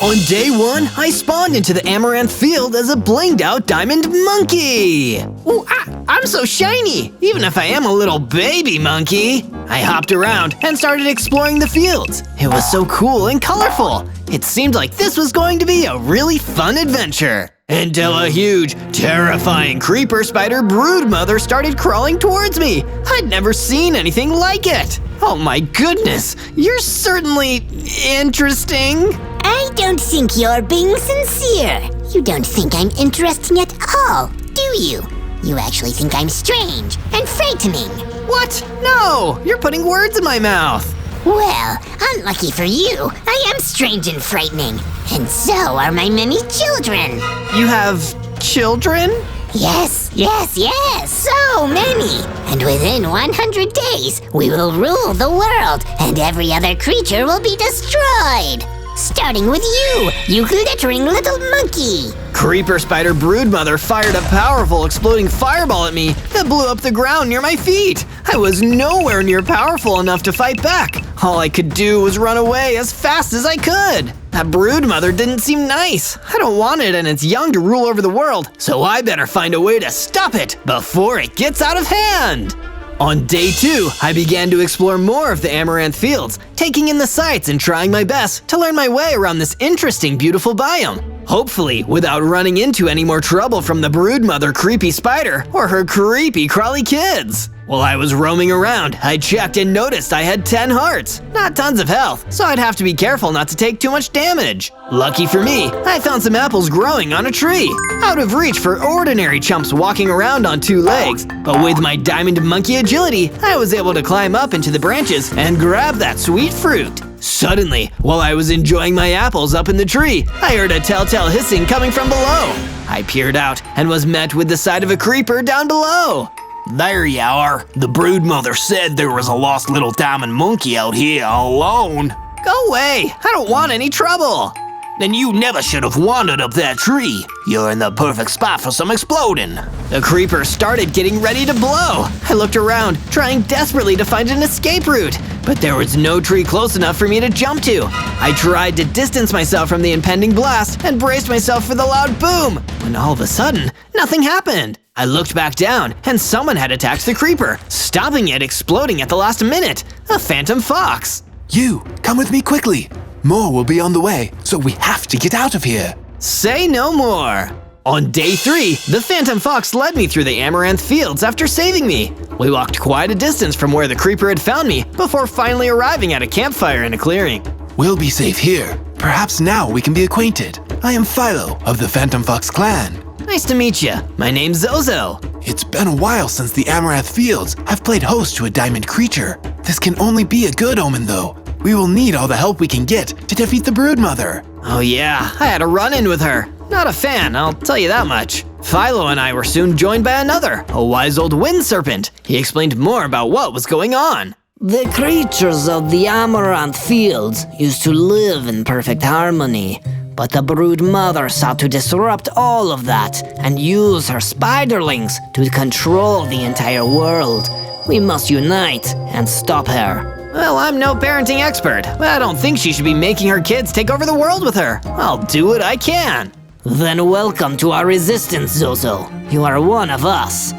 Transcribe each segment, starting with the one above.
On day 1, I spawned into the amaranth field as a blinged-out diamond monkey! Ooh, I'm so shiny, even if I am a little baby monkey! I hopped around and started exploring the fields. It was so cool and colorful. It seemed like this was going to be a really fun adventure. Until a huge, terrifying creeper spider broodmother started crawling towards me. I'd never seen anything like it. Oh my goodness, you're certainly interesting. I don't think you're being sincere. You don't think I'm interesting at all, do you? You actually think I'm strange and frightening. What? No, you're putting words in my mouth. Well, unlucky for you, I am strange and frightening. And so are my many children. You have children? Yes, so many. And within 100 days, we will rule the world, and every other creature will be destroyed. Starting with you, you glittering little monkey. Creeper spider broodmother fired a powerful exploding fireball at me that blew up the ground near my feet. I was nowhere near powerful enough to fight back. All I could do was run away as fast as I could. That broodmother didn't seem nice. I don't want it and it's young to rule over the world, so I better find a way to stop it before it gets out of hand. On day 2, I began to explore more of the amaranth fields, taking in the sights and trying my best to learn my way around this interesting, beautiful biome. Hopefully, without running into any more trouble from the broodmother creepy spider or her creepy crawly kids. While I was roaming around, I checked and noticed I had 10 hearts. Not tons of health, so I'd have to be careful not to take too much damage. Lucky for me, I found some apples growing on a tree, out of reach for ordinary chumps walking around on 2 legs. But with my diamond monkey agility, I was able to climb up into the branches and grab that sweet fruit. Suddenly, while I was enjoying my apples up in the tree, I heard a telltale hissing coming from below. I peered out and was met with the sight of a creeper down below. There you are. The broodmother said there was a lost little diamond monkey out here all alone. Go away! I don't want any trouble! Then you never should have wandered up that tree. You're in the perfect spot for some exploding. The creeper started getting ready to blow. I looked around, trying desperately to find an escape route, but there was no tree close enough for me to jump to. I tried to distance myself from the impending blast and braced myself for the loud boom, when all of a sudden, nothing happened. I looked back down, and someone had attacked the creeper, stopping it exploding at the last minute. A phantom fox. You, come with me quickly. More will be on the way, so we have to get out of here. Say no more. On day 3, the phantom fox led me through the amaranth fields after saving me. We walked quite a distance from where the creeper had found me before finally arriving at a campfire in a clearing. We'll be safe here. Perhaps now we can be acquainted. I am Philo of the Phantom Fox clan. Nice to meet you. My name's Zozo. It's been a while since the amaranth fields have played host to a diamond creature. This can only be a good omen though. We will need all the help we can get to defeat the broodmother. Oh yeah, I had a run-in with her. Not a fan, I'll tell you that much. Philo and I were soon joined by another, a wise old wind serpent. He explained more about what was going on. The creatures of the amaranth fields used to live in perfect harmony, but the broodmother sought to disrupt all of that and use her spiderlings to control the entire world. We must unite and stop her. Well, I'm no parenting expert, but I don't think she should be making her kids take over the world with her. I'll do what I can. Then welcome to our resistance, Zozo. You are one of us.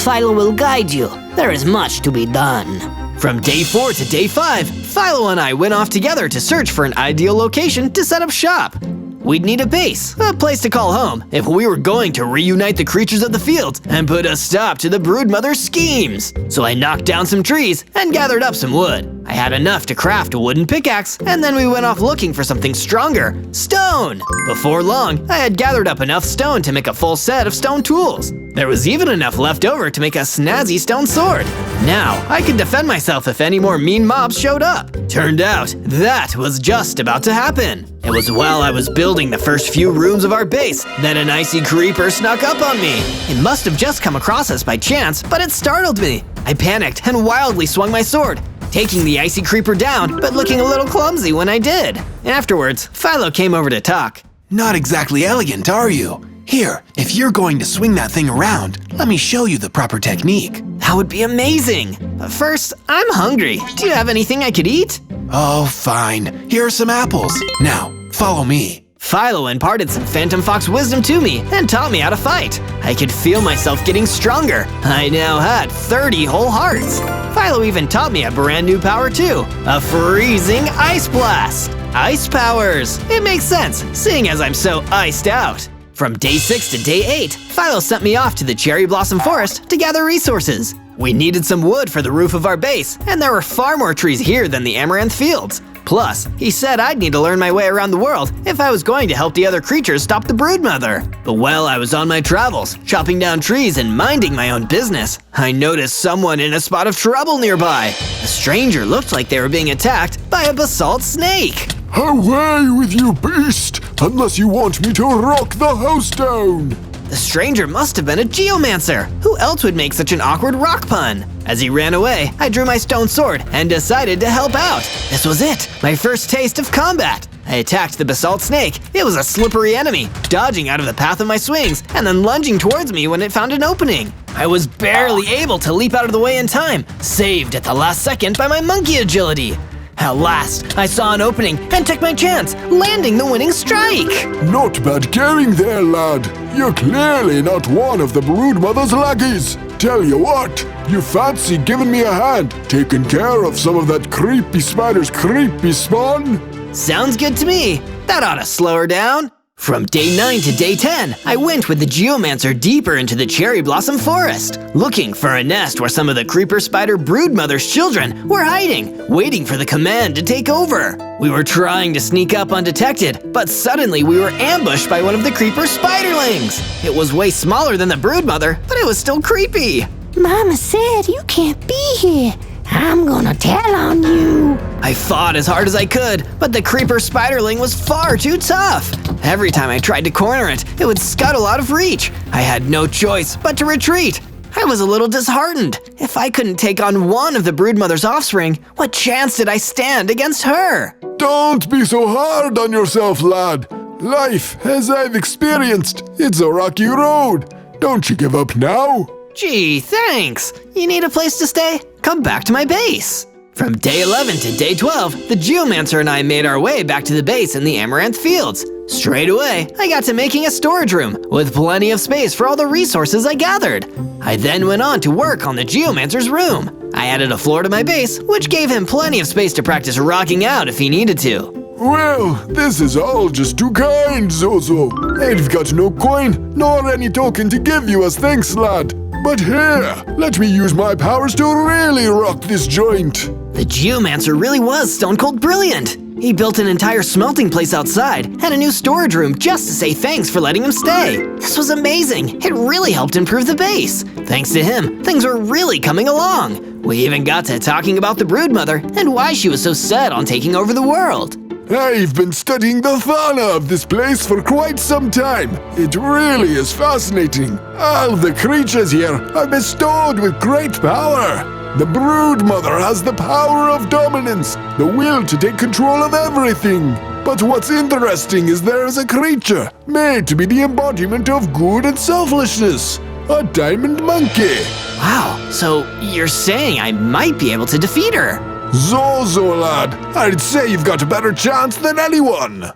Philo will guide you. There is much to be done. From day 4 to day 5, Philo and I went off together to search for an ideal location to set up shop. We'd need a base, a place to call home, if we were going to reunite the creatures of the fields and put a stop to the broodmother's schemes. So I knocked down some trees and gathered up some wood. I had enough to craft a wooden pickaxe, and then we went off looking for something stronger, stone. Before long, I had gathered up enough stone to make a full set of stone tools. There was even enough left over to make a snazzy stone sword. Now, I could defend myself if any more mean mobs showed up. Turned out, that was just about to happen. It was while I was building the first few rooms of our base that an icy creeper snuck up on me. It must have just come across us by chance, but it startled me. I panicked and wildly swung my sword, taking the icy creeper down, but looking a little clumsy when I did. Afterwards, Philo came over to talk. Not exactly elegant, are you? Here, if you're going to swing that thing around, let me show you the proper technique. That would be amazing. But first, I'm hungry. Do you have anything I could eat? Oh, fine. Here are some apples. Now, follow me. Philo imparted some Phantom Fox wisdom to me and taught me how to fight. I could feel myself getting stronger. I now had 30 whole hearts. Philo even taught me a brand new power too, a freezing ice blast. Ice powers. It makes sense, seeing as I'm so iced out. From day 6 to day 8, Philo sent me off to the Cherry Blossom Forest to gather resources. We needed some wood for the roof of our base, and there were far more trees here than the Amaranth Fields. Plus, he said I'd need to learn my way around the world if I was going to help the other creatures stop the broodmother. But while I was on my travels, chopping down trees and minding my own business, I noticed someone in a spot of trouble nearby. A stranger looked like they were being attacked by a basalt snake. Away with you, beast! Unless you want me to rock the house down! The stranger must have been a geomancer. Who else would make such an awkward rock pun? As he ran away, I drew my stone sword and decided to help out. This was it, my first taste of combat. I attacked the basalt snake. It was a slippery enemy, dodging out of the path of my swings and then lunging towards me when it found an opening. I was barely able to leap out of the way in time, saved at the last second by my monkey agility. At last, I saw an opening and took my chance, landing the winning strike. Not bad going there, lad. You're clearly not one of the broodmother's lackeys. Tell you what, you fancy giving me a hand, taking care of some of that creepy spider's creepy spawn? Sounds good to me. That ought to slow her down. From day 9 to day 10, I went with the geomancer deeper into the Cherry Blossom Forest, looking for a nest where some of the creeper spider broodmother's children were hiding, waiting for the command to take over. We were trying to sneak up undetected, but suddenly we were ambushed by one of the creeper spiderlings. It was way smaller than the broodmother, but it was still creepy. Mama said you can't be here. I'm gonna tell on you. I fought as hard as I could, but the creeper spiderling was far too tough. Every time I tried to corner it, it would scuttle out of reach. I had no choice but to retreat. I was a little disheartened. If I couldn't take on one of the broodmother's offspring, what chance did I stand against her? Don't be so hard on yourself, lad. Life, as I've experienced, it's a rocky road. Don't you give up now. Gee, thanks. You need a place to stay? Come back to my base. From day 11 to day 12, the geomancer and I made our way back to the base in the Amaranth Fields. Straight away, I got to making a storage room with plenty of space for all the resources I gathered. I then went on to work on the geomancer's room. I added a floor to my base, which gave him plenty of space to practice rocking out if he needed to. Well, this is all just too kind, Zozo. I've got no coin, nor any token to give you as thanks, lad. But here, let me use my powers to really rock this joint. The geomancer really was stone cold brilliant. He built an entire smelting place outside and a new storage room just to say thanks for letting him stay. This was amazing. It really helped improve the base. Thanks to him, things were really coming along. We even got to talking about the broodmother and why she was so set on taking over the world. I've been studying the fauna of this place for quite some time. It really is fascinating. All the creatures here are bestowed with great power. The broodmother has the power of dominance, the will to take control of everything. But what's interesting is there is a creature made to be the embodiment of good and selflessness. A diamond monkey. Wow, so you're saying I might be able to defeat her? Zozo, lad, I'd say you've got a better chance than anyone.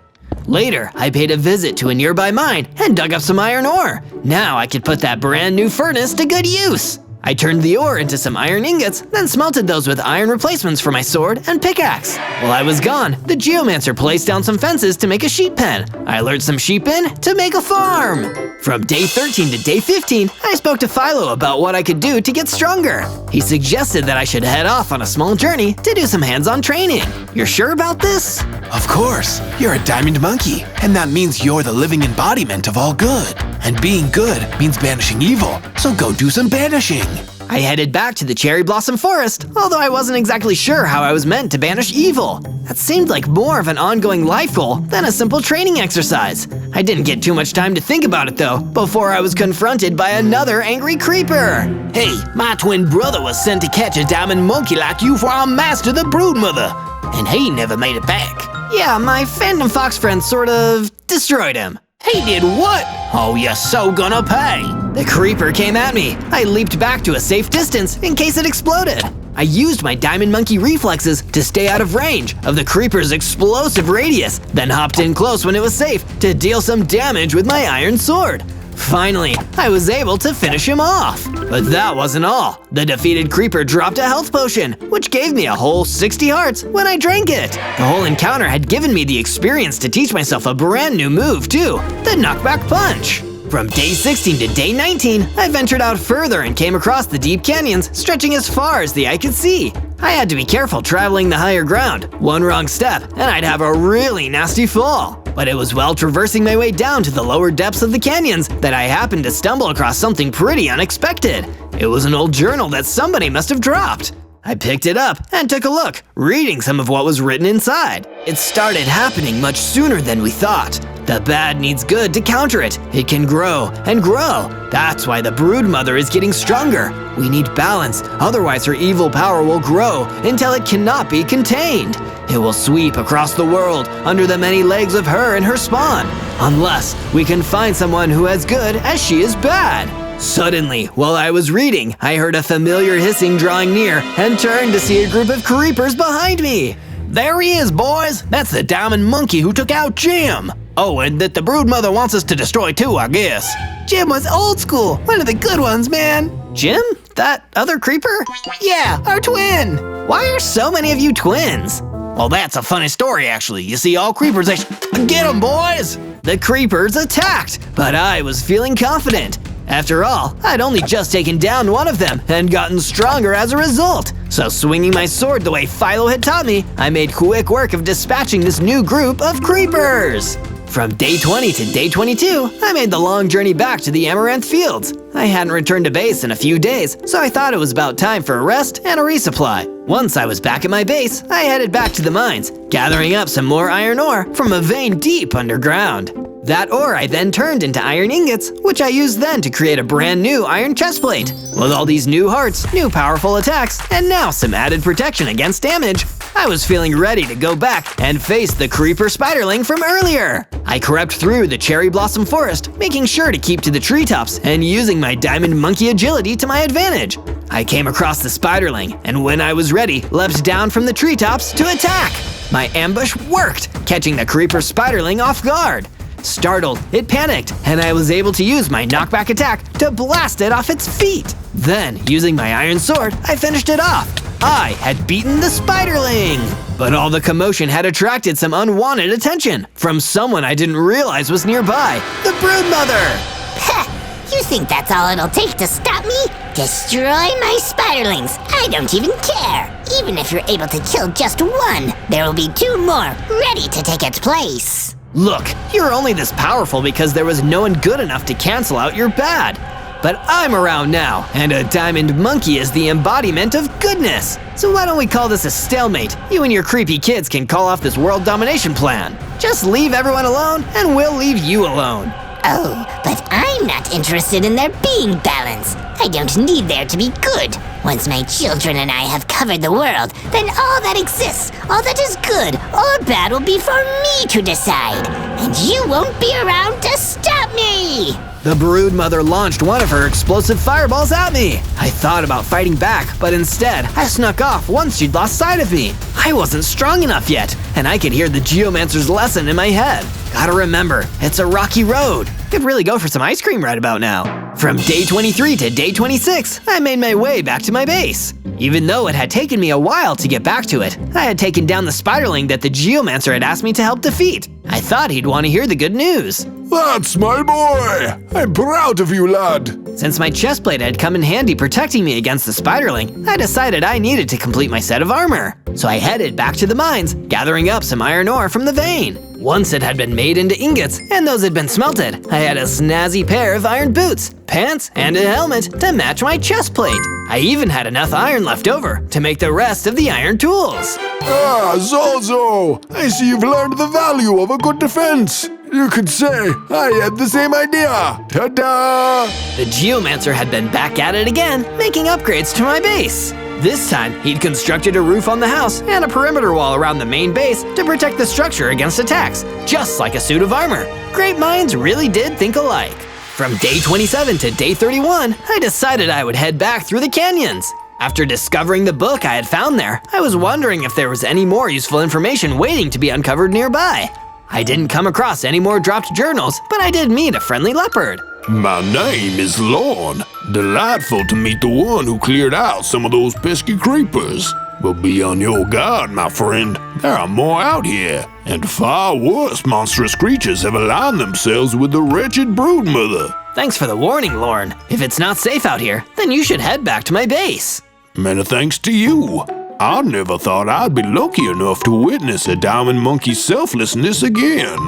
Later, I paid a visit to a nearby mine and dug up some iron ore. Now I could put that brand new furnace to good use. I turned the ore into some iron ingots, then smelted those with iron replacements for my sword and pickaxe. While I was gone, the geomancer placed down some fences to make a sheep pen. I lured some sheep in to make a farm. From day 13 to day 15, I spoke to Philo about what I could do to get stronger. He suggested that I should head off on a small journey to do some hands-on training. You're sure about this? Of course, you're a diamond monkey, and that means you're the living embodiment of all good. And being good means banishing evil, so go do some banishing. I headed back to the Cherry Blossom Forest, although I wasn't exactly sure how I was meant to banish evil. That seemed like more of an ongoing life goal than a simple training exercise. I didn't get too much time to think about it though, before I was confronted by another angry creeper. Hey, my twin brother was sent to catch a diamond monkey like you for our master, the broodmother, and he never made it back. Yeah, my Phantom Fox friend sort of destroyed him. He did what? Oh, you're so gonna pay. The creeper came at me. I leaped back to a safe distance in case it exploded. I used my diamond monkey reflexes to stay out of range of the creeper's explosive radius, then hopped in close when it was safe to deal some damage with my iron sword. Finally, I was able to finish him off. But that wasn't all. The defeated creeper dropped a health potion, which gave me a whole 60 hearts when I drank it. The whole encounter had given me the experience to teach myself a brand new move too, the knockback punch. From day 16 to day 19, I ventured out further and came across the deep canyons stretching as far as the eye could see. I had to be careful traveling the higher ground. One wrong step and I'd have a really nasty fall. But it was while traversing my way down to the lower depths of the canyons that I happened to stumble across something pretty unexpected. It was an old journal that somebody must have dropped. I picked it up and took a look, reading some of what was written inside. It started happening much sooner than we thought. The bad needs good to counter it. It can grow and grow. That's why the brood mother is getting stronger. We need balance, otherwise her evil power will grow until it cannot be contained. It will sweep across the world under the many legs of her and her spawn, unless we can find someone who as good as she is bad. Suddenly, while I was reading, I heard a familiar hissing drawing near and turned to see a group of creepers behind me. There he is, boys! That's the diamond monkey who took out Jim! Oh, and that the brood mother wants us to destroy too, I guess. Jim was old school, one of the good ones, man. Jim? That other creeper? Yeah, our twin! Why are so many of you twins? Well, that's a funny story, actually. You see, all creepers, get 'em, boys! The creepers attacked, but I was feeling confident. After all, I'd only just taken down one of them and gotten stronger as a result. So swinging my sword the way Philo had taught me, I made quick work of dispatching this new group of creepers. From day 20 to day 22, I made the long journey back to the Amaranth Fields. I hadn't returned to base in a few days, so I thought it was about time for a rest and a resupply. Once I was back at my base, I headed back to the mines, gathering up some more iron ore from a vein deep underground. That ore I then turned into iron ingots, which I used then to create a brand new iron chestplate. With all these new hearts, new powerful attacks, and now some added protection against damage, I was feeling ready to go back and face the creeper spiderling from earlier. I crept through the cherry blossom forest, making sure to keep to the treetops and using my diamond monkey agility to my advantage. I came across the spiderling, and when I was ready, leapt down from the treetops to attack. My ambush worked, catching the creeper spiderling off guard. Startled, it panicked, and I was able to use my knockback attack to blast it off its feet. Then, using my iron sword, I finished it off. I had beaten the spiderling! But all the commotion had attracted some unwanted attention from someone I didn't realize was nearby, the broodmother! Ha! You think that's all it'll take to stop me? Destroy my spiderlings! I don't even care! Even if you're able to kill just one, there will be two more ready to take its place. Look, you're only this powerful because there was no one good enough to cancel out your bad. But I'm around now, and a diamond monkey is the embodiment of goodness. So why don't we call this a stalemate? You and your creepy kids can call off this world domination plan. Just leave everyone alone, and we'll leave you alone. Oh, but I'm not interested in there being balance. I don't need there to be good. Once my children and I have covered the world, then all that exists, all that is good or bad will be for me to decide. And you won't be around to stop me! The broodmother launched one of her explosive fireballs at me. I thought about fighting back, but instead, I snuck off once she'd lost sight of me. I wasn't strong enough yet, and I could hear the geomancer's lesson in my head. Gotta remember, it's a rocky road. Could really go for some ice cream right about now. From day 23 to day 26, I made my way back to my base. Even though it had taken me a while to get back to it, I had taken down the spiderling that the geomancer had asked me to help defeat. I thought he'd want to hear the good news. That's my boy! I'm proud of you, lad! Since my chestplate had come in handy protecting me against the spiderling, I decided I needed to complete my set of armor. So I headed back to the mines, gathering up some iron ore from the vein. Once it had been made into ingots, and those had been smelted, I had a snazzy pair of iron boots, pants, and a helmet to match my chestplate. I even had enough iron left over to make the rest of the iron tools. Ah, Zozo! I see you've learned the value of a good defense. You could say I had the same idea. Ta-da! The geomancer had been back at it again, making upgrades to my base. This time, he'd constructed a roof on the house and a perimeter wall around the main base to protect the structure against attacks, just like a suit of armor. Great minds really did think alike. From day 27 to day 31, I decided I would head back through the canyons. After discovering the book I had found there, I was wondering if there was any more useful information waiting to be uncovered nearby. I didn't come across any more dropped journals, but I did meet a friendly leopard. My name is Lorne. Delightful to meet the one who cleared out some of those pesky creepers. But be on your guard, my friend. There are more out here, and far worse monstrous creatures have aligned themselves with the wretched broodmother. Thanks for the warning, Lorne. If it's not safe out here, then you should head back to my base. Many thanks to you. I never thought I'd be lucky enough to witness a diamond monkey's selflessness again.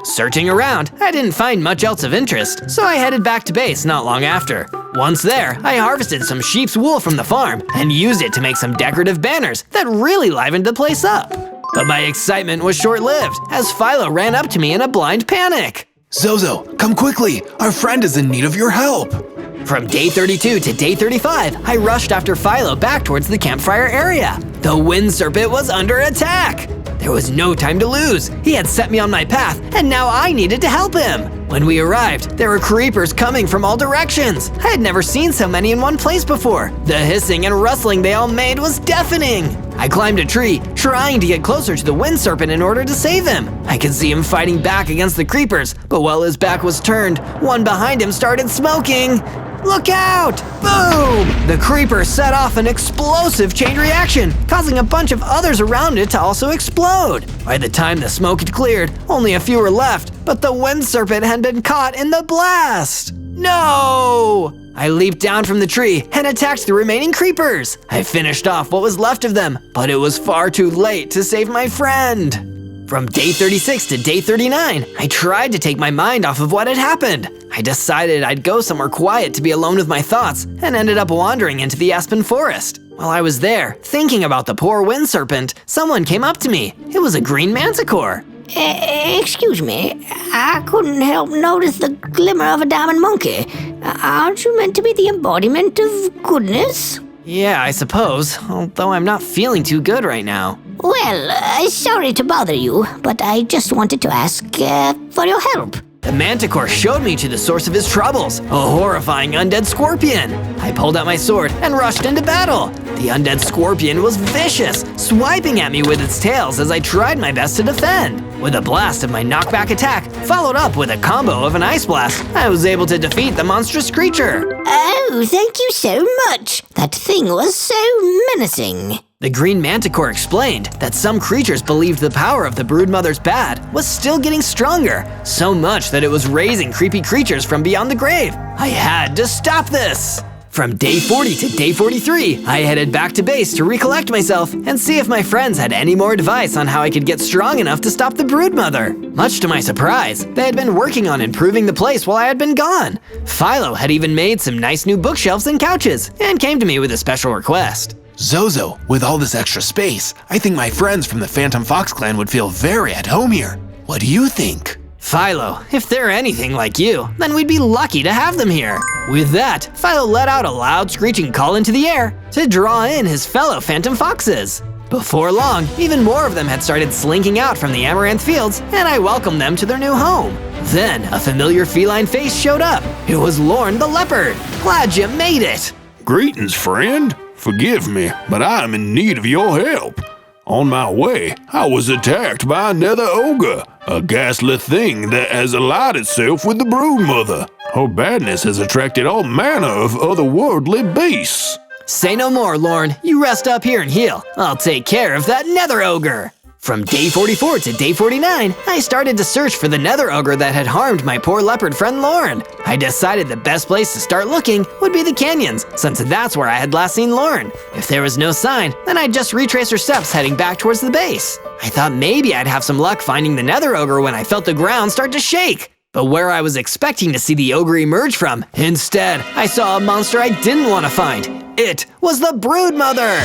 Searching around, I didn't find much else of interest, so I headed back to base not long after. Once there, I harvested some sheep's wool from the farm and used it to make some decorative banners that really livened the place up. But my excitement was short-lived, as Philo ran up to me in a blind panic. Zozo, come quickly. Our friend is in need of your help. From day 32 to day 35, I rushed after Philo back towards the campfire area. The wind serpent was under attack. There was no time to lose. He had set me on my path, and now I needed to help him. When we arrived, there were creepers coming from all directions. I had never seen so many in one place before. The hissing and rustling they all made was deafening. I climbed a tree, trying to get closer to the wind serpent in order to save him. I could see him fighting back against the creepers, but while his back was turned, one behind him started smoking. Look out! Boom! The creeper set off an explosive chain reaction, causing a bunch of others around it to also explode. By the time the smoke had cleared, only a few were left, but the wind serpent had been caught in the blast. No! I leaped down from the tree and attacked the remaining creepers. I finished off what was left of them, but it was far too late to save my friend. From day 36 to day 39, I tried to take my mind off of what had happened. I decided I'd go somewhere quiet to be alone with my thoughts and ended up wandering into the aspen forest. While I was there, thinking about the poor wind serpent, someone came up to me. It was a green manticore. Excuse me, I couldn't help notice the glimmer of a diamond monkey. Aren't you meant to be the embodiment of goodness? Yeah, I suppose, although I'm not feeling too good right now. Well, sorry to bother you, but I just wanted to ask for your help. The manticore showed me to the source of his troubles, a horrifying undead scorpion. I pulled out my sword and rushed into battle. The undead scorpion was vicious, swiping at me with its tails as I tried my best to defend. With a blast of my knockback attack, followed up with a combo of an ice blast, I was able to defeat the monstrous creature. Oh, thank you so much. That thing was so menacing. The green manticore explained that some creatures believed the power of the broodmother's bad was still getting stronger, so much that it was raising creepy creatures from beyond the grave. I had to stop this! From day 40 to day 43, I headed back to base to recollect myself and see if my friends had any more advice on how I could get strong enough to stop the broodmother. Much to my surprise, they had been working on improving the place while I had been gone. Philo had even made some nice new bookshelves and couches and came to me with a special request. Zozo, with all this extra space, I think my friends from the Phantom Fox clan would feel very at home here. What do you think? Philo, if they're anything like you, then we'd be lucky to have them here. With that, Philo let out a loud screeching call into the air to draw in his fellow Phantom Foxes. Before long, even more of them had started slinking out from the amaranth fields, and I welcomed them to their new home. Then, a familiar feline face showed up. It was Lorne the leopard. Glad you made it. Greetings, friend. Forgive me, but I am in need of your help. On my way, I was attacked by a nether ogre, a ghastly thing that has allied itself with the broodmother. Her badness has attracted all manner of otherworldly beasts. Say no more, Lorne. You rest up here and heal. I'll take care of that nether ogre. From day 44 to day 49, I started to search for the nether ogre that had harmed my poor leopard friend Lorne. I decided the best place to start looking would be the canyons, since that's where I had last seen Lorne. If there was no sign, then I'd just retrace her steps heading back towards the base. I thought maybe I'd have some luck finding the nether ogre when I felt the ground start to shake. But where I was expecting to see the ogre emerge from, instead, I saw a monster I didn't want to find. It was the broodmother.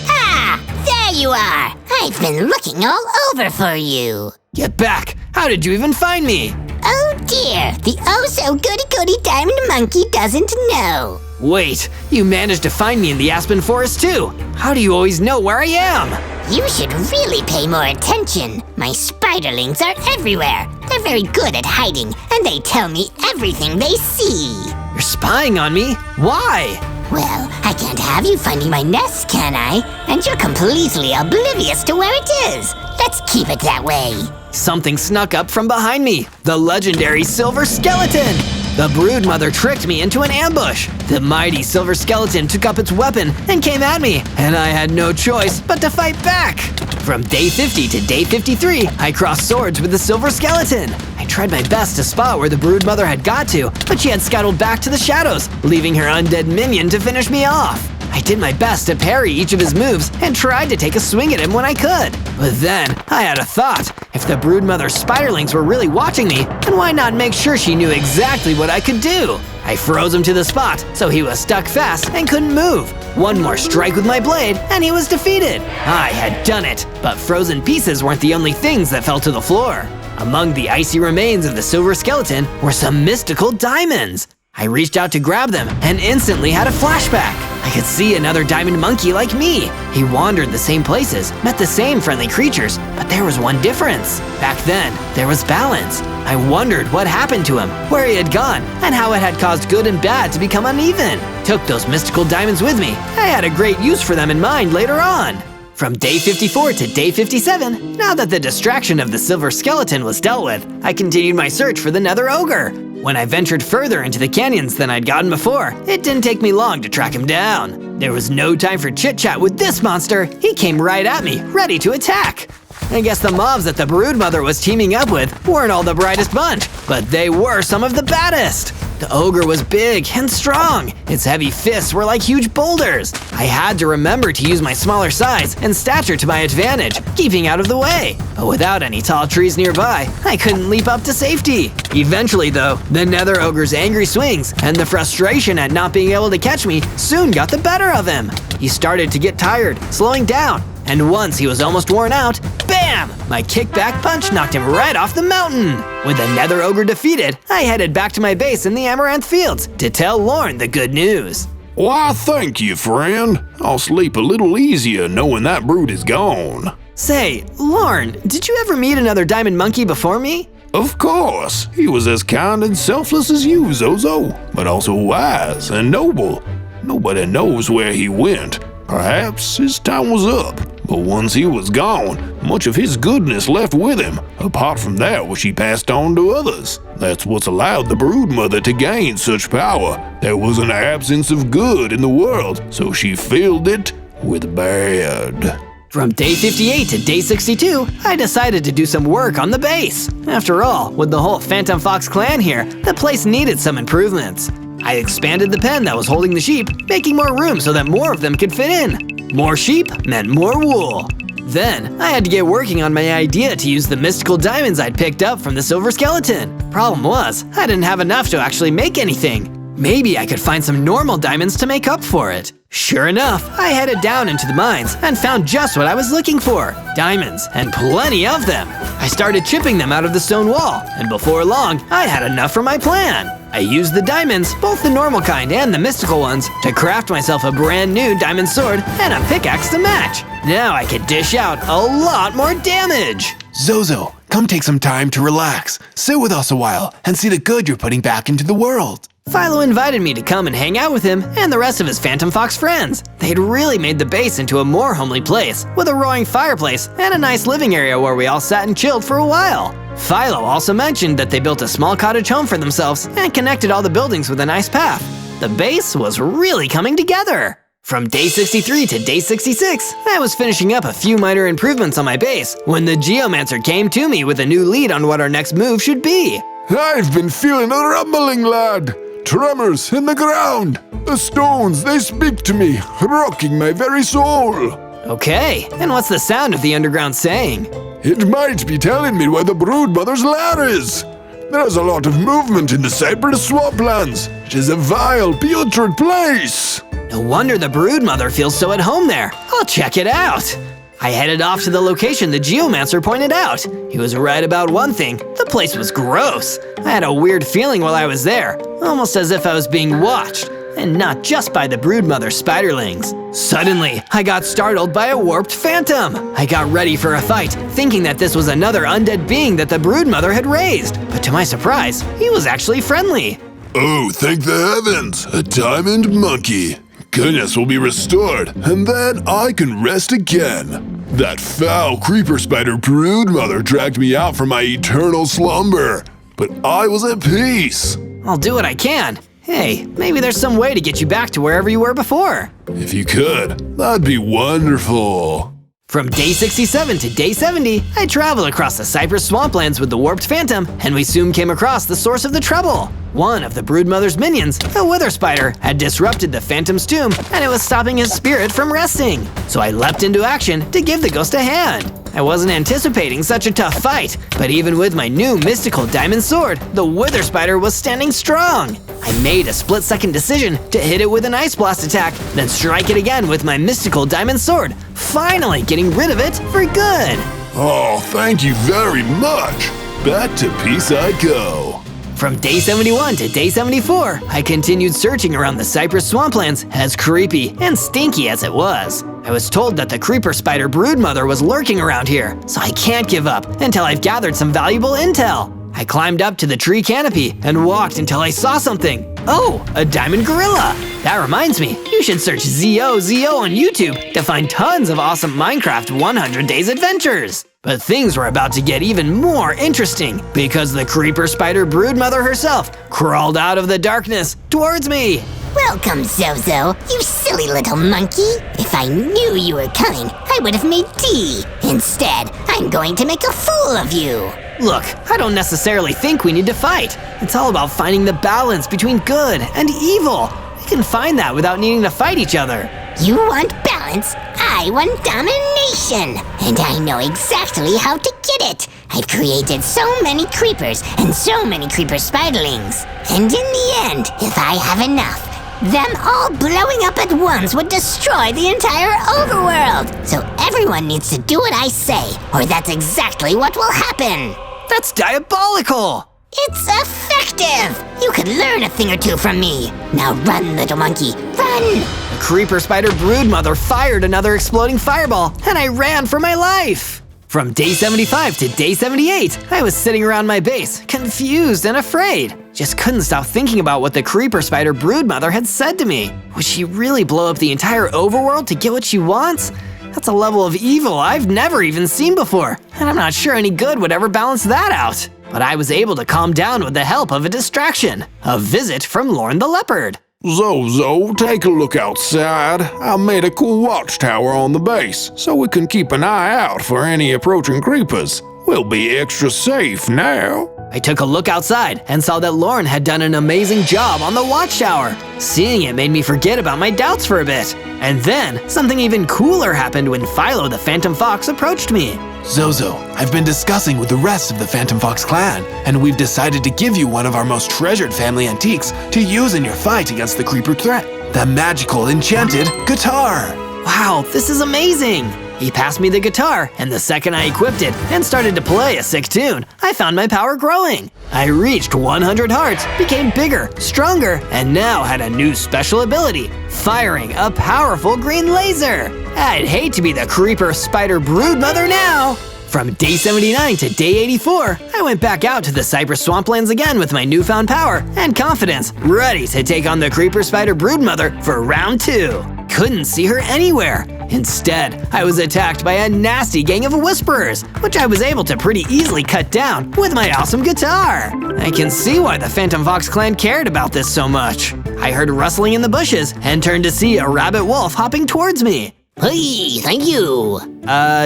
Ah, there you are. I've been looking all over for you. Get back! How did you even find me? Oh dear, the oh-so-goody-goody diamond monkey doesn't know. Wait, you managed to find me in the aspen forest too. How do you always know where I am? You should really pay more attention. My spiderlings are everywhere. They're very good at hiding, and they tell me everything they see. You're spying on me? Why? Well, I can't have you finding my nest, can I? And you're completely oblivious to where it is. Let's keep it that way. Something snuck up from behind me. The legendary silver skeleton! The broodmother tricked me into an ambush. The mighty silver skeleton took up its weapon and came at me, and I had no choice but to fight back. From day 50 to day 53, I crossed swords with the silver skeleton. I tried my best to spot where the broodmother had got to, but she had scuttled back to the shadows, leaving her undead minion to finish me off. I did my best to parry each of his moves and tried to take a swing at him when I could. But then, I had a thought. If the broodmother's spiderlings were really watching me, then why not make sure she knew exactly what I could do? I froze him to the spot, so he was stuck fast and couldn't move. One more strike with my blade, and he was defeated. I had done it, but frozen pieces weren't the only things that fell to the floor. Among the icy remains of the silver skeleton were some mystical diamonds. I reached out to grab them and instantly had a flashback. I could see another diamond monkey like me. He wandered the same places, met the same friendly creatures, but there was one difference. Back then, there was balance. I wondered what happened to him, where he had gone, and how it had caused good and bad to become uneven. Took those mystical diamonds with me. I had a great use for them in mind later on. From day 54 to day 57, now that the distraction of the silver skeleton was dealt with, I continued my search for the nether ogre. When I ventured further into the canyons than I'd gotten before, it didn't take me long to track him down. There was no time for chit-chat with this monster. He came right at me, ready to attack. I guess the mobs that the broodmother was teaming up with weren't all the brightest bunch, but they were some of the baddest. The ogre was big and strong. Its heavy fists were like huge boulders. I had to remember to use my smaller size and stature to my advantage, keeping out of the way. But without any tall trees nearby, I couldn't leap up to safety. Eventually though, the nether ogre's angry swings and the frustration at not being able to catch me soon got the better of him. He started to get tired, slowing down. And once he was almost worn out, bam! My kickback punch knocked him right off the mountain. With the nether ogre defeated, I headed back to my base in the Amaranth Fields to tell Lorne the good news. Why, thank you, friend. I'll sleep a little easier knowing that brood is gone. Say, Lorne, did you ever meet another diamond monkey before me? Of course. He was as kind and selfless as you, Zozo, but also wise and noble. Nobody knows where he went. Perhaps his time was up. But once he was gone, much of his goodness left with him, apart from that which he passed on to others. That's what's allowed the broodmother to gain such power. There was an absence of good in the world, so she filled it with bad. From day 58 to day 62, I decided to do some work on the base. After all, with the whole Phantom Fox clan here, the place needed some improvements. I expanded the pen that was holding the sheep, making more room so that more of them could fit in. More sheep meant more wool. Then, I had to get working on my idea to use the mystical diamonds I'd picked up from the silver skeleton. Problem was, I didn't have enough to actually make anything. Maybe I could find some normal diamonds to make up for it. Sure enough, I headed down into the mines and found just what I was looking for. Diamonds, and plenty of them. I started chipping them out of the stone wall, and before long, I had enough for my plan. I used the diamonds, both the normal kind and the mystical ones, to craft myself a brand new diamond sword and a pickaxe to match. Now I could dish out a lot more damage. Zozo, come take some time to relax, sit with us a while, and see the good you're putting back into the world. Philo invited me to come and hang out with him and the rest of his Phantom Fox friends. They'd really made the base into a more homely place, with a roaring fireplace and a nice living area where we all sat and chilled for a while. Philo also mentioned that they built a small cottage home for themselves and connected all the buildings with a nice path. The base was really coming together. From day 63 to day 66, I was finishing up a few minor improvements on my base when the Geomancer came to me with a new lead on what our next move should be. I've been feeling a rumbling, lad. Tremors in the ground. The stones, they speak to me, rocking my very soul. Okay, and what's the sound of the underground saying? It might be telling me where the broodmother's lair is. There's a lot of movement in the cypress swamplands. It is a vile, putrid place. No wonder the broodmother feels so at home there. I'll check it out. I headed off to the location the Geomancer pointed out. He was right about one thing, the place was gross. I had a weird feeling while I was there, almost as if I was being watched, and not just by the broodmother spiderlings. Suddenly, I got startled by a warped phantom. I got ready for a fight, thinking that this was another undead being that the broodmother had raised. But to my surprise, he was actually friendly. Oh, thank the heavens, a diamond monkey. goodness will be restored, and then I can rest again. That foul creeper spider broodmother dragged me out from my eternal slumber, but I was at peace. I'll do what I can. Hey, maybe there's some way to get you back to wherever you were before. If you could, that'd be wonderful. From day 67 to day 70, I traveled across the cypress swamplands with the warped phantom, and we soon came across the source of the trouble. One of the broodmother's minions, the wither spider, had disrupted the phantom's tomb, and it was stopping his spirit from resting. So I leapt into action to give the ghost a hand. I wasn't anticipating such a tough fight, but even with my new mystical diamond sword, the wither spider was standing strong. I made a split-second decision to hit it with an ice blast attack, then strike it again with my mystical diamond sword, finally getting rid of it for good. Oh, thank you very much. Back to peace I go. From day 71 to day 74, I continued searching around the cypress swamplands, as creepy and stinky as it was. I was told that the creeper spider broodmother was lurking around here, so I can't give up until I've gathered some valuable intel. I climbed up to the tree canopy and walked until I saw something. Oh, a diamond gorilla! That reminds me, you should search Zozo on YouTube to find tons of awesome Minecraft 100 Days adventures. But things were about to get even more interesting because the creeper spider broodmother herself crawled out of the darkness towards me. Welcome, Zozo, you silly little monkey. If I knew you were coming, I would have made tea. Instead, I'm going to make a fool of you. Look, I don't necessarily think we need to fight. It's all about finding the balance between good and evil. We can find that without needing to fight each other. You want balance, I want domination. And I know exactly how to get it. I've created so many creepers and so many creeper spiderlings. And in the end, if I have enough, them all blowing up at once would destroy the entire overworld. So everyone needs to do what I say, or that's exactly what will happen. That's diabolical! It's effective! You could learn a thing or two from me. Now run, little monkey, run! The creeper spider broodmother fired another exploding fireball, and I ran for my life! From day 75 to day 78, I was sitting around my base, confused and afraid. Just couldn't stop thinking about what the creeper spider broodmother had said to me. Would she really blow up the entire overworld to get what she wants? That's a level of evil I've never even seen before, and I'm not sure any good would ever balance that out. But I was able to calm down with the help of a distraction, a visit from Lorne the Leopard. Zozo, take a look outside. I made a cool watchtower on the base, so we can keep an eye out for any approaching creepers. We'll be extra safe now. I took a look outside and saw that Lorne had done an amazing job on the watchtower. Seeing it made me forget about my doubts for a bit. And then, something even cooler happened when Philo the Phantom Fox approached me. Zozo, I've been discussing with the rest of the Phantom Fox clan, and we've decided to give you one of our most treasured family antiques to use in your fight against the creeper threat, the magical enchanted guitar. Wow, this is amazing! He passed me the guitar, and the second I equipped it and started to play a sick tune, I found my power growing. I reached 100 hearts, became bigger, stronger, and now had a new special ability, firing a powerful green laser. I'd hate to be the creeper spider broodmother now. From day 79 to day 84, I went back out to the cypress swamplands again with my newfound power and confidence, ready to take on the creeper spider broodmother for round 2. Couldn't see her anywhere. Instead, I was attacked by a nasty gang of whisperers, which I was able to pretty easily cut down with my awesome guitar. I can see why the Phantom Fox clan cared about this so much. I heard rustling in the bushes and turned to see a rabbit wolf hopping towards me. Hey, thank you.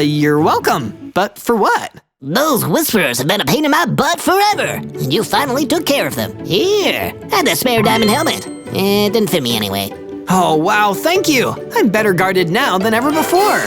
You're welcome. But for what? Those whisperers have been a pain in my butt forever, and you finally took care of them. Here, and the spare diamond helmet. It didn't fit me anyway. Oh wow, thank you! I'm better guarded now than ever before!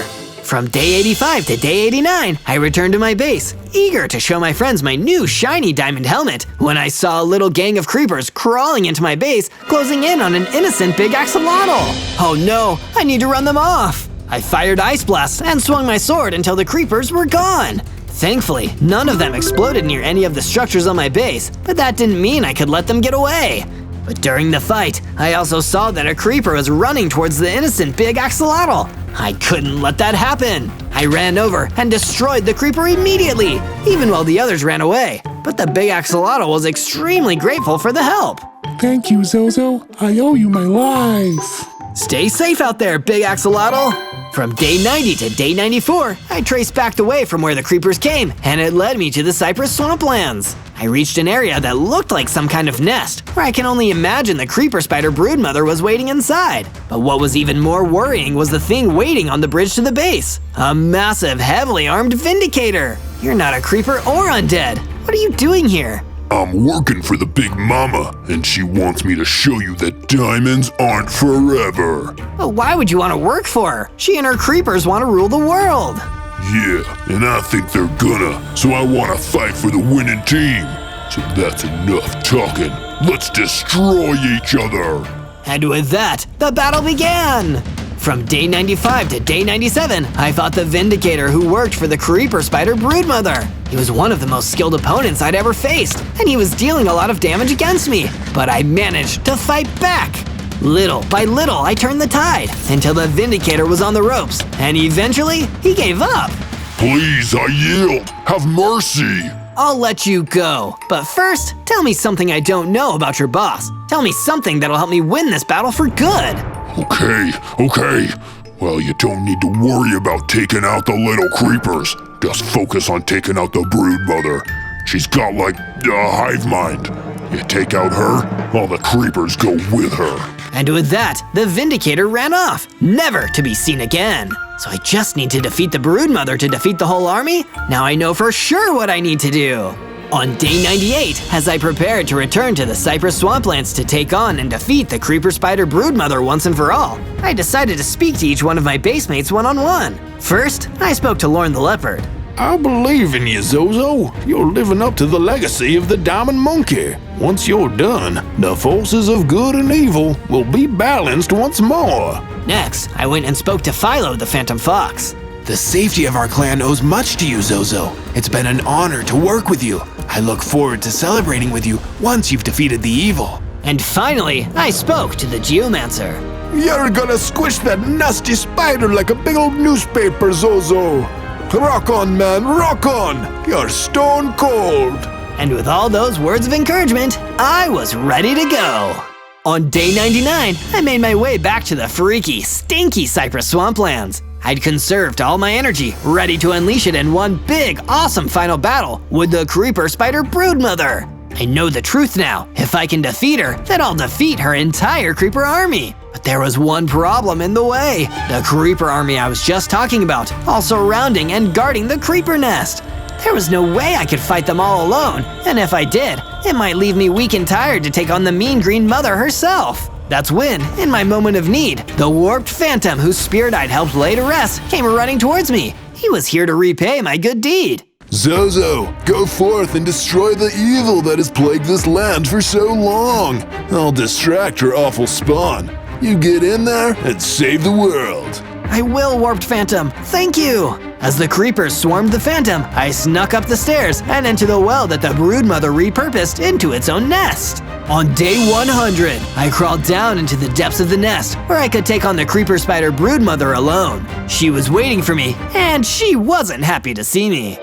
From day 85 to day 89, I returned to my base, eager to show my friends my new shiny diamond helmet, when I saw a little gang of creepers crawling into my base, closing in on an innocent big axolotl. Oh no, I need to run them off! I fired ice blasts and swung my sword until the creepers were gone. Thankfully, none of them exploded near any of the structures on my base, but that didn't mean I could let them get away. But during the fight, I also saw that a creeper was running towards the innocent big axolotl. I couldn't let that happen. I ran over and destroyed the creeper immediately, even while the others ran away. But the big axolotl was extremely grateful for the help. Thank you, Zozo. I owe you my life. Stay safe out there, Big Axolotl! From day 90 to day 94, I traced back the way from where the creepers came, and it led me to the cypress swamplands. I reached an area that looked like some kind of nest, where I can only imagine the creeper spider broodmother was waiting inside. But what was even more worrying was the thing waiting on the bridge to the base. A massive, heavily armed Vindicator! You're not a creeper or undead. What are you doing here? I'm working for the Big Mama, and she wants me to show you that diamonds aren't forever. But why would you want to work for her? She and her creepers want to rule the world. Yeah, and I think they're gonna, so I want to fight for the winning team. So that's enough talking. Let's destroy each other. And with that, the battle began! From day 95 to day 97, I fought the Vindicator who worked for the creeper spider broodmother. He was one of the most skilled opponents I'd ever faced, and he was dealing a lot of damage against me. But I managed to fight back. Little by little, I turned the tide, until the Vindicator was on the ropes, and eventually, he gave up. Please, I yield. Have mercy. I'll let you go, but first, tell me something I don't know about your boss. Tell me something that'll help me win this battle for good. Okay. Well, you don't need to worry about taking out the little creepers. Just focus on taking out the broodmother. She's got like a hive mind. You take out her, all the creepers go with her. And with that, the Vindicator ran off, never to be seen again. So I just need to defeat the broodmother to defeat the whole army? Now I know for sure what I need to do. On day 98, as I prepared to return to the cypress swamplands to take on and defeat the creeper spider broodmother once and for all, I decided to speak to each one of my basemates one-on-one. First, I spoke to Lorne the leopard. I believe in you, Zozo. You're living up to the legacy of the Diamond Monkey. Once you're done, the forces of good and evil will be balanced once more. Next, I went and spoke to Philo the Phantom Fox. The safety of our clan owes much to you, Zozo. It's been an honor to work with you. I look forward to celebrating with you once you've defeated the evil. And finally, I spoke to the Geomancer. You're gonna squish that nasty spider like a big old newspaper, Zozo. Rock on, man, rock on! You're stone cold! And with all those words of encouragement, I was ready to go. On day 99, I made my way back to the freaky, stinky cypress swamplands. I'd conserved all my energy, ready to unleash it in one big, awesome final battle with the creeper spider broodmother. I know the truth now. If I can defeat her, then I'll defeat her entire creeper army. But there was one problem in the way. The creeper army I was just talking about, all surrounding and guarding the creeper nest. There was no way I could fight them all alone, and if I did, it might leave me weak and tired to take on the mean green mother herself. That's when, in my moment of need, the warped phantom whose spirit I'd helped lay to rest came running towards me. He was here to repay my good deed. Zozo, go forth and destroy the evil that has plagued this land for so long. I'll distract her awful spawn. You get in there and save the world. I will, Warped Phantom. Thank you. As the creepers swarmed the phantom, I snuck up the stairs and into the well that the broodmother repurposed into its own nest. On day 100, I crawled down into the depths of the nest where I could take on the creeper spider broodmother alone. She was waiting for me, and she wasn't happy to see me.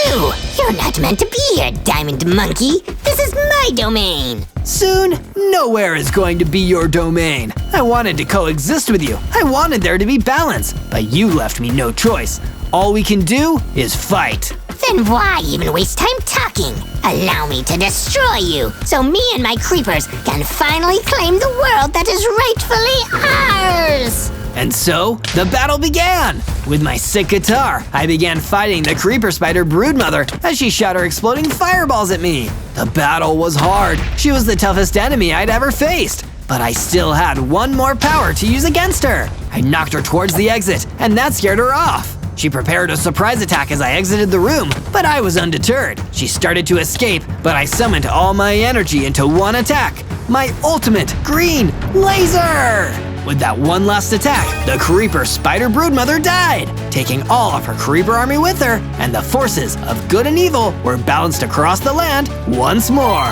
You're not meant to be here, Diamond Monkey. This is my domain. Soon, nowhere is going to be your domain. I wanted to coexist with you. I wanted there to be balance, but you left me no choice. All we can do is fight. Then why even waste time talking? Allow me to destroy you, so me and my creepers can finally claim the world that is rightfully ours! And so, the battle began! With my sick guitar, I began fighting the creeper spider broodmother as she shot her exploding fireballs at me. The battle was hard. She was the toughest enemy I'd ever faced. But I still had one more power to use against her. I knocked her towards the exit, and that scared her off. She prepared a surprise attack as I exited the room, but I was undeterred. She started to escape, but I summoned all my energy into one attack. My ultimate green laser! With that one last attack, the creeper spider broodmother died, taking all of her creeper army with her, and the forces of good and evil were balanced across the land once more.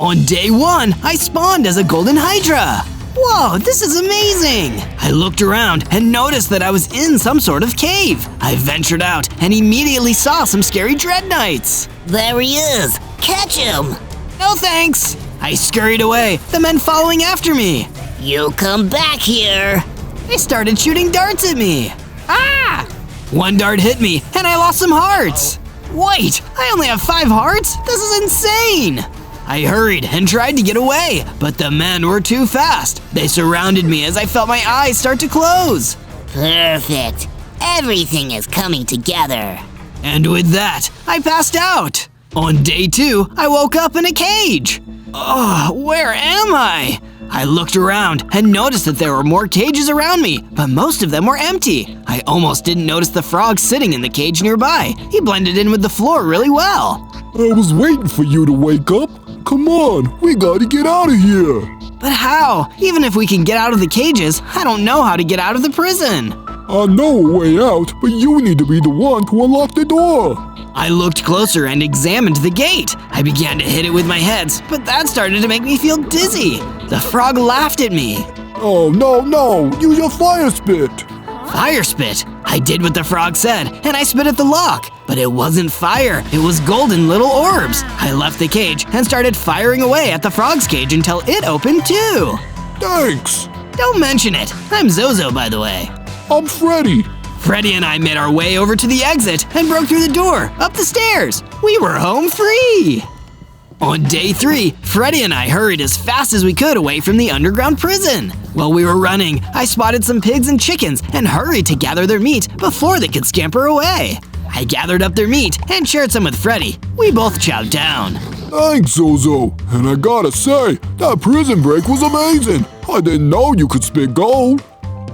On day 1, I spawned as a golden HYDRA. Whoa, this is amazing! I looked around and noticed that I was in some sort of cave. I ventured out and immediately saw some scary dread knights. There he is! Catch him! No thanks! I scurried away, the men following after me. You come back here. They started shooting darts at me. Ah! One dart hit me, and I lost some hearts. Wait, I only have 5 hearts? This is insane! I hurried and tried to get away, but the men were too fast. They surrounded me as I felt my eyes start to close. Perfect. Everything is coming together. And with that, I passed out. On day 2, I woke up in a cage. Oh, where am I? I looked around and noticed that there were more cages around me, but most of them were empty. I almost didn't notice the frog sitting in the cage nearby. He blended in with the floor really well. I was waiting for you to wake up. Come on, we gotta get out of here. But how? Even if we can get out of the cages, I don't know how to get out of the prison. I know a way out, but you need to be the one to unlock the door. I looked closer and examined the gate. I began to hit it with my heads, but that started to make me feel dizzy. The frog laughed at me. Oh, no, use your fire spit. Fire spit? I did what the frog said, and I spit at the lock. But it wasn't fire, it was golden little orbs. I left the cage and started firing away at the frog's cage until it opened too. Thanks. Don't mention it. I'm Zozo, by the way. I'm Freddy. Freddy and I made our way over to the exit and broke through the door, up the stairs. We were home free. On day 3, Freddy and I hurried as fast as we could away from the underground prison. While we were running, I spotted some pigs and chickens and hurried to gather their meat before they could scamper away. I gathered up their meat and shared some with Freddy. We both chowed down. Thanks, Zozo. And I gotta say, that prison break was amazing. I didn't know you could spit gold.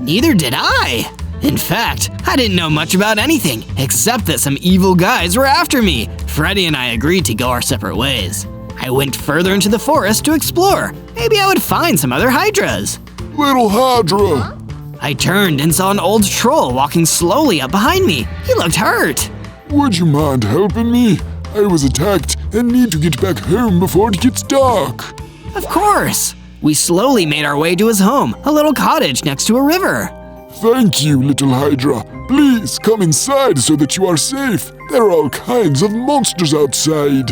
Neither did I. In fact, I didn't know much about anything, except that some evil guys were after me. Freddy and I agreed to go our separate ways. I went further into the forest to explore. Maybe I would find some other hydras. Little Hydra. I turned and saw an old troll walking slowly up behind me. He looked hurt. Would you mind helping me? I was attacked and need to get back home before it gets dark. Of course. We slowly made our way to his home, a little cottage next to a river. Thank you, little Hydra. Please come inside so that you are safe. There are all kinds of monsters outside.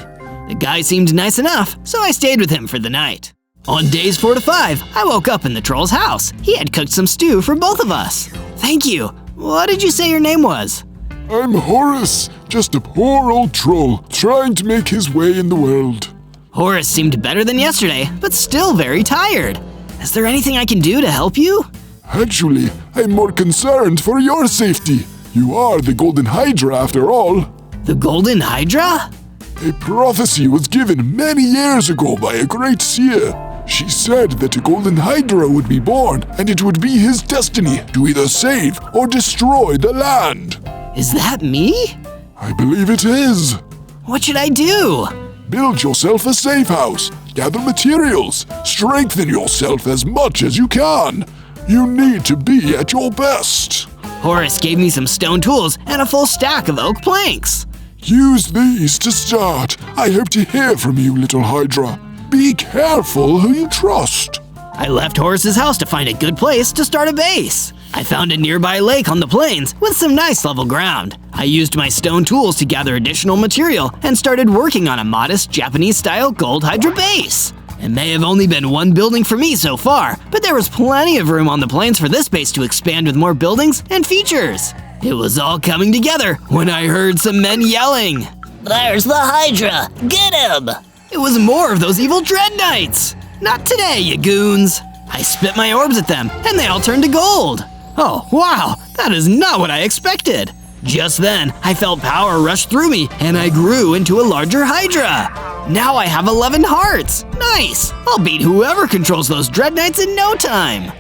The guy seemed nice enough, so I stayed with him for the night. On days 4 to 5, I woke up in the troll's house. He had cooked some stew for both of us. Thank you. What did you say your name was? I'm Horace, just a poor old troll trying to make his way in the world. Horace seemed better than yesterday, but still very tired. Is there anything I can do to help you? Actually, I'm more concerned for your safety. You are the Golden Hydra after all. The Golden Hydra? A prophecy was given many years ago by a great seer. She said that a Golden Hydra would be born, and it would be his destiny to either save or destroy the land. Is that me? I believe it is. What should I do? Build yourself a safe house, gather materials, strengthen yourself as much as you can. You need to be at your best. Horace gave me some stone tools and a full stack of oak planks. Use these to start. I hope to hear from you, little Hydra. Be careful who you trust. I left Horace's house to find a good place to start a base. I found a nearby lake on the plains with some nice level ground. I used my stone tools to gather additional material and started working on a modest Japanese-style gold Hydra base. It may have only been one building for me so far, but there was plenty of room on the plains for this base to expand with more buildings and features. It was all coming together when I heard some men yelling. There's the Hydra! Get him! It was more of those evil Dread Knights! Not today, you goons! I spit my orbs at them, and they all turned to gold. Oh, wow, that is not what I expected. Just then, I felt power rush through me, and I grew into a larger Hydra. Now I have 11 hearts. Nice! I'll beat whoever controls those Dread Knights in no time.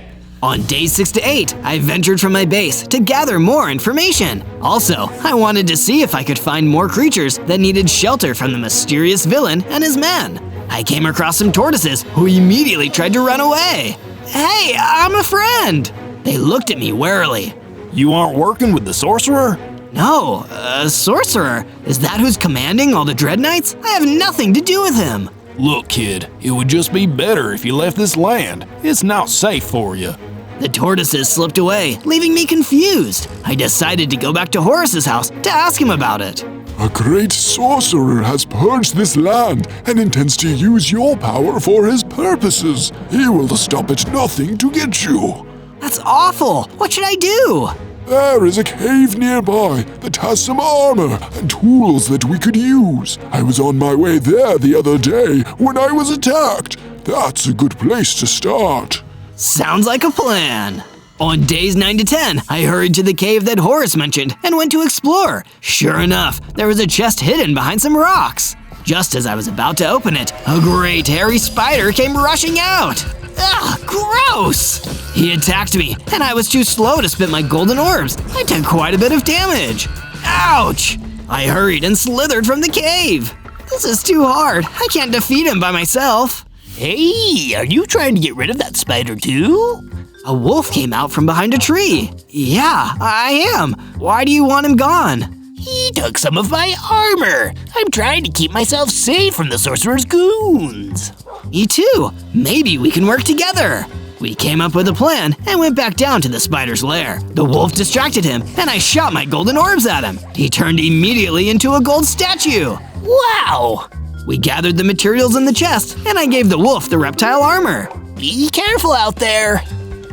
On days 6 to 8, I ventured from my base to gather more information. Also, I wanted to see if I could find more creatures that needed shelter from the mysterious villain and his men. I came across some tortoises who immediately tried to run away. Hey, I'm a friend! They looked at me warily. You aren't working with the sorcerer? No, a sorcerer? Is that who's commanding all the Dread Knights? I have nothing to do with him. Look, kid, it would just be better if you left this land. It's not safe for you. The tortoises slipped away, leaving me confused. I decided to go back to Horace's house to ask him about it. A great sorcerer has purged this land and intends to use your power for his purposes. He will stop at nothing to get you. That's awful. What should I do? There is a cave nearby that has some armor and tools that we could use. I was on my way there the other day when I was attacked. That's a good place to start. Sounds like a plan. On days 9 to 10, I hurried to the cave that Horace mentioned and went to explore. Sure enough, there was a chest hidden behind some rocks. Just as I was about to open it, a great hairy spider came rushing out. Ugh, gross! He attacked me, and I was too slow to spit my golden orbs. I took quite a bit of damage. Ouch! I hurried and slithered from the cave. This is too hard. I can't defeat him by myself. Hey, are you trying to get rid of that spider too? A wolf came out from behind a tree. Yeah, I am. Why do you want him gone? He took some of my armor. I'm trying to keep myself safe from the sorcerer's goons. Me too. Maybe we can work together. We came up with a plan and went back down to the spider's lair. The wolf distracted him, and I shot my golden orbs at him. He turned immediately into a gold statue. Wow! We gathered the materials in the chest, and I gave the wolf the reptile armor. Be careful out there.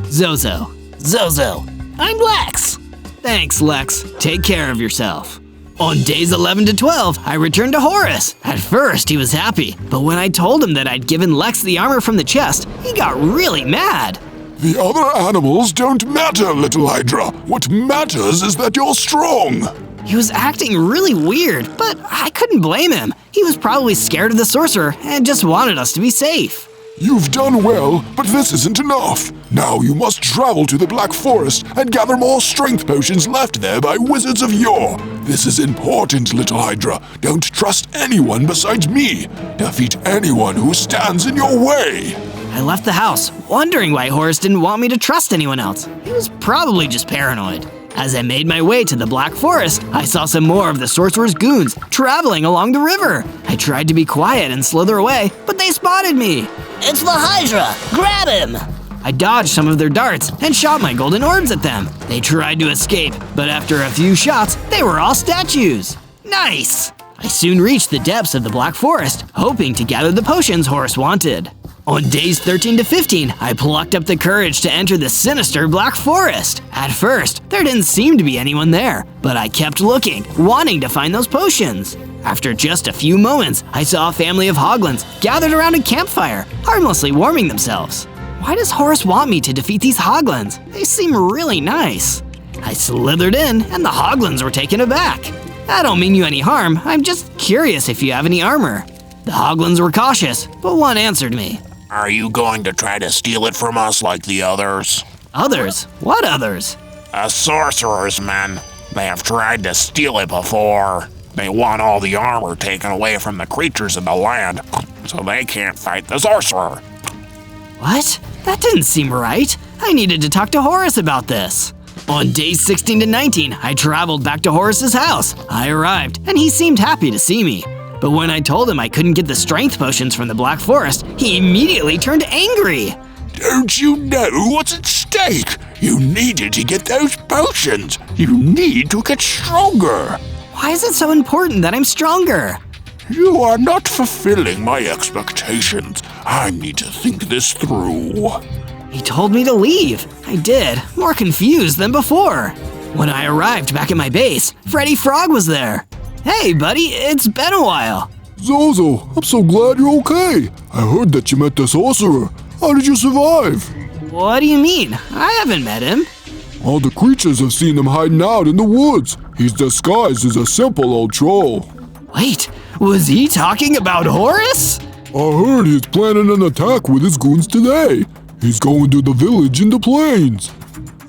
Zozo. Zozo, I'm Lex. Thanks, Lex. Take care of yourself. On days 11 to 12, I returned to Horace. At first, he was happy, but when I told him that I'd given Lex the armor from the chest, he got really mad. The other animals don't matter, little Hydra. What matters is that you're strong. He was acting really weird, but I couldn't blame him. He was probably scared of the sorcerer and just wanted us to be safe. You've done well, but this isn't enough. Now you must travel to the Black Forest and gather more strength potions left there by wizards of yore. This is important, little Hydra. Don't trust anyone besides me. Defeat anyone who stands in your way. I left the house, wondering why Horace didn't want me to trust anyone else. He was probably just paranoid. As I made my way to the Black Forest, I saw some more of the sorcerer's goons traveling along the river. I tried to be quiet and slither away, but they spotted me. It's the HYDRA! Grab him! I dodged some of their darts and shot my golden orbs at them. They tried to escape, but after a few shots, they were all statues. Nice! I soon reached the depths of the Black Forest, hoping to gather the potions Horace wanted. On days 13 to 15, I plucked up the courage to enter the sinister Black Forest. At first, there didn't seem to be anyone there, but I kept looking, wanting to find those potions. After just a few moments, I saw a family of hoglins gathered around a campfire, harmlessly warming themselves. Why does Horace want me to defeat these hoglins? They seem really nice. I slithered in, and the hoglins were taken aback. I don't mean you any harm, I'm just curious if you have any armor. The hoglins were cautious, but one answered me. Are you going to try to steal it from us like the others? Others? What others? A sorcerer's men. They have tried to steal it before. They want all the armor taken away from the creatures in the land, so they can't fight the sorcerer. What? That didn't seem right. I needed to talk to Horace about this. On days 16 to 19, I traveled back to Horace's house. I arrived, and he seemed happy to see me. But when I told him I couldn't get the strength potions from the Black Forest, he immediately turned angry. Don't you know what's at stake? You needed to get those potions. You need to get stronger. Why is it so important that I'm stronger? You are not fulfilling my expectations. I need to think this through. He told me to leave. I did, more confused than before. When I arrived back at my base, Freddy Frog was there. Hey, buddy, it's been a while. Zozo, I'm so glad you're okay. I heard that you met the sorcerer. How did you survive? What do you mean? I haven't met him. All the creatures have seen him hiding out in the woods. He's disguised as a simple old troll. Wait, was he talking about Horace? I heard he's planning an attack with his goons today. He's going to the village in the plains.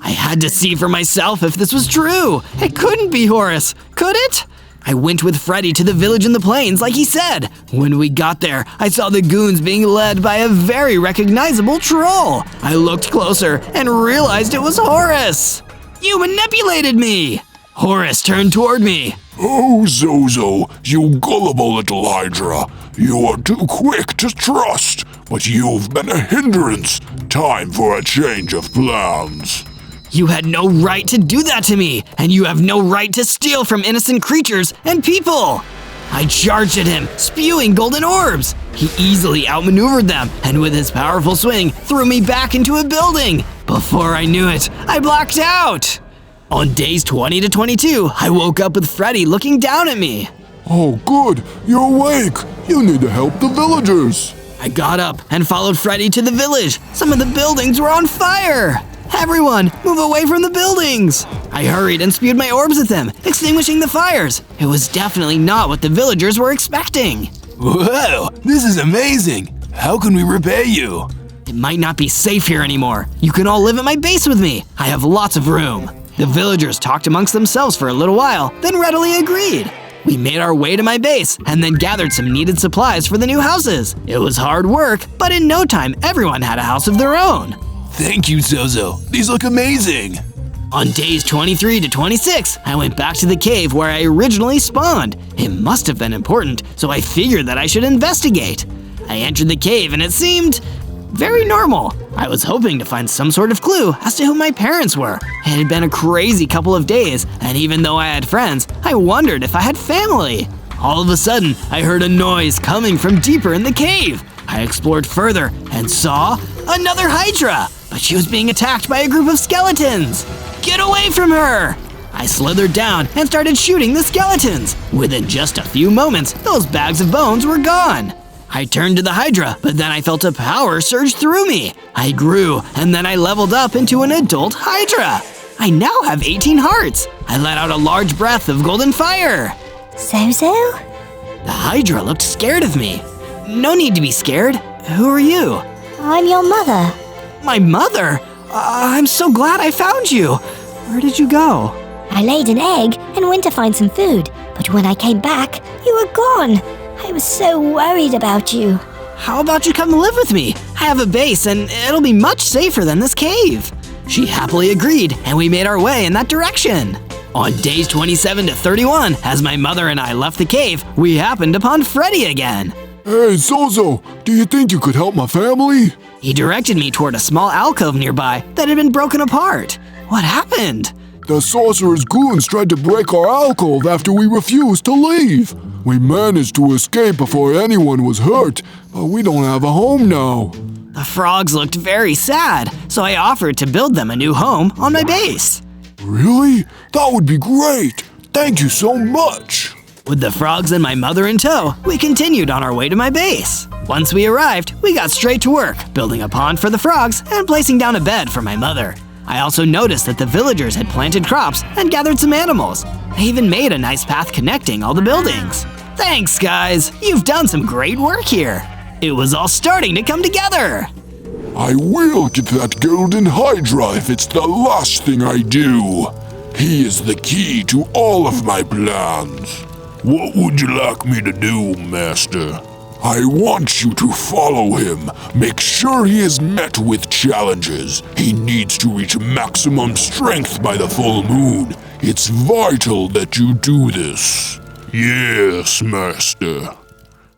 I had to see for myself if this was true. It couldn't be Horace, could it? I went with Freddy to the village in the plains like he said. When we got there, I saw the goons being led by a very recognizable troll. I looked closer and realized it was Horace. You manipulated me. Horace turned toward me. Oh, Zozo, you gullible little Hydra. You are too quick to trust, but you've been a hindrance. Time for a change of plans. You had no right to do that to me, and you have no right to steal from innocent creatures and people. I charged at him, spewing golden orbs. He easily outmaneuvered them, and with his powerful swing, threw me back into a building. Before I knew it, I blacked out. On days 20 to 22, I woke up with Freddy looking down at me. Oh, good. You're awake. You need to help the villagers. I got up and followed Freddy to the village. Some of the buildings were on fire. Everyone, move away from the buildings! I hurried and spewed my orbs at them, extinguishing the fires. It was definitely not what the villagers were expecting. Whoa, this is amazing. How can we repay you? It might not be safe here anymore. You can all live at my base with me. I have lots of room. The villagers talked amongst themselves for a little while, then readily agreed. We made our way to my base and then gathered some needed supplies for the new houses. It was hard work, but in no time, everyone had a house of their own. Thank you, Zozo. These look amazing. On days 23 to 26, I went back to the cave where I originally spawned. It must have been important, so I figured that I should investigate. I entered the cave and it seemed very normal. I was hoping to find some sort of clue as to who my parents were. It had been a crazy couple of days, and even though I had friends, I wondered if I had family. All of a sudden, I heard a noise coming from deeper in the cave. I explored further and saw another HYDRA, but she was being attacked by a group of skeletons. Get away from her! I slithered down and started shooting the skeletons. Within just a few moments, those bags of bones were gone. I turned to the HYDRA, but then I felt a power surge through me. I grew, and then I leveled up into an adult HYDRA. I now have 18 hearts. I let out a large breath of golden fire. Zozo? The HYDRA looked scared of me. No need to be scared. Who are you? I'm your mother. My mother? I'm so glad I found you. Where did you go? I laid an egg and went to find some food, but when I came back, you were gone. I was so worried about you. How about you come live with me? I have a base and it'll be much safer than this cave. She happily agreed, and we made our way in that direction. On days 27 to 31, as my mother and I left the cave, we happened upon Freddy again. Hey, Zozo, do you think you could help my family? He directed me toward a small alcove nearby that had been broken apart. What happened? The sorcerer's goons tried to break our alcove after we refused to leave. We managed to escape before anyone was hurt, but we don't have a home now. The frogs looked very sad, so I offered to build them a new home on my base. Really? That would be great. Thank you so much. With the frogs and my mother in tow, we continued on our way to my base. Once we arrived, we got straight to work, building a pond for the frogs and placing down a bed for my mother. I also noticed that the villagers had planted crops and gathered some animals. They even made a nice path connecting all the buildings. Thanks, guys. You've done some great work here. It was all starting to come together. I will get that golden HYDRA if it's the last thing I do. He is the key to all of my plans. What would you like me to do, Master? I want you to follow him. Make sure he is met with challenges. He needs to reach maximum strength by the full moon. It's vital that you do this. Yes, Master.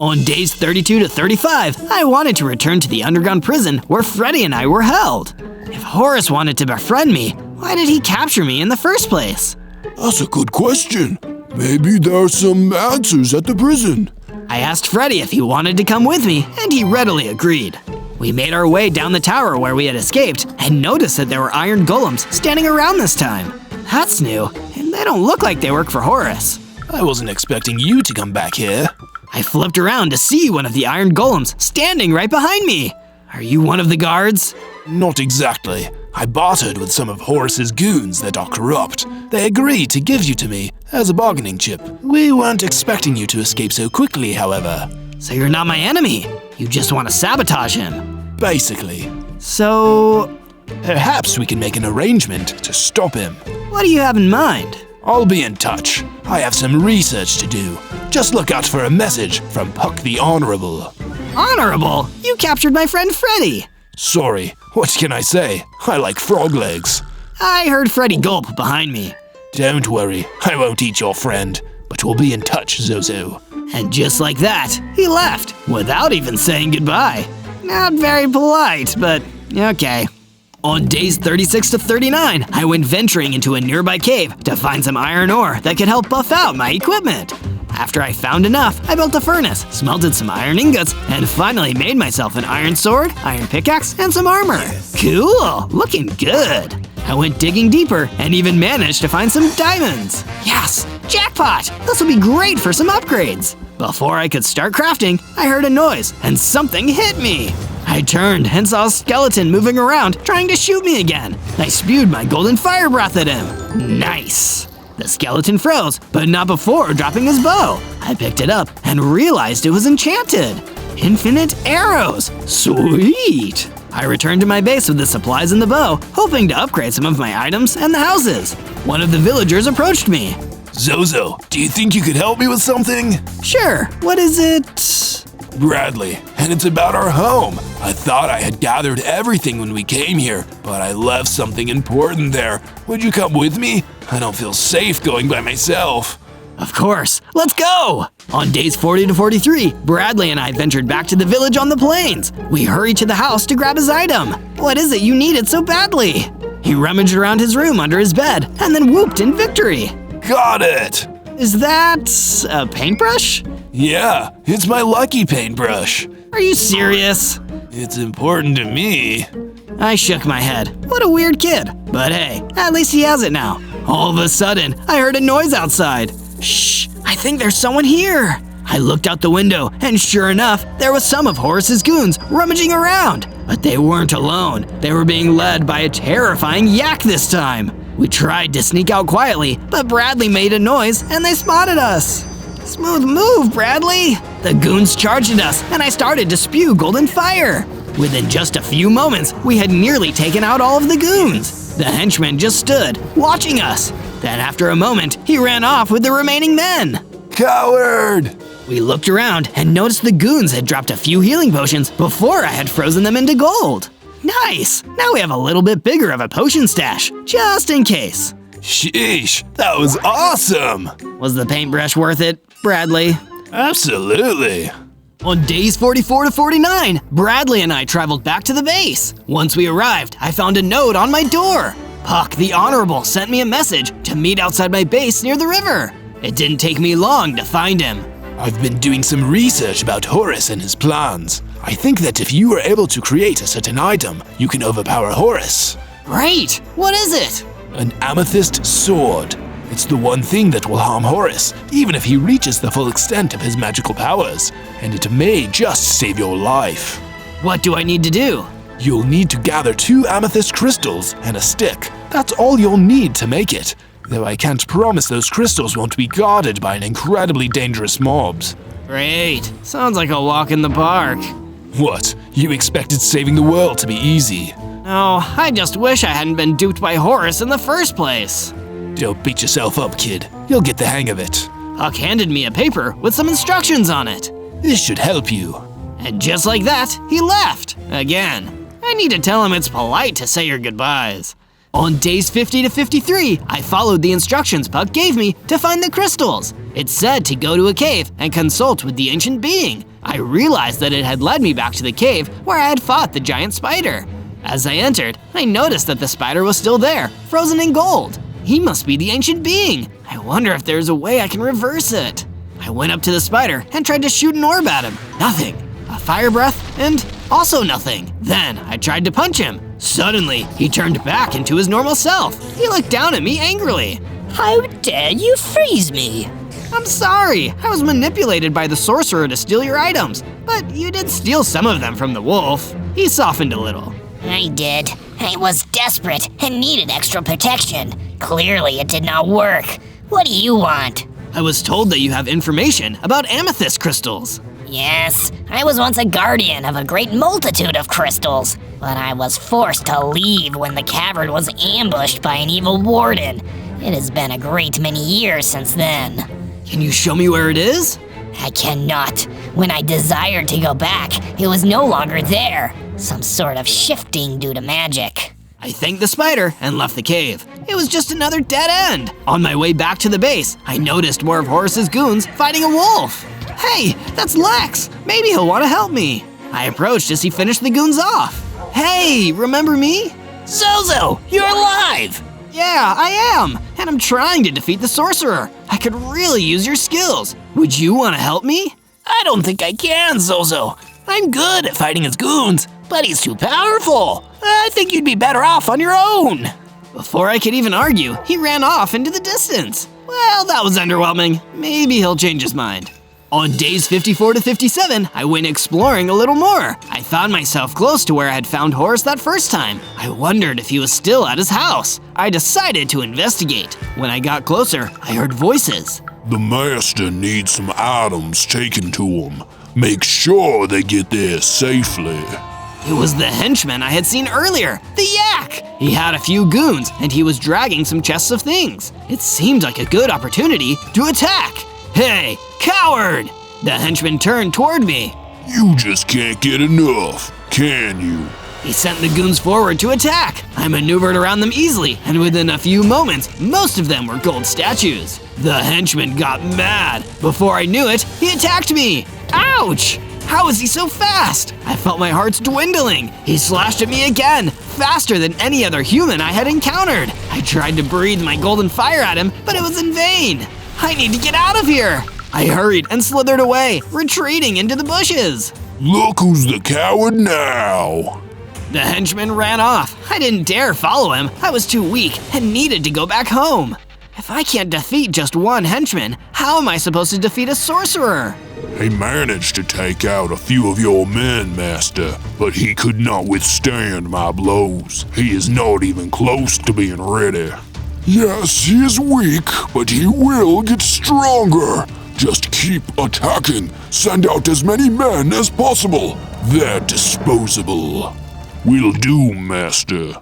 On days 32 to 35, I wanted to return to the underground prison where Freddy and I were held. If Horace wanted to befriend me, why did he capture me in the first place? That's a good question. Maybe there are some answers at the prison. I asked Freddy if he wanted to come with me, and he readily agreed. We made our way down the tower where we had escaped, and noticed that there were iron golems standing around this time. That's new, and they don't look like they work for Horace. I wasn't expecting you to come back here. I flipped around to see one of the iron golems standing right behind me. Are you one of the guards? Not exactly. I bartered with some of Horace's goons that are corrupt. They agreed to give you to me as a bargaining chip. We weren't expecting you to escape so quickly, however. So you're not my enemy. You just want to sabotage him. Basically. So, Perhaps we can make an arrangement to stop him. what do you have in mind? I'll be in touch. I have some research to do. Just look out for a message from Puck the Honorable. Honorable? You captured my friend Freddy. Sorry, what can I say? I like frog legs. I heard Freddy gulp behind me. Don't worry, I won't eat your friend, but we'll be in touch, Zozo. And just like that, he left, without even saying goodbye. Not very polite, but okay. On days 36 to 39, I went venturing into a nearby cave to find some iron ore that could help buff out my equipment. After I found enough, I built a furnace, smelted some iron ingots, and finally made myself an iron sword, iron pickaxe, and some armor. Cool, looking good. I went digging deeper and even managed to find some diamonds. Yes, jackpot! This will be great for some upgrades. Before I could start crafting, I heard a noise and something hit me. I turned and saw a skeleton moving around, trying to shoot me again. I spewed my golden fire breath at him. Nice. The skeleton froze, but not before dropping his bow. I picked it up and realized it was enchanted. Infinite arrows. Sweet. I returned to my base with the supplies and the bow, hoping to upgrade some of my items and the houses. One of the villagers approached me. Zozo, do you think you could help me with something? Sure, what is it? Bradley, and it's about our home. I thought I had gathered everything when we came here, but I left something important there. Would you come with me? I don't feel safe going by myself. Of course, let's go! On days 40 to 43, Bradley and I ventured back to the village on the plains. We hurried to the house to grab his item. What is it you needed so badly? He rummaged around his room under his bed and then whooped in victory. Got it! Is that a paintbrush? Yeah, it's my lucky paintbrush. Are you serious? It's important to me. I shook my head. What a weird kid. But hey, at least he has it now. All of a sudden, I heard a noise outside. Shh, I think there's someone here. I looked out the window, and sure enough, there was some of Horace's goons rummaging around. But they weren't alone. They were being led by a terrifying yak this time. We tried to sneak out quietly, but Bradley made a noise and they spotted us. Smooth move, Bradley! The goons charged at us and I started to spew golden fire. Within just a few moments, we had nearly taken out all of the goons. The henchman just stood, watching us. Then after a moment, he ran off with the remaining men. Coward! We looked around and noticed the goons had dropped a few healing potions before I had frozen them into gold. Nice! Now we have a little bit bigger of a potion stash, just in case. Sheesh, that was awesome! Was the paintbrush worth it, Bradley? Absolutely. On days 44 to 49, Bradley and I traveled back to the base. Once we arrived, I found a note on my door. Puck the Honorable sent me a message to meet outside my base near the river. It didn't take me long to find him. I've been doing some research about Horace and his plans. I think that if you are able to create a certain item, you can overpower Horace. Great! What is it? An amethyst sword. It's the one thing that will harm Horace, even if he reaches the full extent of his magical powers, and it may just save your life. What do I need to do? You'll need to gather 2 amethyst crystals and a stick. That's all you'll need to make it, though I can't promise those crystals won't be guarded by an incredibly dangerous mobs. Great. Sounds like a walk in the park. What? You expected saving the world to be easy? No, I just wish I hadn't been duped by Horace in the first place. Don't beat yourself up, kid. You'll get the hang of it. Huck handed me a paper with some instructions on it. This should help you. And just like that, he left. Again. I need to tell him it's polite to say your goodbyes. On days 50 to 53, I followed the instructions Puck gave me to find the crystals. It said to go to a cave and consult with the ancient being. I realized that it had led me back to the cave where I had fought the giant spider. As I entered, I noticed that the spider was still there, frozen in gold. He must be the ancient being. I wonder if there's a way I can reverse it. I went up to the spider and tried to shoot an orb at him. Nothing. A fire breath, and also nothing. Then I tried to punch him. Suddenly, he turned back into his normal self. He looked down at me angrily. How dare you freeze me? I'm sorry. I was manipulated by the sorcerer to steal your items. But you did steal some of them from the wolf. He softened a little. I did. I was desperate and needed extra protection. Clearly, it did not work. What do you want? I was told that you have information about amethyst crystals. Yes, I was once a guardian of a great multitude of crystals, but I was forced to leave when the cavern was ambushed by an evil warden. It has been a great many years since then. Can you show me where it is? I cannot. When I desired to go back, it was no longer there. Some sort of shifting due to magic. I thanked the spider and left the cave. It was just another dead end. On my way back to the base, I noticed more of Horace's goons fighting a wolf. Hey, that's Lex. Maybe he'll want to help me. I approached as he finished the goons off. Hey, remember me? Zozo, you're alive! Yeah, I am. And I'm trying to defeat the sorcerer. I could really use your skills. Would you want to help me? I don't think I can, Zozo. I'm good at fighting his goons, but he's too powerful. I think you'd be better off on your own. Before I could even argue, he ran off into the distance. Well, that was underwhelming. Maybe he'll change his mind. On days 54 to 57, I went exploring a little more. I found myself close to where I had found Horace that first time. I wondered if he was still at his house. I decided to investigate. When I got closer, I heard voices. The master needs some items taken to him. Make sure they get there safely. It was the henchman I had seen earlier, the Yak! He had a few goons, and he was dragging some chests of things. It seemed like a good opportunity to attack. Hey, coward! The henchman turned toward me. You just can't get enough, can you? He sent the goons forward to attack. I maneuvered around them easily, and within a few moments, most of them were gold statues. The henchman got mad. Before I knew it, he attacked me. Ouch! How is he so fast? I felt my heart's dwindling. He slashed at me again, faster than any other human I had encountered. I tried to breathe my golden fire at him, but it was in vain. I need to get out of here! I hurried and slithered away, retreating into the bushes. Look who's the coward now! The henchman ran off. I didn't dare follow him. I was too weak and needed to go back home. If I can't defeat just one henchman, how am I supposed to defeat a sorcerer? He managed to take out a few of your men, Master, but he could not withstand my blows. He is not even close to being ready. Yes, he is weak, but he will get stronger. Just keep attacking. Send out as many men as possible. They're disposable. Will do, Master.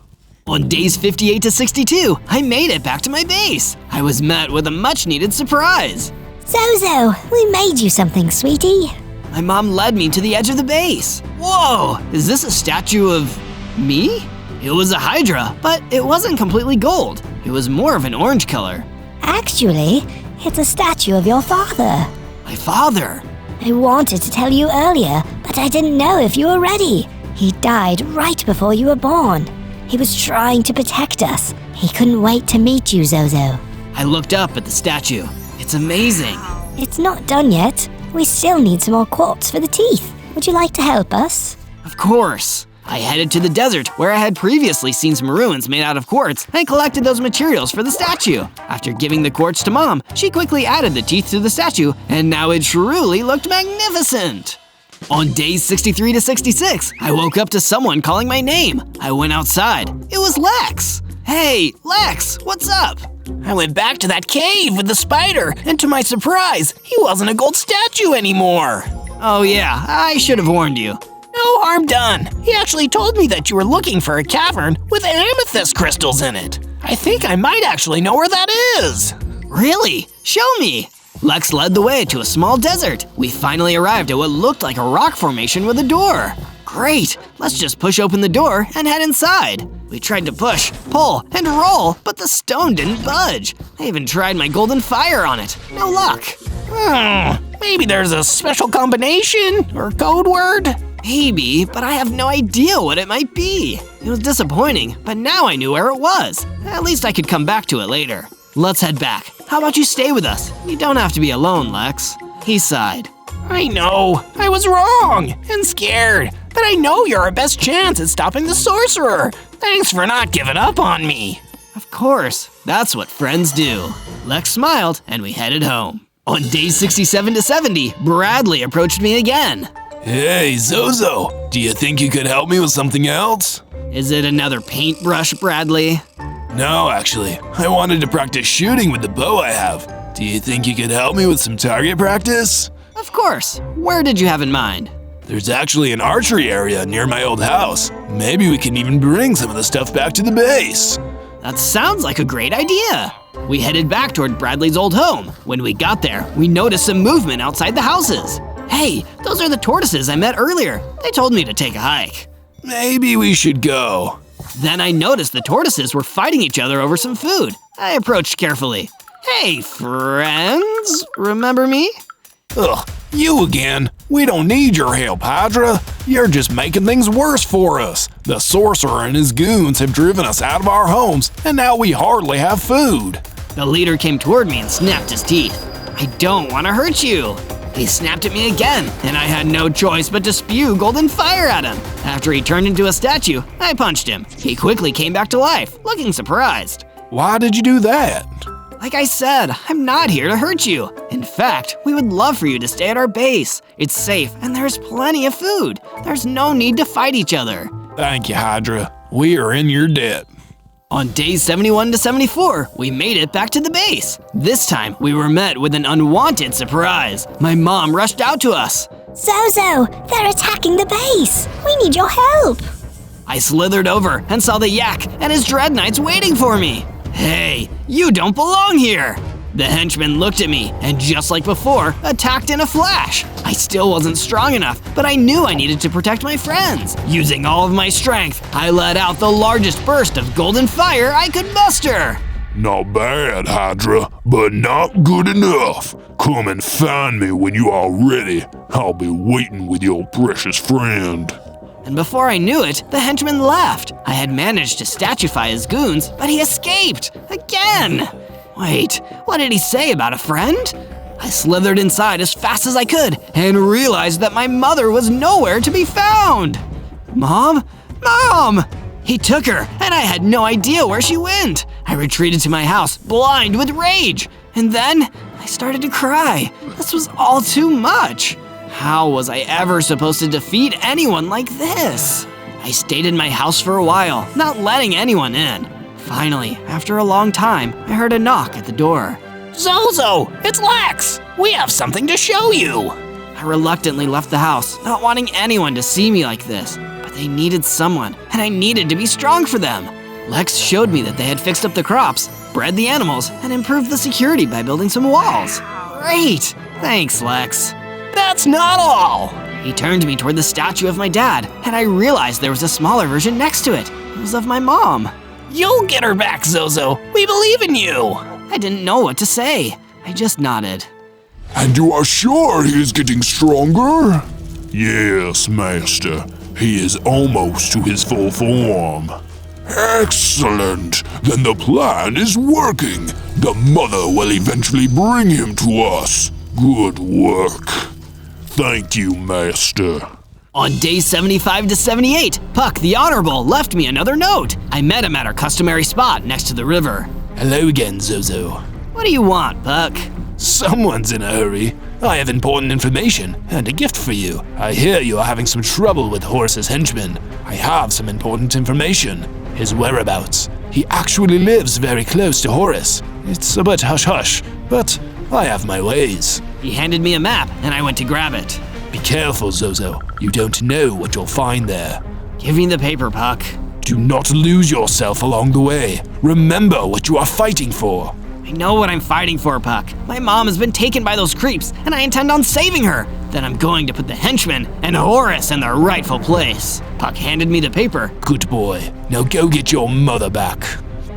On days 58 to 62, I made it back to my base. I was met with a much-needed surprise. Zozo, we made you something, sweetie. My mom led me to the edge of the base. Whoa, is this a statue of me? It was a HYDRA, but it wasn't completely gold. It was more of an orange color. Actually, it's a statue of your father. My father? I wanted to tell you earlier, but I didn't know if you were ready. He died right before you were born. He was trying to protect us. He couldn't wait to meet you, Zozo. I looked up at the statue. It's amazing. It's not done yet. We still need some more quartz for the teeth. Would you like to help us? Of course. I headed to the desert where I had previously seen some ruins made out of quartz and collected those materials for the statue. After giving the quartz to Mom, she quickly added the teeth to the statue, and now it truly looked magnificent. On days 63 to 66, I woke up to someone calling my name. I went outside. It was Lex. Hey, Lex, what's up? I went back to that cave with the spider, and to my surprise, he wasn't a gold statue anymore. Oh yeah, I should have warned you. No harm done. He actually told me that you were looking for a cavern with amethyst crystals in it. I think I might actually know where that is. Really? Show me. Lex led the way to a small desert. We finally arrived at what looked like a rock formation with a door. Great, let's just push open the door and head inside. We tried to push, pull, and roll, but the stone didn't budge. I even tried my golden fire on it. No luck. Maybe there's a special combination or code word? Maybe, but I have no idea what it might be. It was disappointing, but now I knew where it was. At least I could come back to it later. Let's head back. How about you stay with us? You don't have to be alone, Lex. He sighed. I know, I was wrong and scared, but I know you're our best chance at stopping the sorcerer. Thanks for not giving up on me. Of course, that's what friends do. Lex smiled and we headed home. On days 67 to 70, Bradley approached me again. Hey, Zozo, do you think you could help me with something else? Is it another paintbrush, Bradley? No, actually. I wanted to practice shooting with the bow I have. Do you think you could help me with some target practice? Of course. Where did you have in mind? There's actually an archery area near my old house. Maybe we can even bring some of the stuff back to the base. That sounds like a great idea. We headed back toward Bradley's old home. When we got there, we noticed some movement outside the houses. Hey, those are the tortoises I met earlier. They told me to take a hike. Maybe we should go. Then I noticed the tortoises were fighting each other over some food. I approached carefully. Hey, friends, remember me? Ugh, you again. We don't need your help, HYDRA. You're just making things worse for us. The sorcerer and his goons have driven us out of our homes, and now we hardly have food. The leader came toward me and snapped his teeth. I don't want to hurt you. He snapped at me again, and I had no choice but to spew golden fire at him. After he turned into a statue, I punched him. He quickly came back to life, looking surprised. Why did you do that? Like I said, I'm not here to hurt you. In fact, we would love for you to stay at our base. It's safe, and there's plenty of food. There's no need to fight each other. Thank you, Hydra. We are in your debt. On days 71 to 74, we made it back to the base. This time, we were met with an unwanted surprise. My mom rushed out to us. Zozo, they're attacking the base. We need your help. I slithered over and saw the yak and his dread knights waiting for me. Hey, you don't belong here! The henchman looked at me and, just like before, attacked in a flash. I still wasn't strong enough, but I knew I needed to protect my friends. Using all of my strength, I let out the largest burst of golden fire I could muster. Not bad, Hydra, but not good enough. Come and find me when you are ready. I'll be waiting with your precious friend. And before I knew it, the henchman left. I had managed to statuefy his goons, but he escaped again. Wait, what did he say about a friend? I slithered inside as fast as I could and realized that my mother was nowhere to be found. Mom? Mom! He took her, and I had no idea where she went. I retreated to my house, blind with rage. And then I started to cry. This was all too much. How was I ever supposed to defeat anyone like this? I stayed in my house for a while, not letting anyone in. Finally, after a long time, I heard a knock at the door. Zozo, it's Lex. We have something to show you. I reluctantly left the house, not wanting anyone to see me like this. But they needed someone, and I needed to be strong for them. Lex showed me that they had fixed up the crops, bred the animals, and improved the security by building some walls. Great! Thanks, Lex. That's not all. He turned me toward the statue of my dad, and I realized there was a smaller version next to it. It was of my mom. You'll get her back, Zozo. We believe in you. I didn't know what to say. I just nodded. And you are sure he is getting stronger? Yes, Master. He is almost to his full form. Excellent! Then the plan is working. The mother will eventually bring him to us. Good work. Thank you, Master. On days 75 to 78, Puck the Honorable left me another note. I met him at our customary spot next to the river. Hello again, Zozo. What do you want, Puck? Someone's in a hurry. I have important information and a gift for you. I hear you are having some trouble with Horace's henchman. I have some important information. His whereabouts. He actually lives very close to Horace. It's a bit hush-hush, but I have my ways. He handed me a map, and I went to grab it. Be careful, Zozo. You don't know what you'll find there. Give me the paper, Puck. Do not lose yourself along the way. Remember what you are fighting for. I know what I'm fighting for, Puck. My mom has been taken by those creeps, and I intend on saving her. Then I'm going to put the henchman and Horace in their rightful place. Puck handed me the paper. Good boy. Now go get your mother back.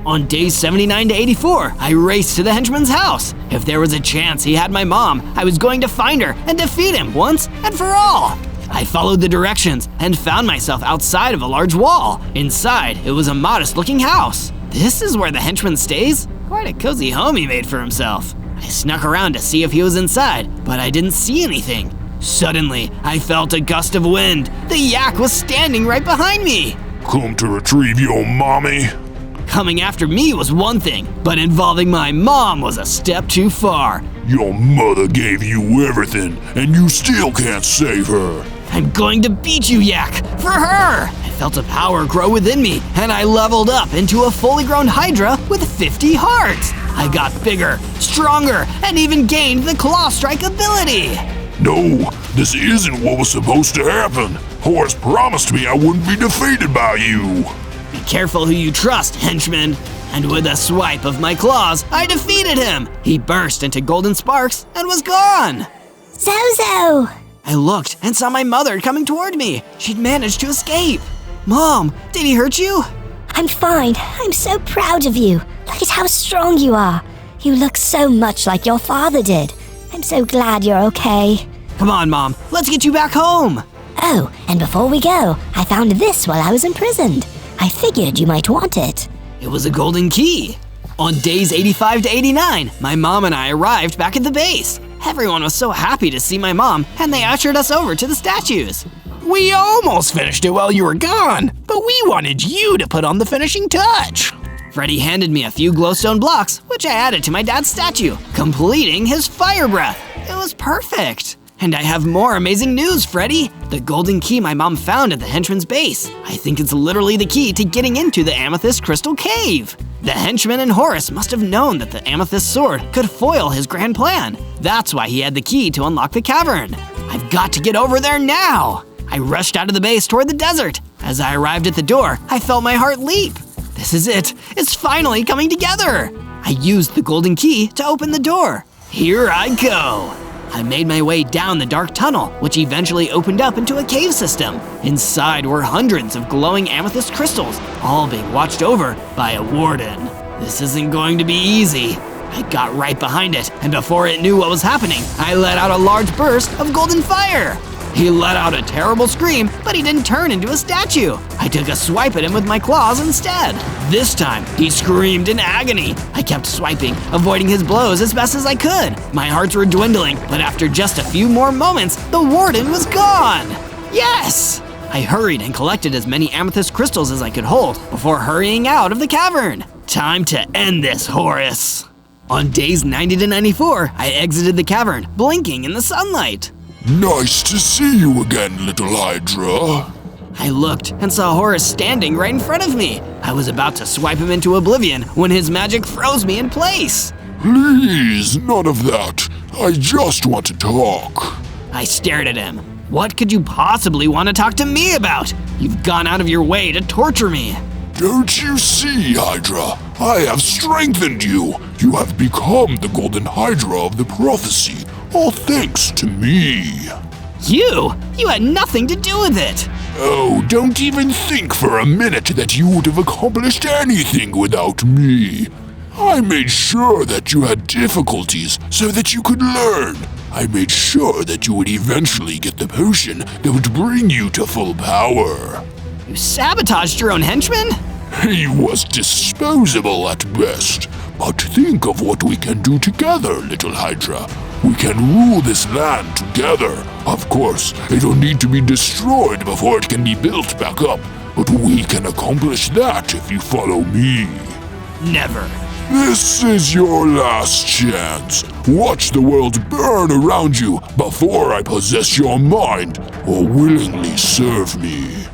On days 79 to 84, I raced to the henchman's house. If there was a chance he had my mom, I was going to find her and defeat him once and for all. I followed the directions and found myself outside of a large wall. Inside, it was a modest-looking house. This is where the henchman stays? Quite a cozy home he made for himself. I snuck around to see if he was inside, but I didn't see anything. Suddenly, I felt a gust of wind. The yak was standing right behind me. Come to retrieve your mommy? Coming after me was one thing, but involving my mom was a step too far. Your mother gave you everything, and you still can't save her. I'm going to beat you, Yak, for her! I felt a power grow within me, and I leveled up into a fully grown Hydra with 50 hearts. I got bigger, stronger, and even gained the claw strike ability. No, this isn't what was supposed to happen. Horace promised me I wouldn't be defeated by you. Be careful who you trust, henchman. And with a swipe of my claws, I defeated him. He burst into golden sparks and was gone. Zozo! I looked and saw my mother coming toward me. She'd managed to escape. Mom, did he hurt you? I'm fine. I'm so proud of you. Look at how strong you are. You look so much like your father did. I'm so glad you're okay. Come on, Mom. Let's get you back home. Oh, and before we go, I found this while I was imprisoned. I figured you might want it. It was a golden key. On days 85 to 89, my mom and I arrived back at the base. Everyone was so happy to see my mom, and they ushered us over to the statues. We almost finished it while you were gone, but we wanted you to put on the finishing touch. Freddy handed me a few glowstone blocks, which I added to my dad's statue, completing his fire breath. It was perfect. And I have more amazing news, Freddy! The golden key my mom found at the henchman's base. I think it's literally the key to getting into the Amethyst Crystal Cave. The henchman and Horus must have known that the Amethyst sword could foil his grand plan. That's why he had the key to unlock the cavern. I've got to get over there now! I rushed out of the base toward the desert. As I arrived at the door, I felt my heart leap. This is it. It's finally coming together. I used the golden key to open the door. Here I go. I made my way down the dark tunnel, which eventually opened up into a cave system. Inside were hundreds of glowing amethyst crystals, all being watched over by a warden. This isn't going to be easy. I got right behind it, and before it knew what was happening, I let out a large burst of golden fire. He let out a terrible scream, but he didn't turn into a statue. I took a swipe at him with my claws instead. This time, he screamed in agony. I kept swiping, avoiding his blows as best as I could. My hearts were dwindling, but after just a few more moments, the warden was gone. Yes! I hurried and collected as many amethyst crystals as I could hold before hurrying out of the cavern. Time to end this, Horus. On days 90 to 94, I exited the cavern, blinking in the sunlight. Nice to see you again, little Hydra. I looked and saw Horus standing right in front of me. I was about to swipe him into oblivion when his magic froze me in place. Please, none of that. I just want to talk. I stared at him. What could you possibly want to talk to me about? You've gone out of your way to torture me. Don't you see, Hydra? I have strengthened you. You have become the golden Hydra of the prophecy, all thanks to me. You had nothing to do with it. Oh, don't even think for a minute that you would have accomplished anything without me. I made sure that you had difficulties so that you could learn. I made sure that you would eventually get the potion that would bring you to full power. You sabotaged your own henchman? He was disposable at best, but think of what we can do together, little Hydra. We can rule this land together. Of course, it'll need to be destroyed before it can be built back up, but we can accomplish that if you follow me. Never. This is your last chance. Watch the world burn around you before I possess your mind or willingly serve me.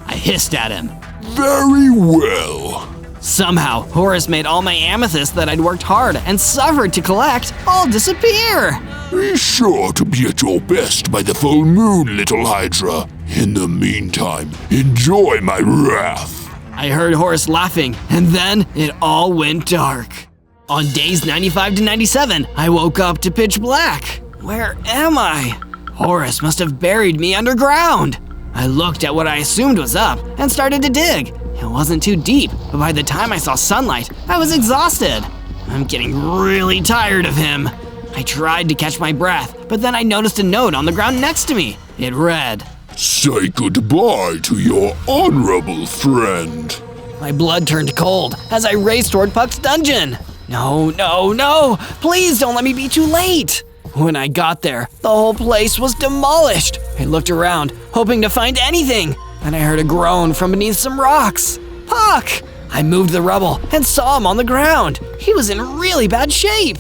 I hissed at him. Very well. Somehow, Horus made all my amethysts that I'd worked hard and suffered to collect all disappear. Be sure to be at your best by the full moon, little Hydra. In the meantime, enjoy my wrath. I heard Horus laughing, and then it all went dark. On days 95 to 97, I woke up to pitch black. Where am I? Horus must have buried me underground. I looked at what I assumed was up and started to dig. It wasn't too deep, but by the time I saw sunlight, I was exhausted. I'm getting really tired of him. I tried to catch my breath, but then I noticed a note on the ground next to me. It read, Say goodbye to your honorable friend. My blood turned cold as I raced toward Puck's dungeon. No, please don't let me be too late. When I got there, the whole place was demolished. I looked around, hoping to find anything, and I heard a groan from beneath some rocks. Puck! I moved the rubble and saw him on the ground. He was in really bad shape.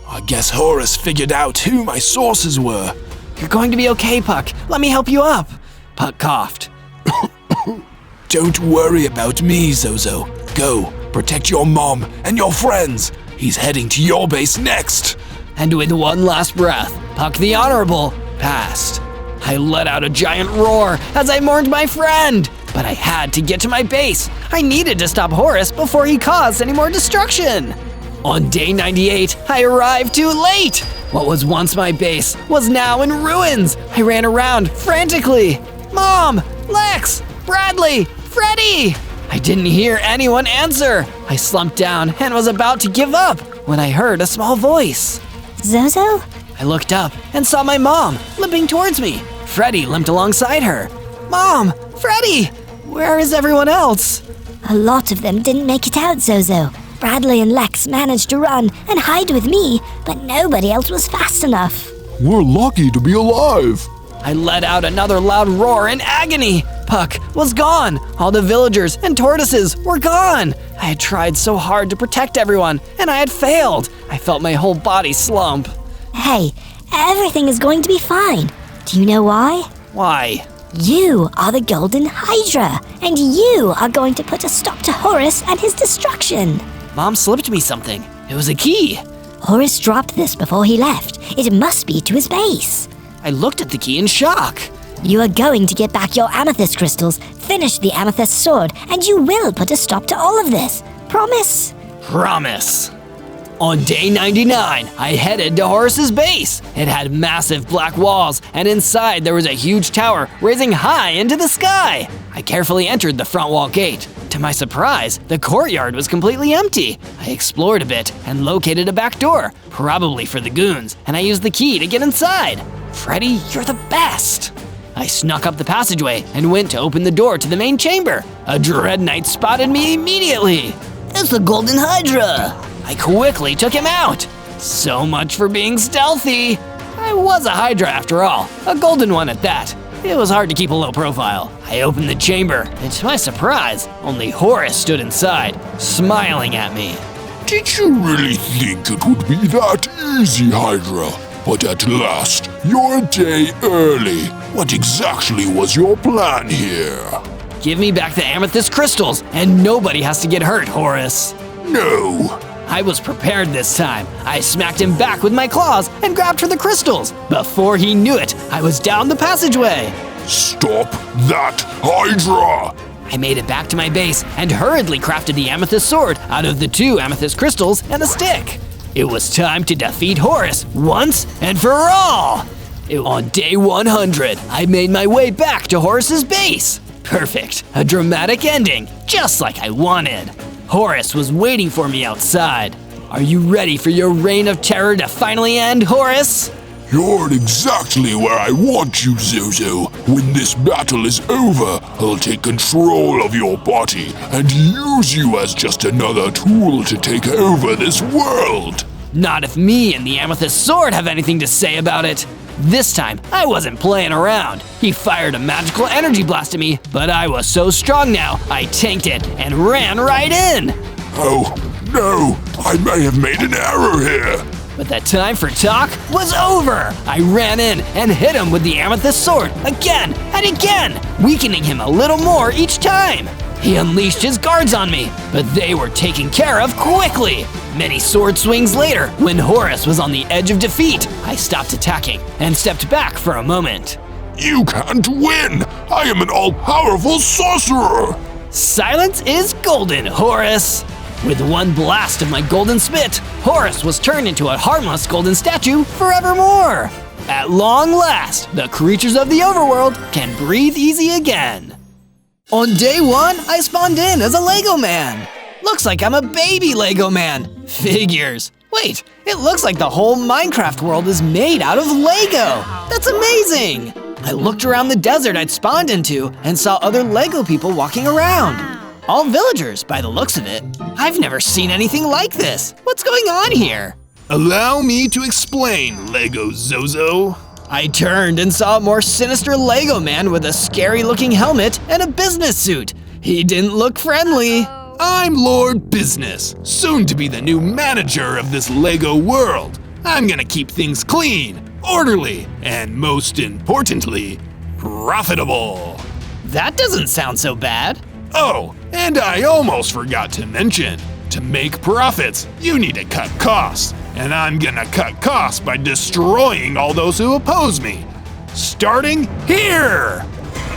I guess Horus figured out who my sources were. You're going to be okay, Puck. Let me help you up. Puck coughed. Don't worry about me, Zozo. Go, protect your mom and your friends. He's heading to your base next. And with one last breath, Puck the Honorable passed. I let out a giant roar as I mourned my friend, but I had to get to my base. I needed to stop Horus before he caused any more destruction. On day 98, I arrived too late. What was once my base was now in ruins. I ran around frantically. Mom, Lex, Bradley, Freddy! I didn't hear anyone answer. I slumped down and was about to give up when I heard a small voice. Zozo? I looked up and saw my mom limping towards me. Freddy limped alongside her. Mom! Freddy! Where is everyone else? A lot of them didn't make it out, Zozo. Bradley and Lex managed to run and hide with me, but nobody else was fast enough. We're lucky to be alive. I let out another loud roar in agony. Puck was gone. All the villagers and tortoises were gone. I had tried so hard to protect everyone, and I had failed. I felt my whole body slump. Hey, everything is going to be fine. Do you know why? Why? You are the Golden Hydra, and you are going to put a stop to Horus and his destruction. Mom slipped me something. It was a key. Horus dropped this before he left. It must be to his base. I looked at the key in shock. You are going to get back your amethyst crystals, finish the amethyst sword, and you will put a stop to all of this. Promise? Promise. On day 99, I headed to Horus's base. It had massive black walls, and inside there was a huge tower raising high into the sky. I carefully entered the front wall gate. To my surprise, the courtyard was completely empty. I explored a bit and located a back door, probably for the goons, and I used the key to get inside. Freddy, you're the best! I snuck up the passageway and went to open the door to the main chamber. A Dread Knight spotted me immediately. It's the Golden Hydra! I quickly took him out. So much for being stealthy. I was a Hydra after all, a golden one at that. It was hard to keep a low profile. I opened the chamber, and to my surprise, only Horus stood inside, smiling at me. Did you really think it would be that easy, Hydra? But at last, you're a day early. What exactly was your plan here? Give me back the amethyst crystals, and nobody has to get hurt, Horus. No. I was prepared this time. I smacked him back with my claws and grabbed for the crystals. Before he knew it, I was down the passageway. Stop that, Hydra! I made it back to my base and hurriedly crafted the amethyst sword out of the 2 amethyst crystals and a stick. It was time to defeat Horus once and for all. On day 100, I made my way back to Horus's base. Perfect, a dramatic ending, just like I wanted. Horus was waiting for me outside. Are you ready for your reign of terror to finally end, Horus? You're exactly where I want you, Zozo. When this battle is over, I'll take control of your body and use you as just another tool to take over this world. Not if me and the amethyst sword have anything to say about it. This time, I wasn't playing around. He fired a magical energy blast at me, but I was so strong now, I tanked it and ran right in. Oh, no, I may have made an error here. But the time for talk was over. I ran in and hit him with the amethyst sword again and again, weakening him a little more each time. He unleashed his guards on me, but they were taken care of quickly. Many sword swings later, when Horus was on the edge of defeat, I stopped attacking and stepped back for a moment. You can't win! I am an all-powerful sorcerer! Silence is golden, Horus! With one blast of my golden spit, Horus was turned into a harmless golden statue forevermore. At long last, the creatures of the overworld can breathe easy again. On day 1, I spawned in as a Lego man. Looks like I'm a baby Lego man. Figures. Wait, it looks like the whole Minecraft world is made out of Lego. That's amazing. I looked around the desert I'd spawned into and saw other Lego people walking around. All villagers, by the looks of it. I've never seen anything like this. What's going on here? Allow me to explain, Lego Zozo. I turned and saw a more sinister Lego man with a scary-looking helmet and a business suit. He didn't look friendly. I'm Lord Business, soon to be the new manager of this Lego world. I'm gonna keep things clean, orderly, and most importantly, profitable. That doesn't sound so bad. Oh, and I almost forgot to mention, to make profits, you need to cut costs. And I'm gonna cut costs by destroying all those who oppose me. Starting here!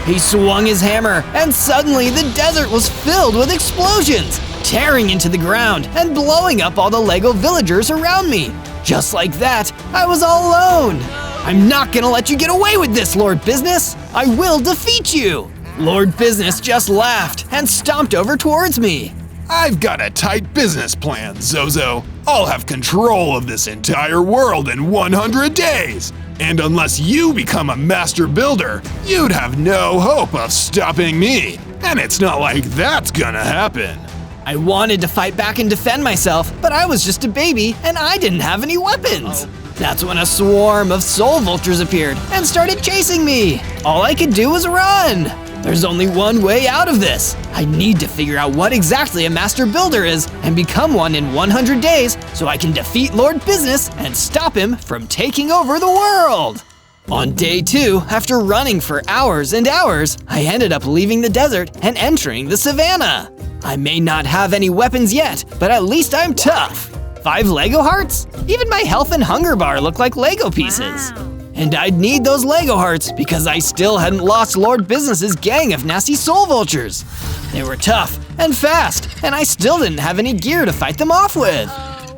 He swung his hammer, and suddenly the desert was filled with explosions, tearing into the ground and blowing up all the Lego villagers around me. Just like that, I was all alone. I'm not gonna let you get away with this, Lord Business. I will defeat you. Lord Business just laughed and stomped over towards me. I've got a tight business plan, Zozo. I'll have control of this entire world in 100 days. And unless you become a master builder, you'd have no hope of stopping me. And it's not like that's gonna happen. I wanted to fight back and defend myself, but I was just a baby and I didn't have any weapons. That's when a swarm of soul vultures appeared and started chasing me. All I could do was run. There's only one way out of this. I need to figure out what exactly a master builder is and become one in 100 days so I can defeat Lord Business and stop him from taking over the world. On day 2, after running for hours and hours, I ended up leaving the desert and entering the savannah. I may not have any weapons yet, but at least I'm tough. 5 Lego hearts? Even my health and hunger bar look like Lego pieces. And I'd need those Lego hearts because I still hadn't lost Lord Business's gang of nasty soul vultures. They were tough and fast, and I still didn't have any gear to fight them off with.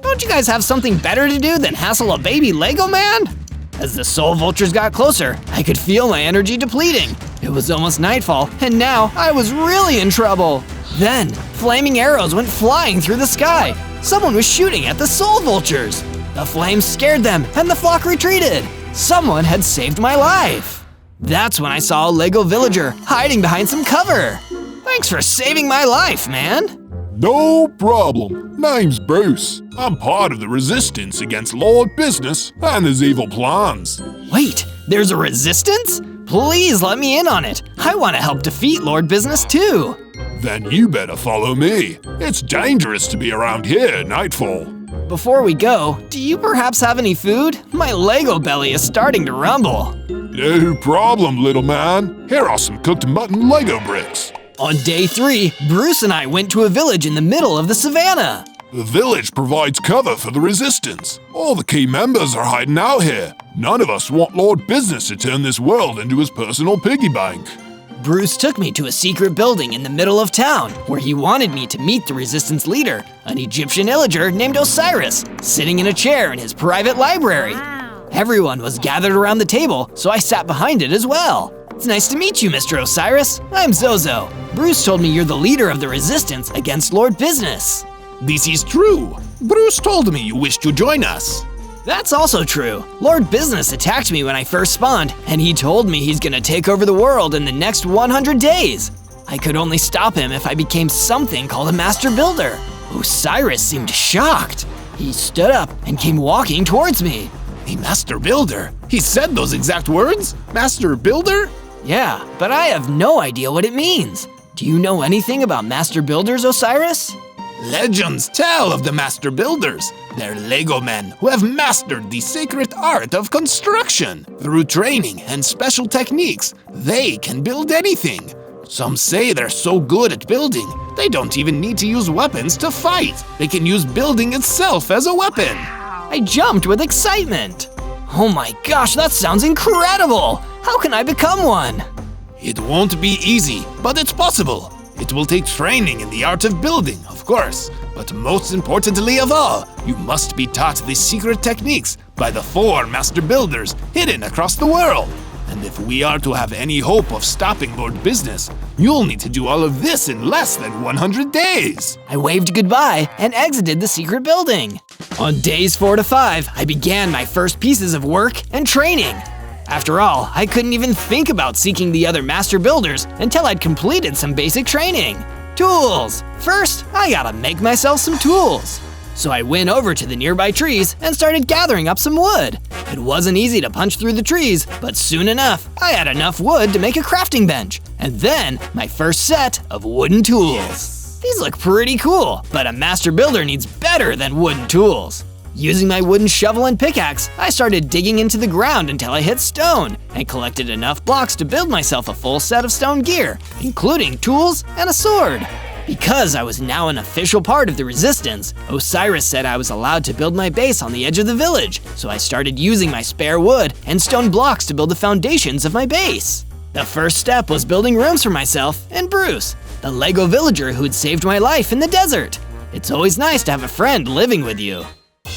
Don't you guys have something better to do than hassle a baby Lego man? As the soul vultures got closer, I could feel my energy depleting. It was almost nightfall, and now I was really in trouble. Then, flaming arrows went flying through the sky. Someone was shooting at the soul vultures. The flames scared them, and the flock retreated. Someone had saved my life. That's when I saw a Lego villager hiding behind some cover. Thanks for saving my life, man. No problem. Name's Bruce. I'm part of the resistance against Lord Business and his evil plans. Wait, there's a resistance? Please let me in on it. I want to help defeat Lord Business too. Then you better follow me. It's dangerous to be around here at nightfall. Before we go, do you perhaps have any food? My Lego belly is starting to rumble. No problem, little man. Here are some cooked mutton Lego bricks. On day 3, Bruce and I went to a village in the middle of the savannah. The village provides cover for the resistance. All the key members are hiding out here. None of us want Lord Business to turn this world into his personal piggy bank. Bruce took me to a secret building in the middle of town where he wanted me to meet the resistance leader, an Egyptian illager named Osiris, sitting in a chair in his private library. Everyone was gathered around the table, so I sat behind it as well. It's nice to meet you, Mr. Osiris. I'm Zozo. Bruce told me you're the leader of the resistance against Lord Business. This is true. Bruce told me you wish to join us. That's also true. Lord Business attacked me when I first spawned, and he told me he's gonna take over the world in the next 100 days. I could only stop him if I became something called a master builder. Osiris seemed shocked. He stood up and came walking towards me. A master builder? He said those exact words? Master builder? Yeah, but I have no idea what it means. Do you know anything about master builders, Osiris? Legends tell of the master builders. They're Lego men who have mastered the sacred art of construction. Through training and special techniques, they can build anything. Some say they're so good at building, they don't even need to use weapons to fight. They can use building itself as a weapon. I jumped with excitement. Oh my gosh, that sounds incredible! How can I become one? It won't be easy, but it's possible. It will take training in the art of building, of course. But most importantly of all, you must be taught the secret techniques by the 4 master builders hidden across the world. And if we are to have any hope of stopping Lord Business, you'll need to do all of this in less than 100 days. I waved goodbye and exited the secret building. On days 4 to 5, I began my first pieces of work and training. After all, I couldn't even think about seeking the other master builders until I'd completed some basic training. Tools! First, I gotta make myself some tools. So I went over to the nearby trees and started gathering up some wood. It wasn't easy to punch through the trees, but soon enough, I had enough wood to make a crafting bench, and then my first set of wooden tools. These look pretty cool, but a master builder needs better than wooden tools. Using my wooden shovel and pickaxe, I started digging into the ground until I hit stone and collected enough blocks to build myself a full set of stone gear, including tools and a sword. Because I was now an official part of the resistance, Osiris said I was allowed to build my base on the edge of the village, so I started using my spare wood and stone blocks to build the foundations of my base. The first step was building rooms for myself and Bruce, the Lego villager who'd saved my life in the desert. It's always nice to have a friend living with you.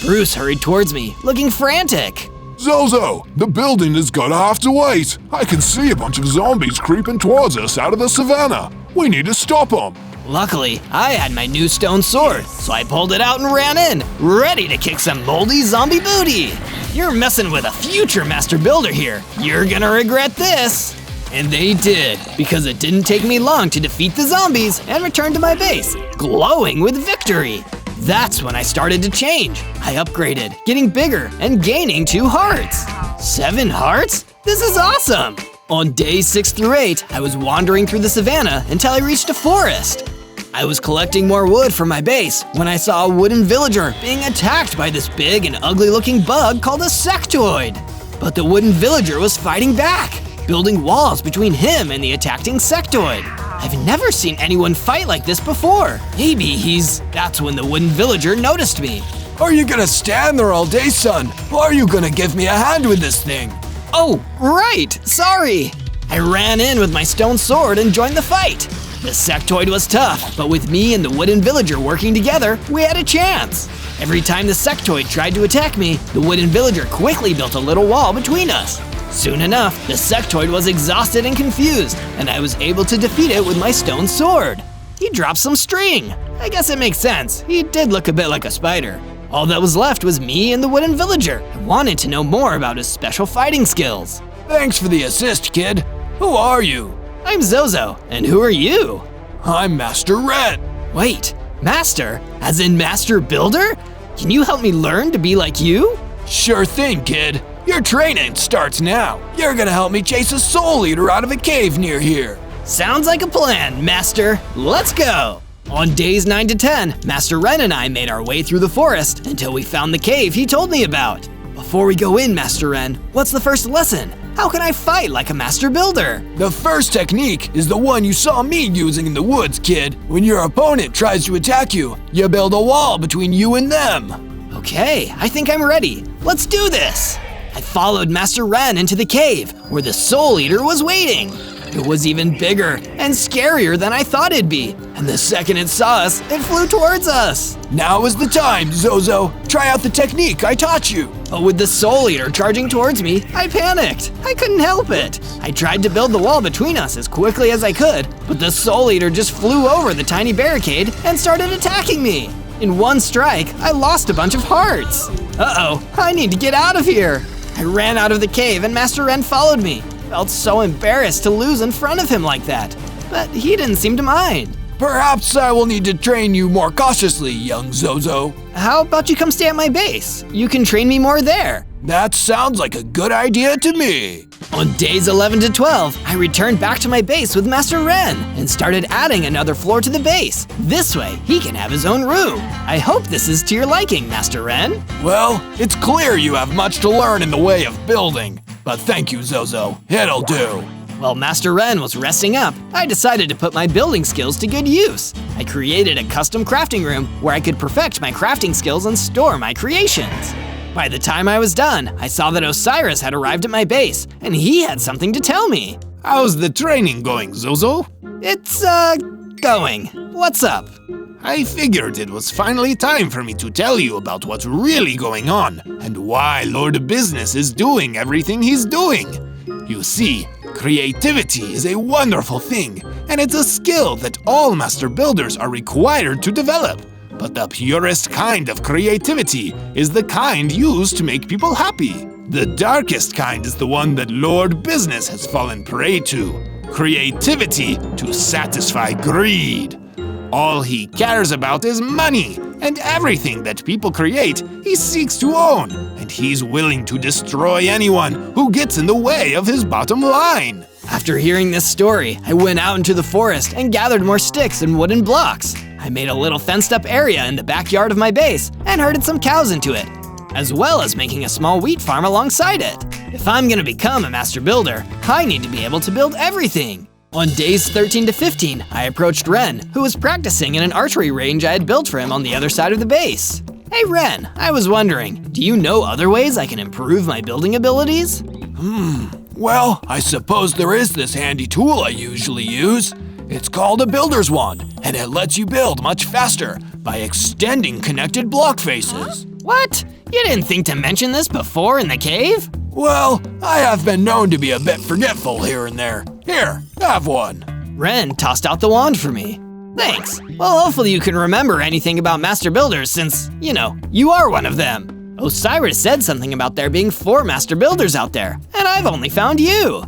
Bruce hurried towards me, looking frantic. Zozo, the building is gonna have to wait. I can see a bunch of zombies creeping towards us out of the savannah. We need to stop them. Luckily, I had my new stone sword, so I pulled it out and ran in, ready to kick some moldy zombie booty. You're messing with a future master builder here. You're gonna regret this. And they did, because it didn't take me long to defeat the zombies and return to my base, glowing with victory. That's when I started to change. I upgraded, getting bigger and gaining 2 hearts. 7 hearts? This is awesome! On days 6 through 8, I was wandering through the savannah until I reached a forest. I was collecting more wood for my base when I saw a wooden villager being attacked by this big and ugly-looking bug called a sectoid. But the wooden villager was fighting back, building walls between him and the attacking sectoid. I've never seen anyone fight like this before. Maybe That's when the wooden villager noticed me. Are you gonna stand there all day, son? Or are you gonna give me a hand with this thing? Oh, right, sorry. I ran in with my stone sword and joined the fight. The sectoid was tough, but with me and the wooden villager working together, we had a chance. Every time the sectoid tried to attack me, the wooden villager quickly built a little wall between us. Soon enough, the sectoid was exhausted and confused, and I was able to defeat it with my stone sword. He dropped some string. I guess it makes sense. He did look a bit like a spider. All that was left was me and the wooden villager. I wanted to know more about his special fighting skills. Thanks for the assist, kid. Who are you? I'm Zozo, and who are you? I'm Master Ren. Wait, Master? As in Master Builder? Can you help me learn to be like you? Sure thing, kid. Your training starts now. You're gonna help me chase a soul eater out of a cave near here. Sounds like a plan, Master. Let's go! On days 9 to 10, Master Ren and I made our way through the forest until we found the cave he told me about. Before we go in, Master Ren, what's the first lesson? How can I fight like a Master Builder? The first technique is the one you saw me using in the woods, kid. When your opponent tries to attack you, you build a wall between you and them. Okay, I think I'm ready. Let's do this! I followed Master Ren into the cave, where the Soul Eater was waiting. It was even bigger and scarier than I thought it'd be, and the second it saw us, it flew towards us. Now is the time, Zozo. Try out the technique I taught you. But with the Soul Eater charging towards me, I panicked. I couldn't help it. I tried to build the wall between us as quickly as I could, but the Soul Eater just flew over the tiny barricade and started attacking me. In one strike, I lost a bunch of hearts. Uh-oh, I need to get out of here. I ran out of the cave and Master Ren followed me. Felt so embarrassed to lose in front of him like that, but he didn't seem to mind. Perhaps I will need to train you more cautiously, young Zozo. How about you come stay at my base? You can train me more there. That sounds like a good idea to me. On days 11 to 12, I returned back to my base with Master Ren and started adding another floor to the base. This way, he can have his own room. I hope this is to your liking, Master Ren. Well, it's clear you have much to learn in the way of building. But thank you, Zozo. It'll do. While Master Ren was resting up, I decided to put my building skills to good use. I created a custom crafting room where I could perfect my crafting skills and store my creations. By the time I was done, I saw that Osiris had arrived at my base, and he had something to tell me. How's the training going, Zozo? It's, going. What's up? I figured it was finally time for me to tell you about what's really going on and why Lord Business is doing everything he's doing. You see, creativity is a wonderful thing, and it's a skill that all master builders are required to develop. But the purest kind of creativity is the kind used to make people happy. The darkest kind is the one that Lord Business has fallen prey to. Creativity to satisfy greed. All he cares about is money, and everything that people create, he seeks to own, and he's willing to destroy anyone who gets in the way of his bottom line. After hearing this story, I went out into the forest and gathered more sticks and wooden blocks. I made a little fenced-up area in the backyard of my base and herded some cows into it, as well as making a small wheat farm alongside it. If I'm gonna become a master builder, I need to be able to build everything. On days 13 to 15, I approached Ren, who was practicing in an archery range I had built for him on the other side of the base. Hey Ren, I was wondering, do you know other ways I can improve my building abilities? Well, I suppose there is this handy tool I usually use. It's called a builder's wand, and it lets you build much faster by extending connected block faces. What? You didn't think to mention this before in the cave? Well, I have been known to be a bit forgetful here and there. Here, have one. Ren tossed out the wand for me. Thanks. Well, hopefully you can remember anything about master builders since, you are one of them. Osiris said something about there being 4 master builders out there, and I've only found you.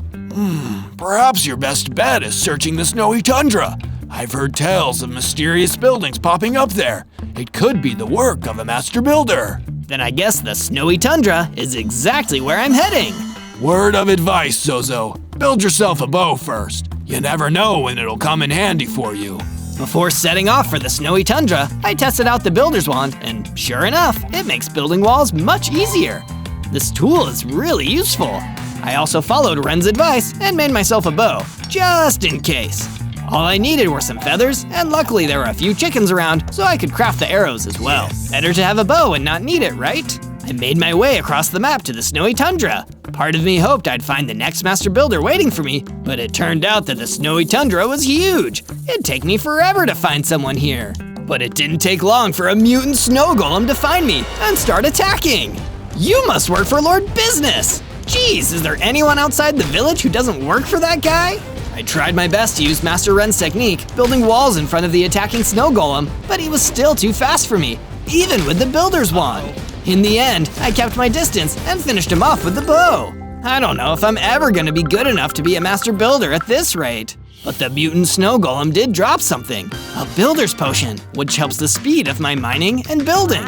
Perhaps your best bet is searching the snowy tundra. I've heard tales of mysterious buildings popping up there. It could be the work of a master builder. Then I guess the snowy tundra is exactly where I'm heading. Word of advice, Zozo. Build yourself a bow first. You never know when it'll come in handy for you. Before setting off for the snowy tundra, I tested out the builder's wand, and sure enough, it makes building walls much easier. This tool is really useful. I also followed Ren's advice and made myself a bow, just in case. All I needed were some feathers, and luckily there were a few chickens around, so I could craft the arrows as well. Better to have a bow and not need it, right? I made my way across the map to the snowy tundra. Part of me hoped I'd find the next master builder waiting for me, but it turned out that the snowy tundra was huge. It'd take me forever to find someone here. But it didn't take long for a mutant snow golem to find me and start attacking. You must work for Lord Business. Jeez, is there anyone outside the village who doesn't work for that guy? I tried my best to use Master Ren's technique, building walls in front of the attacking snow golem, but he was still too fast for me, even with the builder's wand. In the end, I kept my distance and finished him off with the bow. I don't know if I'm ever gonna be good enough to be a master builder at this rate. But the mutant snow golem did drop something, a builder's potion, which helps the speed of my mining and building.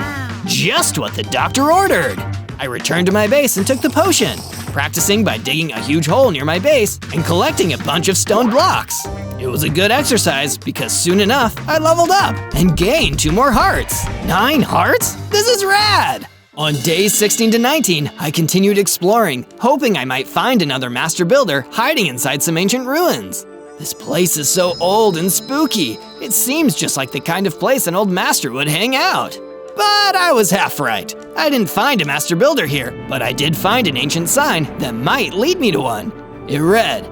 Just what the doctor ordered. I returned to my base and took the potion, practicing by digging a huge hole near my base and collecting a bunch of stone blocks. It was a good exercise because soon enough, I leveled up and gained 2 more hearts. 9 hearts? This is rad! On days 16 to 19, I continued exploring, hoping I might find another master builder hiding inside some ancient ruins. This place is so old and spooky. It seems just like the kind of place an old master would hang out. But I was half right. I didn't find a master builder here, but I did find an ancient sign that might lead me to one. It read,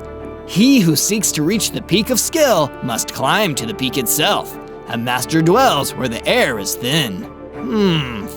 "He who seeks to reach the peak of skill must climb to the peak itself. A master dwells where the air is thin."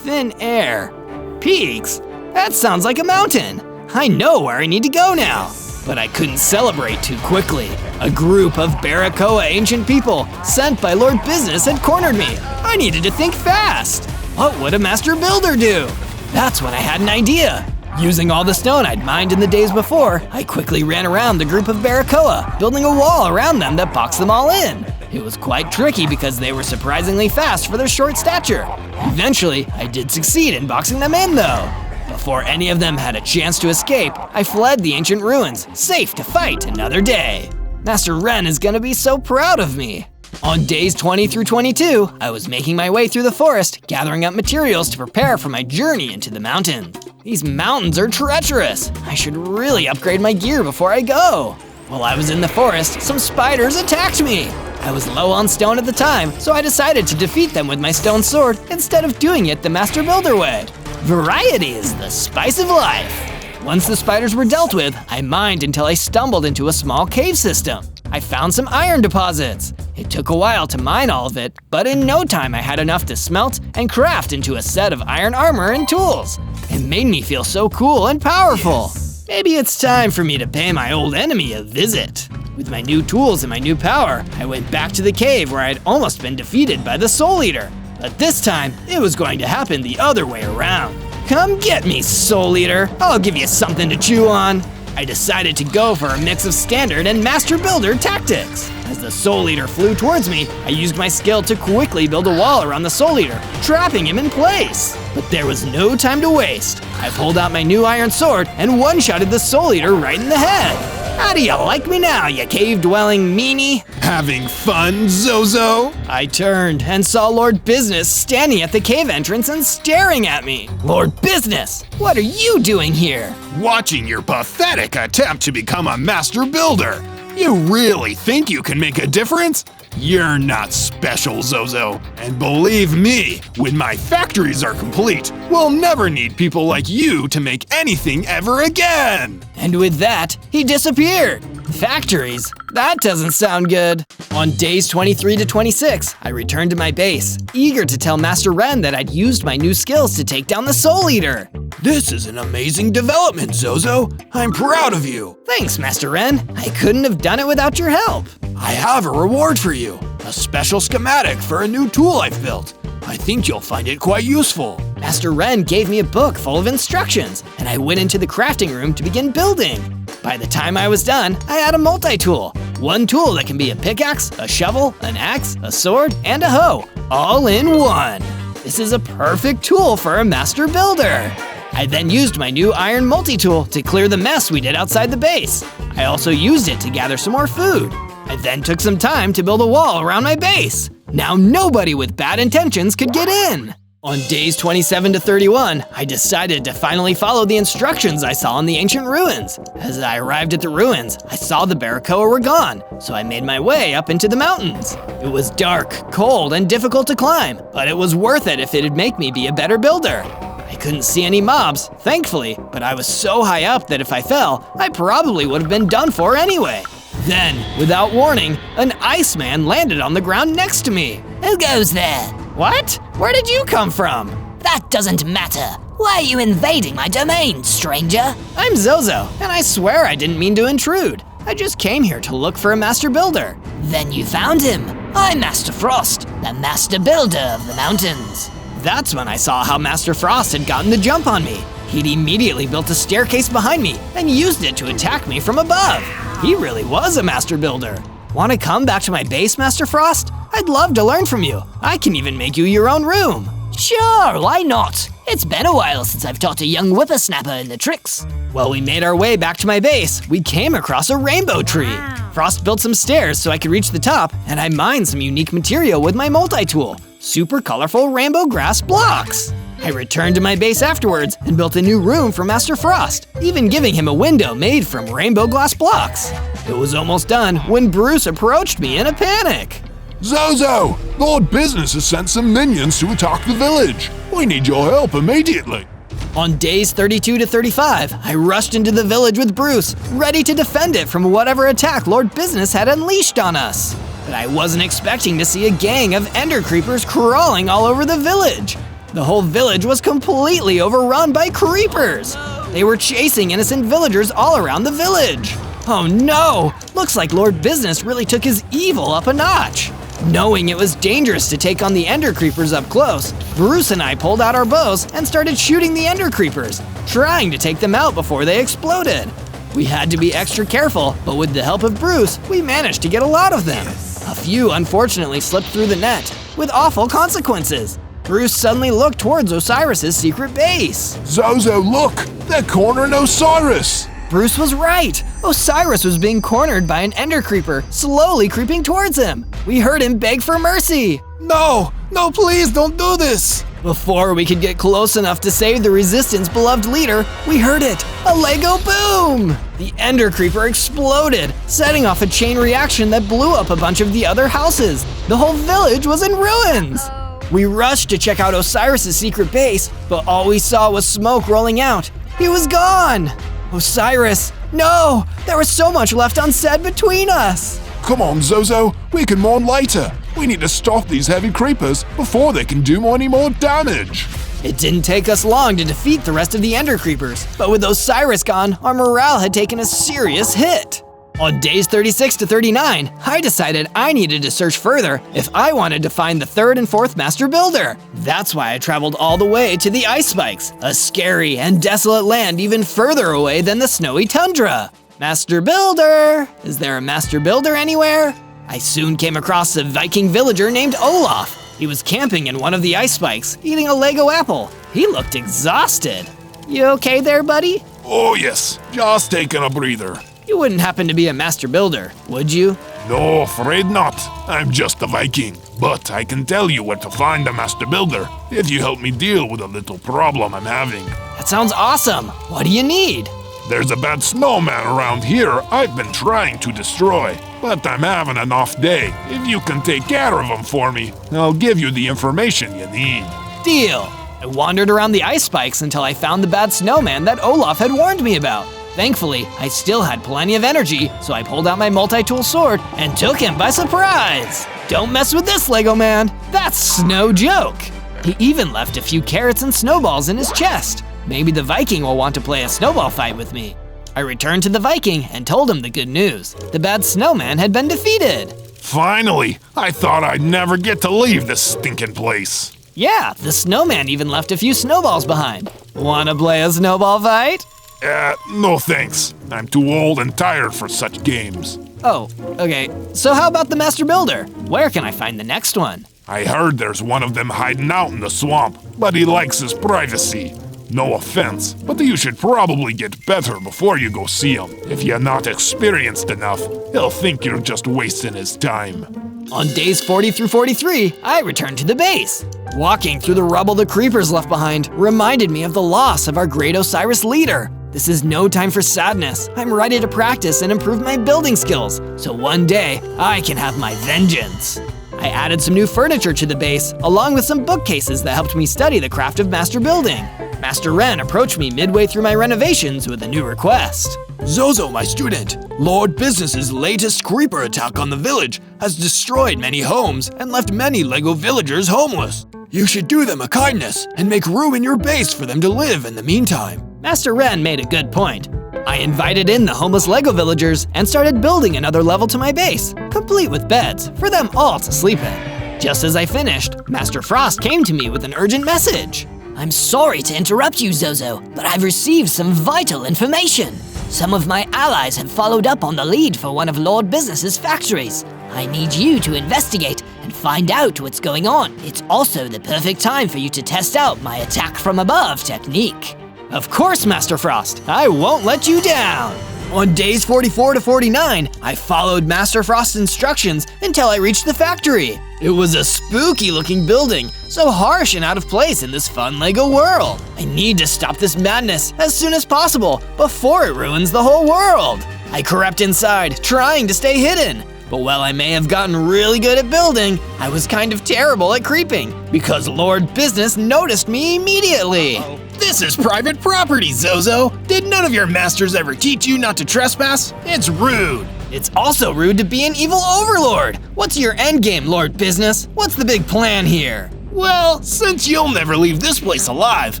Thin air. Peaks? That sounds like a mountain. I know where I need to go now. But I couldn't celebrate too quickly. A group of Barakoa ancient people sent by Lord Business had cornered me. I needed to think fast. What would a master builder do? That's when I had an idea. Using all the stone I'd mined in the days before, I quickly ran around the group of Barakoa, building a wall around them that boxed them all in. It was quite tricky because they were surprisingly fast for their short stature. Eventually, I did succeed in boxing them in though. Before any of them had a chance to escape, I fled the ancient ruins, safe to fight another day. Master Ren is gonna be so proud of me. On days 20 through 22, I was making my way through the forest, gathering up materials to prepare for my journey into the mountains. These mountains are treacherous. I should really upgrade my gear before I go. While I was in the forest, some spiders attacked me. I was low on stone at the time, so I decided to defeat them with my stone sword instead of doing it the Master Builder way. Variety is the spice of life. Once the spiders were dealt with, I mined until I stumbled into a small cave system. I found some iron deposits. It took a while to mine all of it, but in no time I had enough to smelt and craft into a set of iron armor and tools. It made me feel so cool and powerful. Maybe it's time for me to pay my old enemy a visit. With my new tools and my new power, I went back to the cave where I had almost been defeated by the Soul Eater. But this time, it was going to happen the other way around. Come get me, Soul Eater. I'll give you something to chew on. I decided to go for a mix of standard and master builder tactics. As the Soul Eater flew towards me, I used my skill to quickly build a wall around the Soul Eater, trapping him in place. But there was no time to waste. I pulled out my new iron sword and one-shotted the Soul Eater right in the head. How do you like me now, you cave-dwelling meanie? Having fun, Zozo? I turned and saw Lord Business standing at the cave entrance and staring at me. Lord Business, what are you doing here? Watching your pathetic attempt to become a master builder. You really think you can make a difference? You're not special, Zozo. And believe me, when my factories are complete, we'll never need people like you to make anything ever again. And with that, he disappeared. Factories? That doesn't sound good. On days 23 to 26, I returned to my base, eager to tell Master Ren that I'd used my new skills to take down the Soul Eater. This is an amazing development, Zozo. I'm proud of you. Thanks, Master Ren. I couldn't have done it without your help. I have a reward for you, a special schematic for a new tool I've built. I think you'll find it quite useful. Master Ren gave me a book full of instructions, and I went into the crafting room to begin building. By the time I was done, I had a multi-tool. One tool that can be a pickaxe, a shovel, an axe, a sword, and a hoe, all in one. This is a perfect tool for a master builder. I then used my new iron multi-tool to clear the mess we did outside the base. I also used it to gather some more food. I then took some time to build a wall around my base. Now nobody with bad intentions could get in. On days 27 to 31, I decided to finally follow the instructions I saw in the ancient ruins. As I arrived at the ruins, I saw the Barracoa were gone, so I made my way up into the mountains. It was dark, cold, and difficult to climb, but it was worth it if it'd make me be a better builder. I couldn't see any mobs, thankfully, but I was so high up that if I fell, I probably would have been done for anyway. Then, without warning, an Iceman landed on the ground next to me. Who goes there? What? Where did you come from? That doesn't matter. Why are you invading my domain, stranger? I'm Zozo, and I swear I didn't mean to intrude. I just came here to look for a master builder. Then you found him. I'm Master Frost, the master builder of the mountains. That's when I saw how Master Frost had gotten the jump on me. He'd immediately built a staircase behind me and used it to attack me from above. He really was a master builder. Want to come back to my base, Master Frost? I'd love to learn from you. I can even make you your own room. Sure, why not? It's been a while since I've taught a young whippersnapper in the tricks. While we made our way back to my base, we came across a rainbow tree. Frost built some stairs so I could reach the top, and I mined some unique material with my multi-tool. Super colorful rainbow grass blocks. I returned to my base afterwards and built a new room for Master Frost, even giving him a window made from rainbow glass blocks. It was almost done when Bruce approached me in a panic. Zozo! Lord Business has sent some minions to attack the village. We need your help immediately. On days 32 to 35, I rushed into the village with Bruce, ready to defend it from whatever attack Lord Business had unleashed on us. But I wasn't expecting to see a gang of ender creepers crawling all over the village. The whole village was completely overrun by creepers. They were chasing innocent villagers all around the village. Oh no! Looks like Lord Business really took his evil up a notch. Knowing it was dangerous to take on the ender creepers up close, Bruce and I pulled out our bows and started shooting the ender creepers, trying to take them out before they exploded. We had to be extra careful, but with the help of Bruce, we managed to get a lot of them. A few unfortunately slipped through the net, with awful consequences. Bruce suddenly looked towards Osiris's secret base. Zozo, look! They're cornering Osiris! Bruce was right! Osiris was being cornered by an ender creeper, slowly creeping towards him. We heard him beg for mercy. No! No, please don't do this! Before we could get close enough to save the Resistance beloved leader, we heard it! A Lego boom! The ender creeper exploded, setting off a chain reaction that blew up a bunch of the other houses. The whole village was in ruins! We rushed to check out Osiris's secret base, but all we saw was smoke rolling out. He was gone! Osiris, no! There was so much left unsaid between us! Come on, Zozo, we can mourn later. We need to stop these heavy creepers before they can do any more damage. It didn't take us long to defeat the rest of the ender creepers, but with Osiris gone, our morale had taken a serious hit. On days 36 to 39, I decided I needed to search further if I wanted to find the third and fourth master builder. That's why I traveled all the way to the Ice Spikes, a scary and desolate land even further away than the snowy tundra. Master builder! Is there a master builder anywhere? I soon came across a Viking villager named Olaf. He was camping in one of the Ice Spikes, eating a Lego apple. He looked exhausted. You okay there, buddy? Oh yes, just taking a breather. You wouldn't happen to be a master builder, would you? No, afraid not. I'm just a Viking, but I can tell you where to find a master builder if you help me deal with a little problem I'm having. That sounds awesome. What do you need? There's a bad snowman around here I've been trying to destroy, but I'm having an off day. If you can take care of him for me, I'll give you the information you need. Deal. I wandered around the Ice Spikes until I found the bad snowman that Olaf had warned me about. Thankfully, I still had plenty of energy, so I pulled out my multi-tool sword and took him by surprise. Don't mess with this, Lego man. That's no joke. He even left a few carrots and snowballs in his chest. Maybe the Viking will want to play a snowball fight with me. I returned to the Viking and told him the good news. The bad snowman had been defeated. Finally! I thought I'd never get to leave this stinking place. Yeah, the snowman even left a few snowballs behind. Wanna play a snowball fight? No thanks. I'm too old and tired for such games. Oh, okay. So how about the Master Builder? Where can I find the next one? I heard there's one of them hiding out in the swamp, but he likes his privacy. No offense, but you should probably get better before you go see him. If you're not experienced enough, he'll think you're just wasting his time. On days 40 through 43, I returned to the base. Walking through the rubble the creepers left behind reminded me of the loss of our great Osiris leader. This is no time for sadness. I'm ready to practice and improve my building skills, so one day I can have my vengeance. I added some new furniture to the base, along with some bookcases that helped me study the craft of master building. Master Ren approached me midway through my renovations with a new request. Zozo, my student, Lord Business's latest creeper attack on the village has destroyed many homes and left many LEGO villagers homeless. You should do them a kindness and make room in your base for them to live in the meantime. Master Ren made a good point. I invited in the homeless LEGO villagers and started building another level to my base, complete with beds for them all to sleep in. Just as I finished, Master Frost came to me with an urgent message. I'm sorry to interrupt you, Zozo, but I've received some vital information. Some of my allies have followed up on the lead for one of Lord Business's factories. I need you to investigate and find out what's going on. It's also the perfect time for you to test out my attack from above technique. Of course, Master Frost, I won't let you down. On days 44 to 49, I followed Master Frost's instructions until I reached the factory. It was a spooky looking building, so harsh and out of place in this fun LEGO world. I need to stop this madness as soon as possible before it ruins the whole world. I crept inside, trying to stay hidden. But while I may have gotten really good at building, I was kind of terrible at creeping because Lord Business noticed me immediately. This is private property, Zozo. Did none of your masters ever teach you not to trespass? It's rude. It's also rude to be an evil overlord. What's your endgame, Lord Business? What's the big plan here? Well, since you'll never leave this place alive,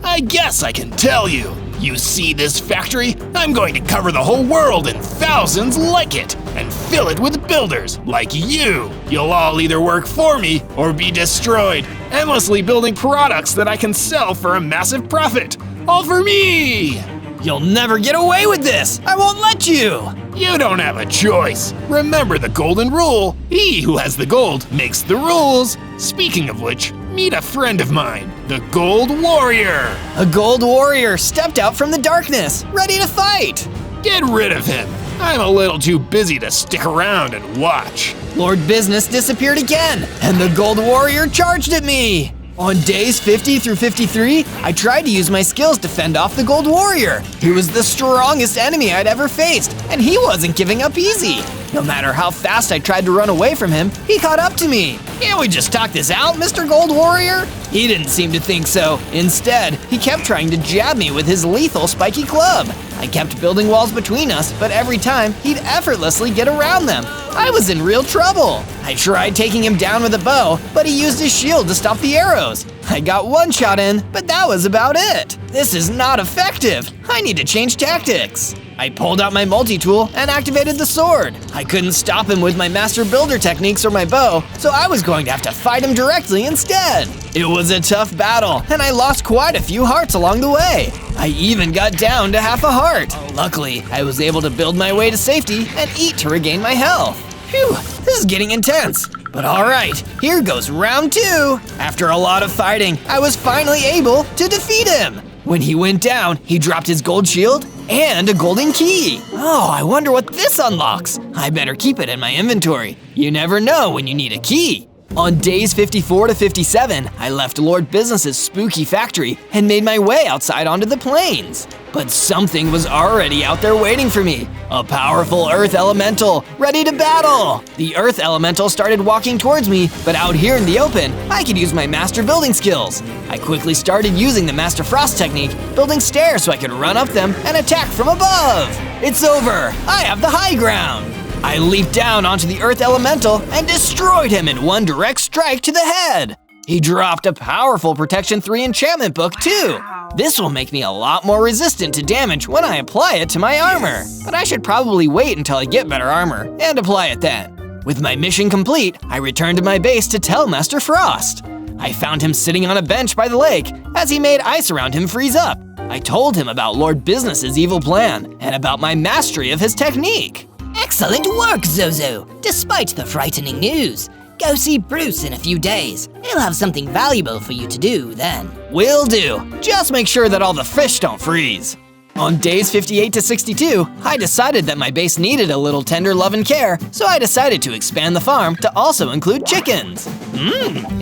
I guess I can tell you. You see this factory? I'm going to cover the whole world and thousands like it, and fill it with builders like you. You'll all either work for me or be destroyed, endlessly building products that I can sell for a massive profit. All for me! You'll never get away with this! I won't let you! You don't have a choice. Remember the golden rule. He who has the gold makes the rules. Speaking of which, meet a friend of mine, the Gold Warrior. A gold warrior stepped out from the darkness, ready to fight. Get rid of him. I'm a little too busy to stick around and watch. Lord Business disappeared again, and the gold warrior charged at me. On days 50 through 53, I tried to use my skills to fend off the Gold Warrior. He was the strongest enemy I'd ever faced, and he wasn't giving up easy. No matter how fast I tried to run away from him, he caught up to me. Can't we just talk this out, Mr. Gold Warrior? He didn't seem to think so. Instead, he kept trying to jab me with his lethal spiky club. I kept building walls between us, but every time, he'd effortlessly get around them. I was in real trouble. I tried taking him down with a bow, but he used his shield to stop the arrows. I got one shot in, but that was about it. This is not effective. I need to change tactics. I pulled out my multi-tool and activated the sword. I couldn't stop him with my master builder techniques or my bow, so I was going to have to fight him directly instead. It was a tough battle, and I lost quite a few hearts along the way. I even got down to half a heart. Luckily, I was able to build my way to safety and eat to regain my health. Phew, this is getting intense. But alright, here goes round 2. After a lot of fighting, I was finally able to defeat him. When he went down, he dropped his gold shield and a golden key. Oh, I wonder what this unlocks. I better keep it in my inventory. You never know when you need a key. On days 54 to 57, I left Lord Business's spooky factory and made my way outside onto the plains. But something was already out there waiting for me. A powerful earth elemental, ready to battle. The earth elemental started walking towards me, but out here in the open, I could use my master building skills. I quickly started using the Master Frost technique, building stairs so I could run up them and attack from above. It's over, I have the high ground. I leaped down onto the earth elemental and destroyed him in one direct strike to the head. He dropped a powerful Protection 3 enchantment book too. This will make me a lot more resistant to damage when I apply it to my armor. But I should probably wait until I get better armor and apply it then. With my mission complete, I returned to my base to tell Master Frost. I found him sitting on a bench by the lake as he made ice around him freeze up. I told him about Lord Business's evil plan and about my mastery of his technique. Excellent work, Zozo, despite the frightening news. Go see Bruce in a few days. He'll have something valuable for you to do then. Will do. Just make sure that all the fish don't freeze. On days 58 to 62, I decided that my base needed a little tender love and care, so I decided to expand the farm to also include chickens.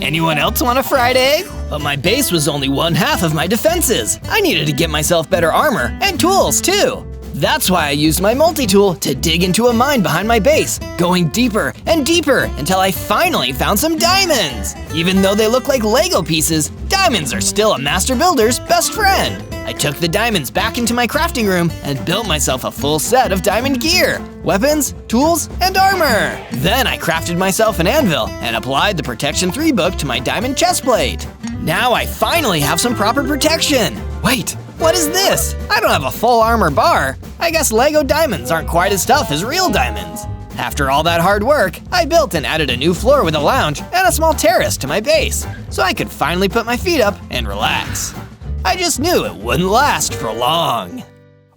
Anyone else want a fried egg? But my base was only one half of my defenses. I needed to get myself better armor and tools too. That's why I used my multi-tool to dig into a mine behind my base, going deeper and deeper until I finally found some diamonds. Even though they look like Lego pieces, diamonds are still a master builder's best friend. I took the diamonds back into my crafting room and built myself a full set of diamond gear, weapons, tools, and armor. Then I crafted myself an anvil and applied the Protection 3 book to my diamond chestplate. Now I finally have some proper protection. Wait, what is this? I don't have a full armor bar. I guess Lego diamonds aren't quite as tough as real diamonds. After all that hard work, I built and added a new floor with a lounge and a small terrace to my base, so I could finally put my feet up and relax. I just knew it wouldn't last for long.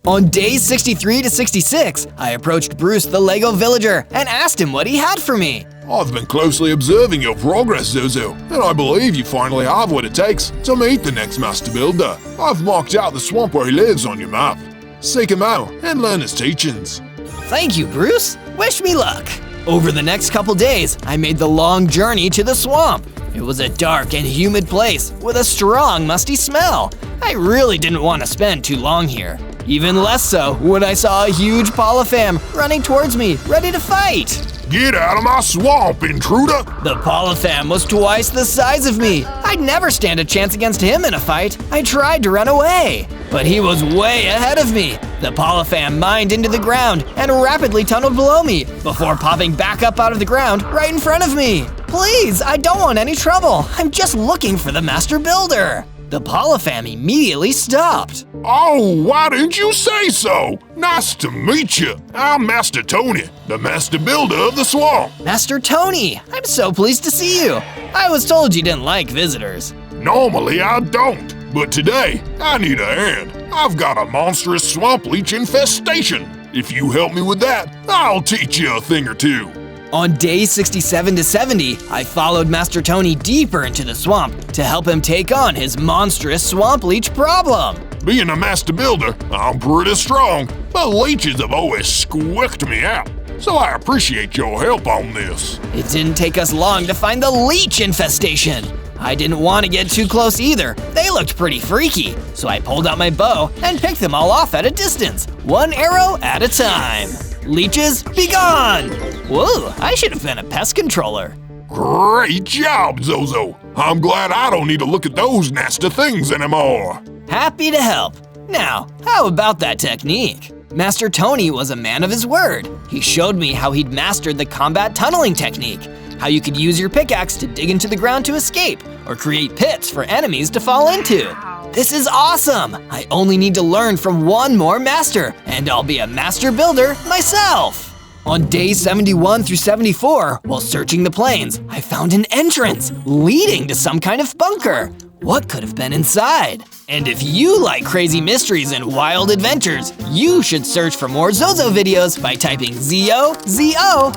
On days 63 to 66, I approached Bruce the Lego villager and asked him what he had for me. I've been closely observing your progress, Zozo, and I believe you finally have what it takes to meet the next master builder. I've marked out the swamp where he lives on your map. Seek him out and learn his teachings. Thank you, Bruce. Wish me luck. Over the next couple days, I made the long journey to the swamp. It was a dark and humid place with a strong, musty smell. I really didn't want to spend too long here. Even less so when I saw a huge Polypham running towards me, ready to fight. Get out of my swamp, intruder! The Polypham was twice the size of me. I'd never stand a chance against him in a fight. I tried to run away, but he was way ahead of me. The Polypham mined into the ground and rapidly tunneled below me before popping back up out of the ground right in front of me. Please, I don't want any trouble. I'm just looking for the Master Builder. The Polypham immediately stopped. Oh, why didn't you say so? Nice to meet you. I'm Master Tony, the Master Builder of the Swamp. Master Tony, I'm so pleased to see you. I was told you didn't like visitors. Normally I don't, but today I need a hand. I've got a monstrous swamp leech infestation. If you help me with that, I'll teach you a thing or two. On days 67 to 70, I followed Master Tony deeper into the swamp to help him take on his monstrous swamp leech problem. Being a master builder, I'm pretty strong, but leeches have always squicked me out, so I appreciate your help on this. It didn't take us long to find the leech infestation. I didn't want to get too close either. They looked pretty freaky, so I pulled out my bow and picked them all off at a distance, one arrow at a time. Leeches, be gone! Whoa, I should have been a pest controller. Great job, Zozo. I'm glad I don't need to look at those nasty things anymore. Happy to help. Now, how about that technique? Master Tony was a man of his word. He showed me how he'd mastered the combat tunneling technique, how you could use your pickaxe to dig into the ground to escape, or create pits for enemies to fall into. This is awesome! I only need to learn from one more master, and I'll be a master builder myself! On days 71 through 74, while searching the plains, I found an entrance leading to some kind of bunker. What could have been inside? And if you like crazy mysteries and wild adventures, you should search for more Zozo videos by typing ZO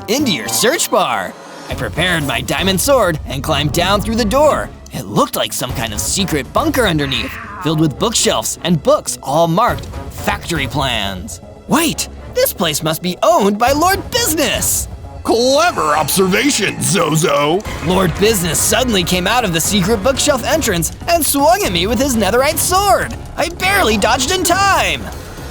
into your search bar. I prepared my diamond sword and climbed down through the door. It looked like some kind of secret bunker underneath, filled with bookshelves and books all marked factory plans. Wait, this place must be owned by Lord Business! Clever observation, Zozo! Lord Business suddenly came out of the secret bookshelf entrance and swung at me with his netherite sword. I barely dodged in time.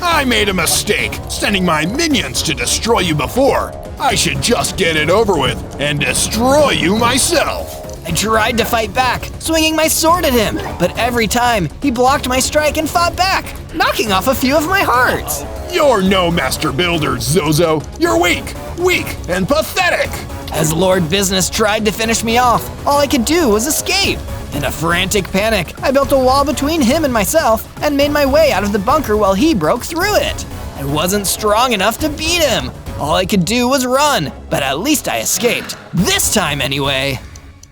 I made a mistake, sending my minions to destroy you before. I should just get it over with and destroy you myself. I tried to fight back, swinging my sword at him, but every time he blocked my strike and fought back, knocking off a few of my hearts. You're no master builder, Zozo. You're weak and pathetic. As Lord Business tried to finish me off, all I could do was escape. In a frantic panic, I built a wall between him and myself and made my way out of the bunker while he broke through it. I wasn't strong enough to beat him. All I could do was run, but at least I escaped. This time anyway.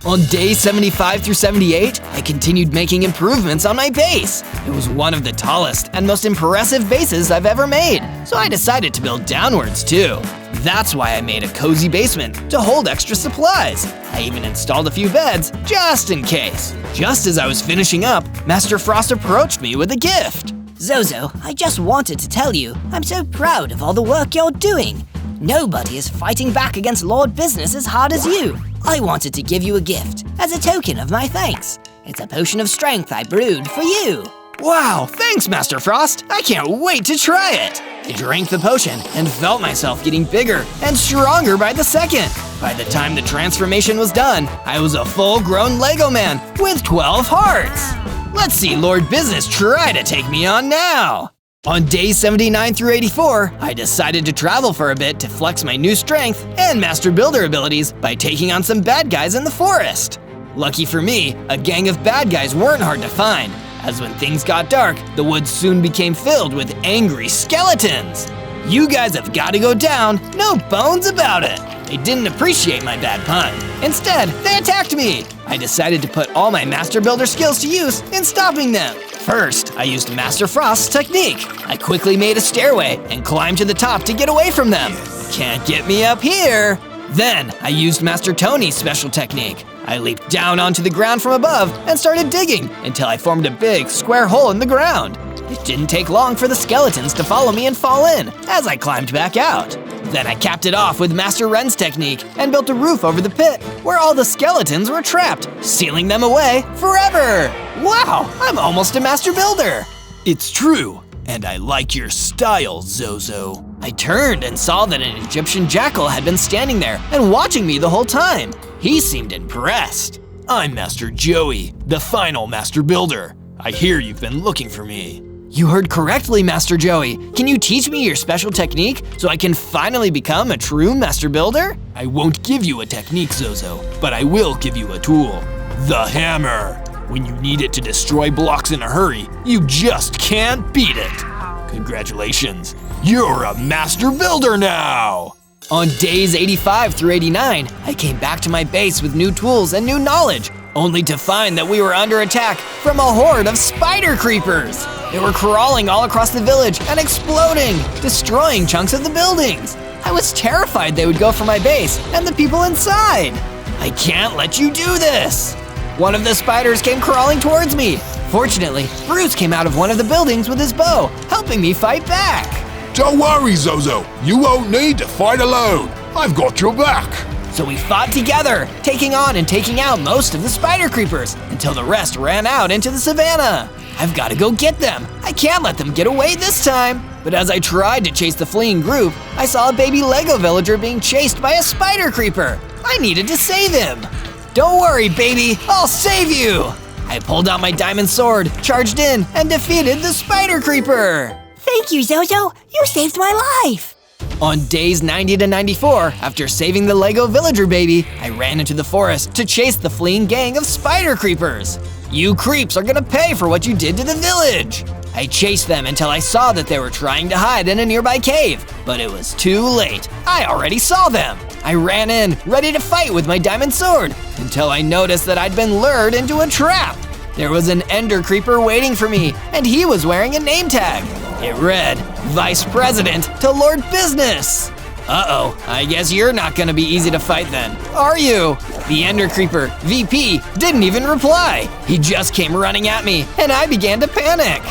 On days 75 through 78, I continued making improvements on my base. It was one of the tallest and most impressive bases I've ever made, so I decided to build downwards too. That's why I made a cozy basement to hold extra supplies. I even installed a few beds just in case. Just as I was finishing up, Master Frost approached me with a gift. Zozo, I just wanted to tell you, I'm so proud of all the work you're doing. Nobody is fighting back against Lord Business as hard as you. I wanted to give you a gift, as a token of my thanks. It's a potion of strength I brewed for you. Wow, thanks, Master Frost. I can't wait to try it. I drank the potion and felt myself getting bigger and stronger by the second. By the time the transformation was done, I was a full-grown Lego man with 12 hearts. Let's see Lord Business try to take me on now. On days 79 through 84, I decided to travel for a bit to flex my new strength and Master Builder abilities by taking on some bad guys in the forest. Lucky for me, a gang of bad guys weren't hard to find, as when things got dark, the woods soon became filled with angry skeletons. You guys have got to go down, no bones about it. They didn't appreciate my bad pun. Instead, they attacked me. I decided to put all my Master Builder skills to use in stopping them. First, I used Master Frost's technique. I quickly made a stairway and climbed to the top to get away from them. Can't get me up here. Then, I used Master Tony's special technique. I leaped down onto the ground from above and started digging until I formed a big square hole in the ground. It didn't take long for the skeletons to follow me and fall in as I climbed back out. Then I capped it off with Master Ren's technique and built a roof over the pit where all the skeletons were trapped, sealing them away forever. Wow, I'm almost a Master Builder. It's true, and I like your style, Zozo. I turned and saw that an Egyptian jackal had been standing there and watching me the whole time. He seemed impressed. I'm Master Joey, the final Master Builder. I hear you've been looking for me. You heard correctly, Master Joey. Can you teach me your special technique so I can finally become a true Master Builder? I won't give you a technique, Zozo, but I will give you a tool. The hammer. When you need it to destroy blocks in a hurry, you just can't beat it. Congratulations, you're a Master Builder now! On days 85 through 89, I came back to my base with new tools and new knowledge, only to find that we were under attack from a horde of spider creepers. They were crawling all across the village and exploding, destroying chunks of the buildings. I was terrified they would go for my base and the people inside. I can't let you do this. One of the spiders came crawling towards me. Fortunately, Bruce came out of one of the buildings with his bow, helping me fight back. Don't worry, Zozo. You won't need to fight alone. I've got your back. So we fought together, taking on and taking out most of the spider creepers until the rest ran out into the savannah. I've got to go get them. I can't let them get away this time. But as I tried to chase the fleeing group, I saw a baby Lego villager being chased by a spider creeper. I needed to save him. Don't worry, baby, I'll save you. I pulled out my diamond sword, charged in, and defeated the spider creeper. Thank you, Zozo. You saved my life. On days 90 to 94, after saving the Lego villager baby, I ran into the forest to chase the fleeing gang of spider creepers. You creeps are gonna pay for what you did to the village. I chased them until I saw that they were trying to hide in a nearby cave, but it was too late. I already saw them. I ran in, ready to fight with my diamond sword, until I noticed that I'd been lured into a trap. There was an ender creeper waiting for me, and he was wearing a name tag. It read, Vice President to Lord Business. Uh-oh, I guess you're not gonna be easy to fight then, are you? The Ender Creeper, VP, didn't even reply. He just came running at me, and I began to panic.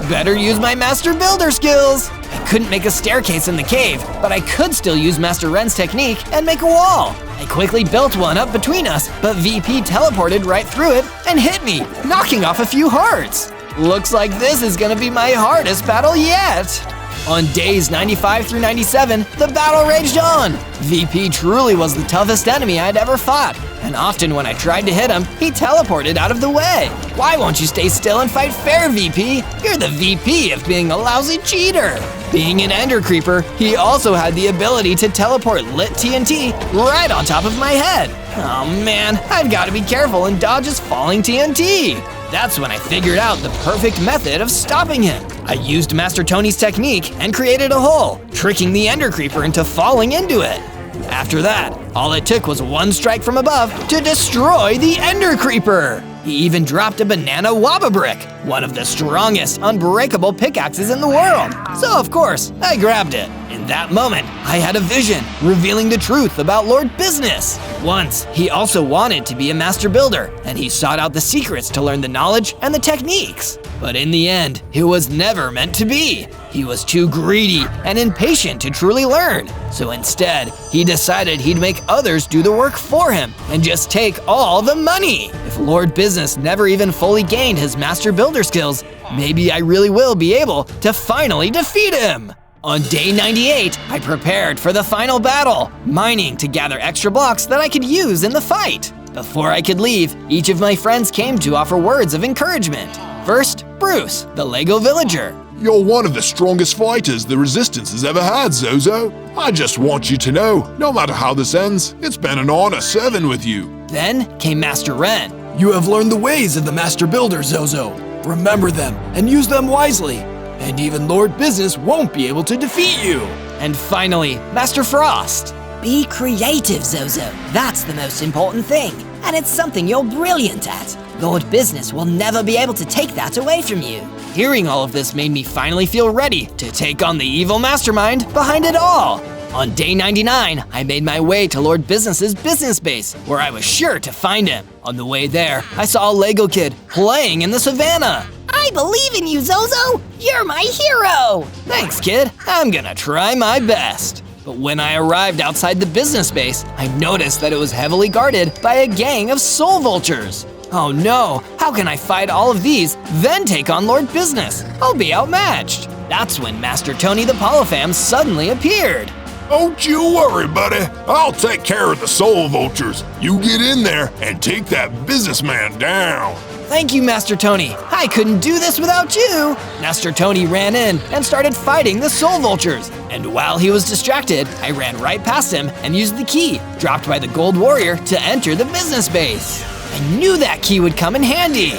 Better use my Master Builder skills. I couldn't make a staircase in the cave, but I could still use Master Ren's technique and make a wall. I quickly built one up between us, but VP teleported right through it and hit me, knocking off a few hearts. Looks like this is gonna be my hardest battle yet. On days 95 through 97, the battle raged on. VP truly was the toughest enemy I'd ever fought, and often when I tried to hit him, he teleported out of the way. Why won't you stay still and fight fair, VP? You're the VP of being a lousy cheater. Being an Ender Creeper, he also had the ability to teleport lit TNT right on top of my head. Oh man, I've got to be careful and dodge his falling TNT. That's when I figured out the perfect method of stopping him. I used Master Tony's technique and created a hole, tricking the Ender Creeper into falling into it. After that, all it took was one strike from above to destroy the Ender Creeper. He even dropped a banana waba brick, one of the strongest unbreakable pickaxes in the world. So of course, I grabbed it. In that moment, I had a vision, revealing the truth about Lord Business. Once, he also wanted to be a master builder, and he sought out the secrets to learn the knowledge and the techniques. But in the end, it was never meant to be. He was too greedy and impatient to truly learn. So instead, he decided he'd make others do the work for him and just take all the money. If Lord Business never even fully gained his master builder skills, maybe I really will be able to finally defeat him. On day 98, I prepared for the final battle, mining to gather extra blocks that I could use in the fight. Before I could leave, each of my friends came to offer words of encouragement. First, Bruce, the Lego villager. You're one of the strongest fighters the Resistance has ever had, Zozo. I just want you to know, no matter how this ends, it's been an honor serving with you. Then came Master Ren. You have learned the ways of the Master Builder, Zozo. Remember them and use them wisely. And even Lord Business won't be able to defeat you. And finally, Master Frost. Be creative, Zozo. That's the most important thing. And it's something you're brilliant at. Lord Business will never be able to take that away from you. Hearing all of this made me finally feel ready to take on the evil mastermind behind it all. On day 99, I made my way to Lord Business's business base, where I was sure to find him. On the way there, I saw a Lego kid playing in the savannah. I believe in you, Zozo! You're my hero! Thanks, kid. I'm gonna try my best. But when I arrived outside the business base, I noticed that it was heavily guarded by a gang of soul vultures. Oh no, how can I fight all of these, then take on Lord Business? I'll be outmatched. That's when Master Tony the Polyfam suddenly appeared. Don't you worry, buddy. I'll take care of the soul vultures. You get in there and take that businessman down. Thank you, Master Tony. I couldn't do this without you. Master Tony ran in and started fighting the soul vultures. And while he was distracted, I ran right past him and used the key, dropped by the gold warrior, to enter the business base. I knew that key would come in handy.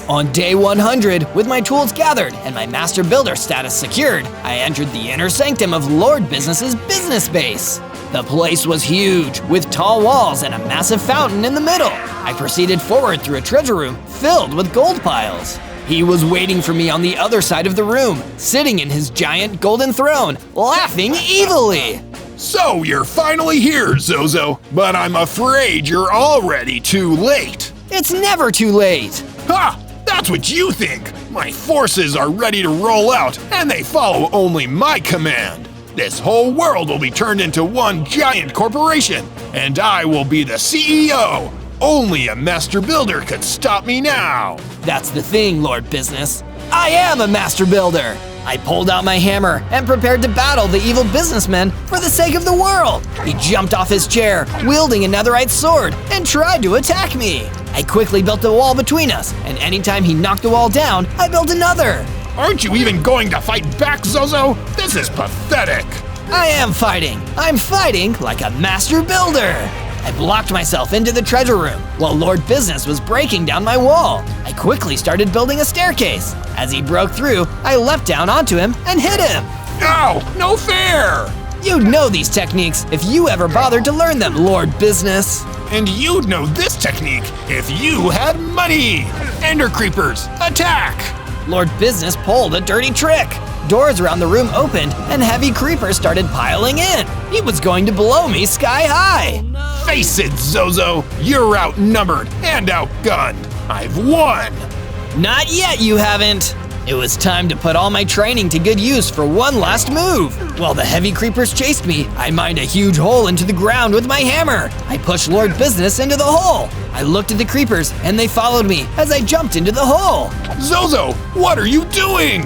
On day 100, with my tools gathered and my master builder status secured, I entered the inner sanctum of Lord Business's business base. The place was huge, with tall walls and a massive fountain in the middle. I proceeded forward through a treasure room filled with gold piles. He was waiting for me on the other side of the room, sitting in his giant golden throne, laughing evilly. So you're finally here, Zozo, but I'm afraid you're already too late. It's never too late. Ha! That's what you think! My forces are ready to roll out, and they follow only my command. This whole world will be turned into one giant corporation, and I will be the CEO. Only a master builder could stop me now. That's the thing, Lord Business. I am a master builder. I pulled out my hammer and prepared to battle the evil businessman for the sake of the world. He jumped off his chair, wielding a netherite sword, and tried to attack me. I quickly built a wall between us, and anytime he knocked the wall down, I built another. Aren't you even going to fight back, Zozo? This is pathetic. I am fighting. I'm fighting like a master builder. I blocked myself into the treasure room while Lord Business was breaking down my wall. I quickly started building a staircase. As he broke through, I leapt down onto him and hit him. Ow! No fair! You'd know these techniques if you ever bothered to learn them, Lord Business. And you'd know this technique if you had money! Ender Creepers, attack! Lord Business pulled a dirty trick. Doors around the room opened and heavy creepers started piling in. He was going to blow me sky high. Face it, Zozo, you're outnumbered and outgunned. I've won! Not yet, you haven't. It was time to put all my training to good use for one last move. While the heavy creepers chased me, I mined a huge hole into the ground with my hammer. I pushed Lord Business into the hole. I looked at the creepers and they followed me as I jumped into the hole. Zozo, what are you doing?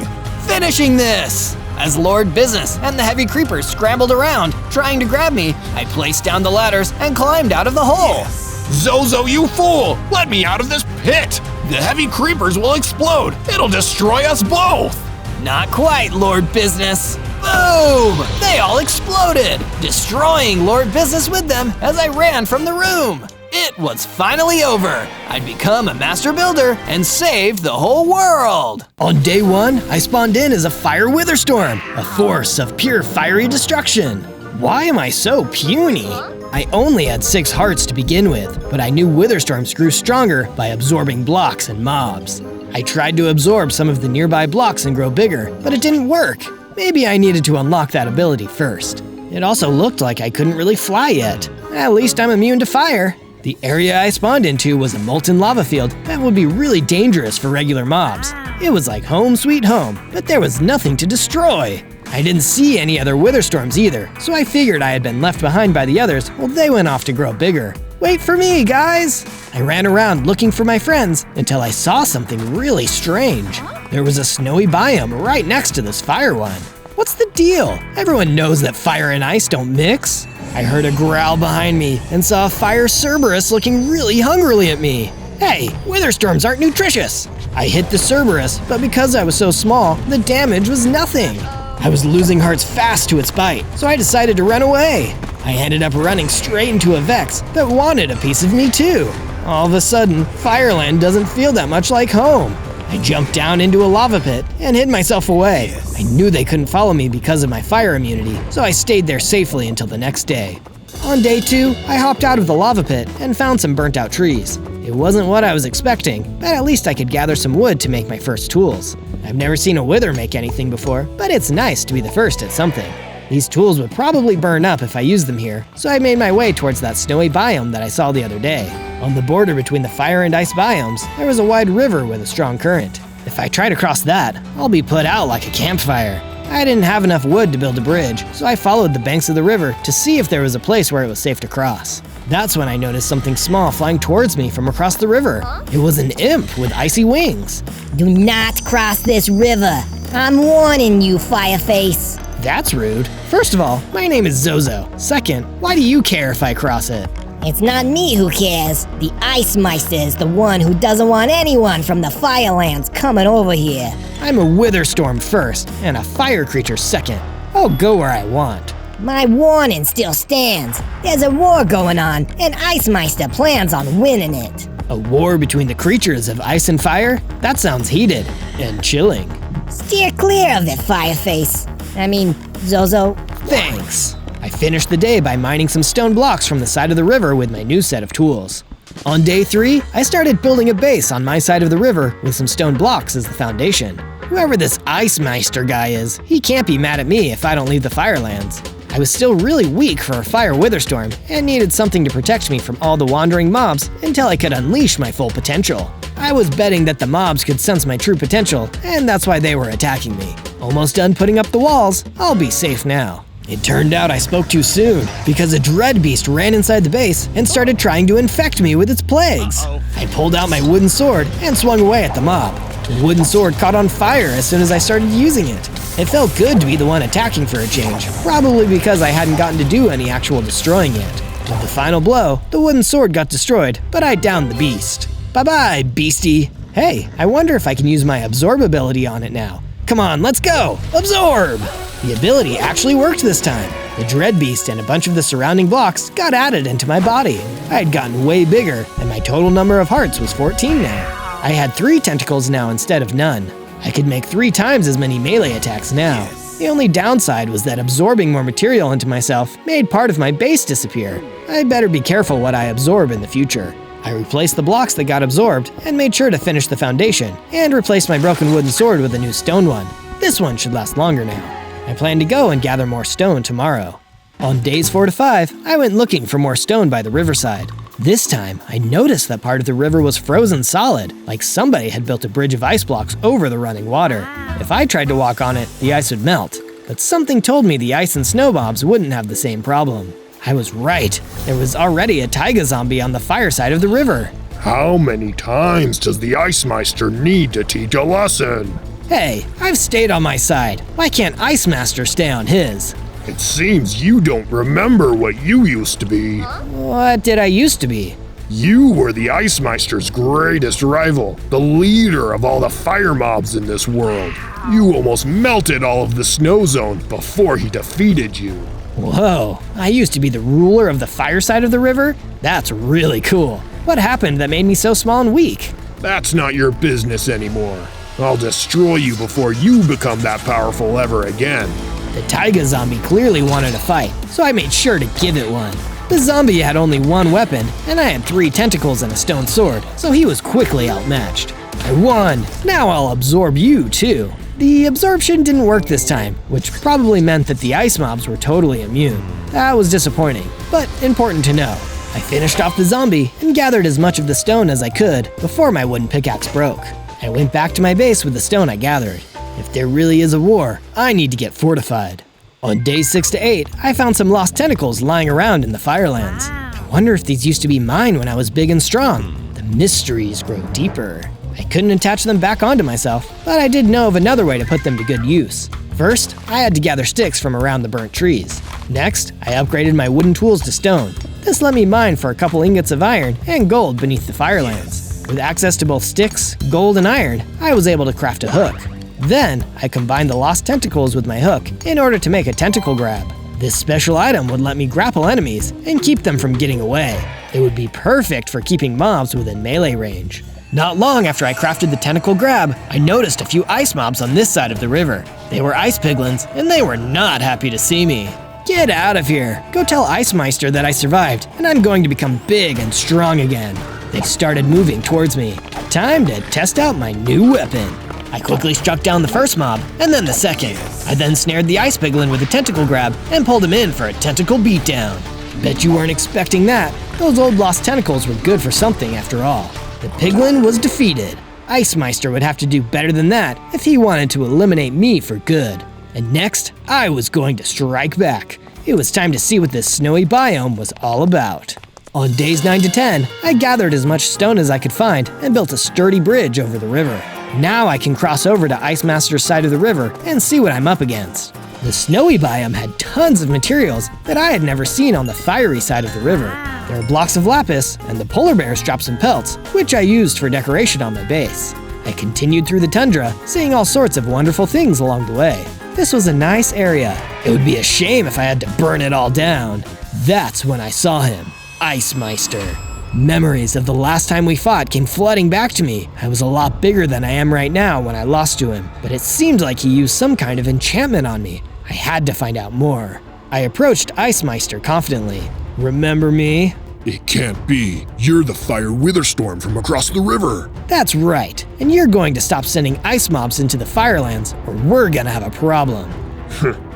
Finishing this! As Lord Business and the heavy creepers scrambled around, trying to grab me, I placed down the ladders and climbed out of the hole. Zozo, you fool! Let me out of this pit! The heavy creepers will explode! It'll destroy us both! Not quite, Lord Business. Boom! They all exploded, destroying Lord Business with them as I ran from the room. It was finally over. I'd become a master builder and saved the whole world. On day 1, I spawned in as a fire WITHERSTORM, a force of pure fiery destruction. Why am I so puny? I only had 6 hearts to begin with, but I knew WITHERSTORMs grew stronger by absorbing blocks and mobs. I tried to absorb some of the nearby blocks and grow bigger, but it didn't work. Maybe I needed to unlock that ability first. It also looked like I couldn't really fly yet. At least I'm immune to fire. The area I spawned into was a molten lava field that would be really dangerous for regular mobs. It was like home sweet home, but there was nothing to destroy. I didn't see any other WITHERSTORMs either, so I figured I had been left behind by the others while they went off to grow bigger. Wait for me, guys! I ran around looking for my friends until I saw something really strange. There was a snowy biome right next to this fire one. What's the deal? Everyone knows that fire and ice don't mix. I heard a growl behind me and saw a fire Cerberus looking really hungrily at me. Hey, WITHERSTORMs aren't nutritious! I hit the Cerberus, but because I was so small, the damage was nothing. I was losing hearts fast to its bite, so I decided to run away. I ended up running straight into a Vex that wanted a piece of me too. All of a sudden, Fireland doesn't feel that much like home. I jumped down into a lava pit and hid myself away. I knew they couldn't follow me because of my fire immunity, so I stayed there safely until the next day. On day 2, I hopped out of the lava pit and found some burnt out trees. It wasn't what I was expecting, but at least I could gather some wood to make my first tools. I've never seen a wither make anything before, but it's nice to be the first at something. These tools would probably burn up if I used them here, so I made my way towards that snowy biome that I saw the other day. On the border between the fire and ice biomes, there was a wide river with a strong current. If I try to cross that, I'll be put out like a campfire. I didn't have enough wood to build a bridge, so I followed the banks of the river to see if there was a place where it was safe to cross. That's when I noticed something small flying towards me from across the river. It was an imp with icy wings. Do not cross this river. I'm warning you, Fireface. That's rude. First of all, my name is Zozo. Second, why do you care if I cross it? It's not me who cares. The Ice Meister is the one who doesn't want anyone from the Firelands coming over here. I'm a WITHERSTORM first, and a fire creature second. I'll go where I want. My warning still stands. There's a war going on, and Ice Meister plans on winning it. A war between the creatures of ice and fire? That sounds heated and chilling. Steer clear of it, Fireface. I mean, Zozo. Thanks. I finished the day by mining some stone blocks from the side of the river with my new set of tools. On day 3, I started building a base on my side of the river with some stone blocks as the foundation. Whoever this Ice Meister guy is, he can't be mad at me if I don't leave the Firelands. I was still really weak for a fire WITHERSTORM and needed something to protect me from all the wandering mobs until I could unleash my full potential. I was betting that the mobs could sense my true potential, and that's why they were attacking me. Almost done putting up the walls, I'll be safe now. It turned out I spoke too soon, because a dread beast ran inside the base and started trying to infect me with its plagues. I pulled out my wooden sword and swung away at the mob. The wooden sword caught on fire as soon as I started using it. It felt good to be the one attacking for a change, probably because I hadn't gotten to do any actual destroying yet. With the final blow, the wooden sword got destroyed, but I downed the beast. Bye-bye, beastie. Hey, I wonder if I can use my absorb ability on it now. Come on, let's go! Absorb! The ability actually worked this time. The dread beast and a bunch of the surrounding blocks got added into my body. I had gotten way bigger, and my total number of hearts was 14 now. I had 3 tentacles now instead of none. I could make 3 times as many melee attacks now. The only downside was that absorbing more material into myself made part of my base disappear. I better be careful what I absorb in the future. I replaced the blocks that got absorbed and made sure to finish the foundation, and replaced my broken wooden sword with a new stone one. This one should last longer now. I plan to go and gather more stone tomorrow. On days 4 to 5, I went looking for more stone by the riverside. This time, I noticed that part of the river was frozen solid, like somebody had built a bridge of ice blocks over the running water. If I tried to walk on it, the ice would melt. But something told me the ice and snow mobs wouldn't have the same problem. I was right. There was already a taiga zombie on the fire side of the river. How many times does the Ice Meister need to teach a lesson? Hey, I've stayed on my side. Why can't Ice Master stay on his? It seems you don't remember what you used to be. What did I used to be? You were the Ice Meister's greatest rival, the leader of all the fire mobs in this world. You almost melted all of the snow zone before he defeated you. Whoa, I used to be the ruler of the fire side of the river? That's really cool. What happened that made me so small and weak? That's not your business anymore. I'll destroy you before you become that powerful ever again. The taiga zombie clearly wanted a fight, so I made sure to give it one. The zombie had only one weapon, and I had 3 tentacles and a stone sword, so he was quickly outmatched. I won! Now I'll absorb you too. The absorption didn't work this time, which probably meant that the ice mobs were totally immune. That was disappointing, but important to know. I finished off the zombie and gathered as much of the stone as I could before my wooden pickaxe broke. I went back to my base with the stone I gathered. If there really is a war, I need to get fortified. On days 6 to 8, I found some lost tentacles lying around in the Firelands. I wonder if these used to be mine when I was big and strong. The mysteries grow deeper. I couldn't attach them back onto myself, but I did know of another way to put them to good use. First, I had to gather sticks from around the burnt trees. Next, I upgraded my wooden tools to stone. This let me mine for a couple ingots of iron and gold beneath the Firelands. With access to both sticks, gold, and iron, I was able to craft a hook. Then, I combined the lost tentacles with my hook in order to make a tentacle grab. This special item would let me grapple enemies and keep them from getting away. It would be perfect for keeping mobs within melee range. Not long after I crafted the tentacle grab, I noticed a few ice mobs on this side of the river. They were ice piglins, and they were not happy to see me. Get out of here! Go tell Ice Meister that I survived, and I'm going to become big and strong again. They started moving towards me. Time to test out my new weapon. I quickly struck down the first mob, and then the second. I then snared the ice piglin with a tentacle grab and pulled him in for a tentacle beatdown. Bet you weren't expecting that. Those old lost tentacles were good for something after all. The piglin was defeated. Ice Meister would have to do better than that if he wanted to eliminate me for good. And next, I was going to strike back. It was time to see what this snowy biome was all about. On days 9 to 10, I gathered as much stone as I could find and built a sturdy bridge over the river. Now I can cross over to Ice Master's side of the river and see what I'm up against. The snowy biome had tons of materials that I had never seen on the fiery side of the river. There are blocks of lapis, and the polar bears dropped some pelts, which I used for decoration on my base. I continued through the tundra, seeing all sorts of wonderful things along the way. This was a nice area. It would be a shame if I had to burn it all down. That's when I saw him, Ice Meister. Memories of the last time we fought came flooding back to me. I was a lot bigger than I am right now when I lost to him, but it seemed like he used some kind of enchantment on me. I had to find out more. I approached Ice Meister confidently. Remember me? It can't be. You're the Fire WITHERSTORM from across the river. That's right, and you're going to stop sending ice mobs into the Firelands, or we're gonna have a problem.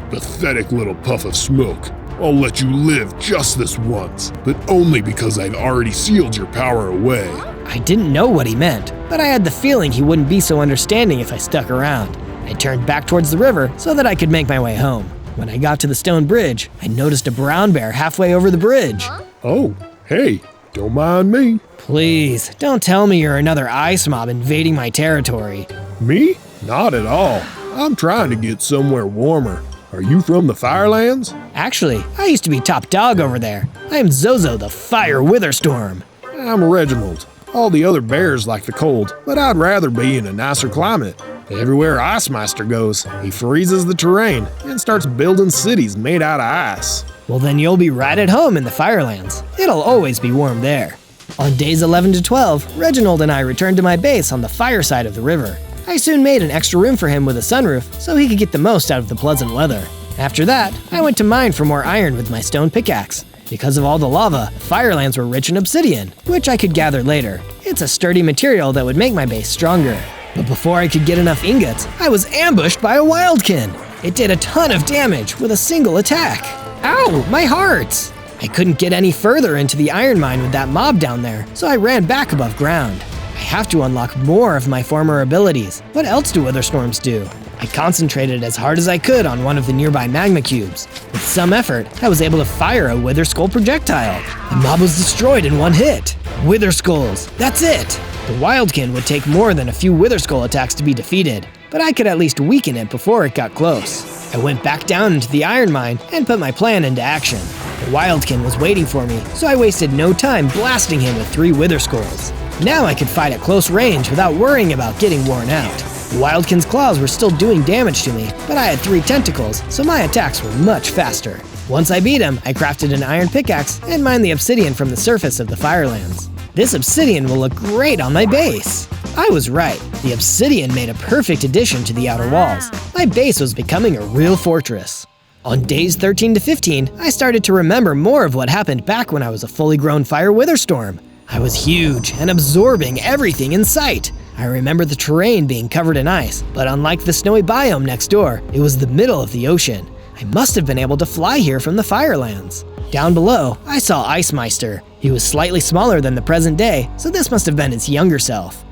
Pathetic little puff of smoke. I'll let you live just this once, but only because I've already sealed your power away. I didn't know what he meant, but I had the feeling he wouldn't be so understanding if I stuck around. I turned back towards the river so that I could make my way home. When I got to the stone bridge, I noticed a brown bear halfway over the bridge. Oh, hey, don't mind me. Please, don't tell me you're another ice mob invading my territory. Me? Not at all. I'm trying to get somewhere warmer. Are you from the Firelands? Actually, I used to be top dog over there. I am Zozo, the Fire WITHERSTORM. I'm Reginald. All the other bears like the cold, but I'd rather be in a nicer climate. Everywhere Ice Meister goes, he freezes the terrain and starts building cities made out of ice. Well, then you'll be right at home in the Firelands. It'll always be warm there. On days 11 to 12, Reginald and I returned to my base on the fire side of the river. I soon made an extra room for him with a sunroof so he could get the most out of the pleasant weather. After that, I went to mine for more iron with my stone pickaxe. Because of all the lava, Firelands were rich in obsidian, which I could gather later. It's a sturdy material that would make my base stronger. But before I could get enough ingots, I was ambushed by a wildkin. It did a ton of damage with a single attack. Ow, my heart! I couldn't get any further into the iron mine with that mob down there, so I ran back above ground. I have to unlock more of my former abilities. What else do WITHERSTORMs do? I concentrated as hard as I could on one of the nearby magma cubes. With some effort, I was able to fire a Wither Skull projectile. The mob was destroyed in one hit. Wither Skulls, that's it! The Wildkin would take more than a few Wither Skull attacks to be defeated, but I could at least weaken it before it got close. I went back down into the iron mine and put my plan into action. The Wildkin was waiting for me, so I wasted no time blasting him with 3 Wither Skulls. Now I could fight at close range without worrying about getting worn out. The Wildkin's claws were still doing damage to me, but I had 3 tentacles, so my attacks were much faster. Once I beat him, I crafted an iron pickaxe and mined the obsidian from the surface of the Firelands. This obsidian will look great on my base. I was right. The obsidian made a perfect addition to the outer walls. My base was becoming a real fortress. On days 13 to 15, I started to remember more of what happened back when I was a fully grown fire WITHERSTORM. I was huge and absorbing everything in sight. I remember the terrain being covered in ice, but unlike the snowy biome next door, it was the middle of the ocean. I must have been able to fly here from the Firelands. Down below, I saw IceMeister. He was slightly smaller than the present day, so this must have been its younger self.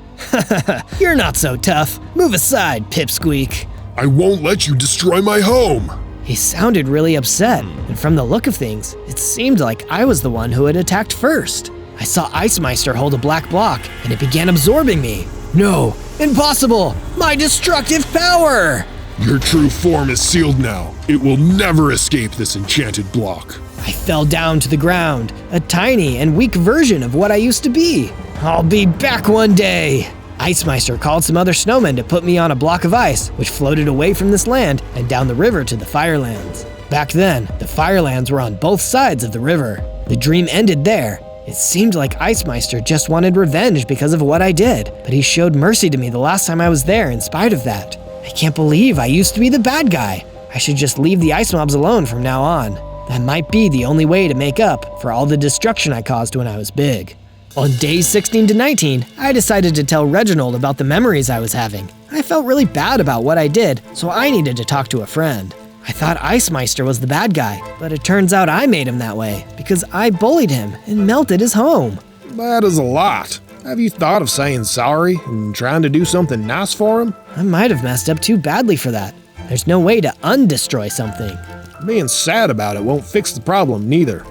You're not so tough. Move aside, Pipsqueak. I won't let you destroy my home. He sounded really upset, and from the look of things, it seemed like I was the one who had attacked first. I saw IceMeister hold a black block, and it began absorbing me. No, impossible! My destructive power! Your true form is sealed now. It will never escape this enchanted block. I fell down to the ground, a tiny and weak version of what I used to be. I'll be back one day. IceMeister called some other snowmen to put me on a block of ice, which floated away from this land and down the river to the Firelands. Back then, the Firelands were on both sides of the river. The dream ended there. It seemed like IceMeister just wanted revenge because of what I did, but he showed mercy to me the last time I was there in spite of that. I can't believe I used to be the bad guy. I should just leave the ice mobs alone from now on. That might be the only way to make up for all the destruction I caused when I was big. On days 16 to 19, I decided to tell Reginald about the memories I was having. I felt really bad about what I did, so I needed to talk to a friend. I thought IceMeister was the bad guy, but it turns out I made him that way because I bullied him and melted his home. That is a lot. Have you thought of saying sorry and trying to do something nice for him? I might have messed up too badly for that. There's no way to undestroy something. Being sad about it won't fix the problem neither.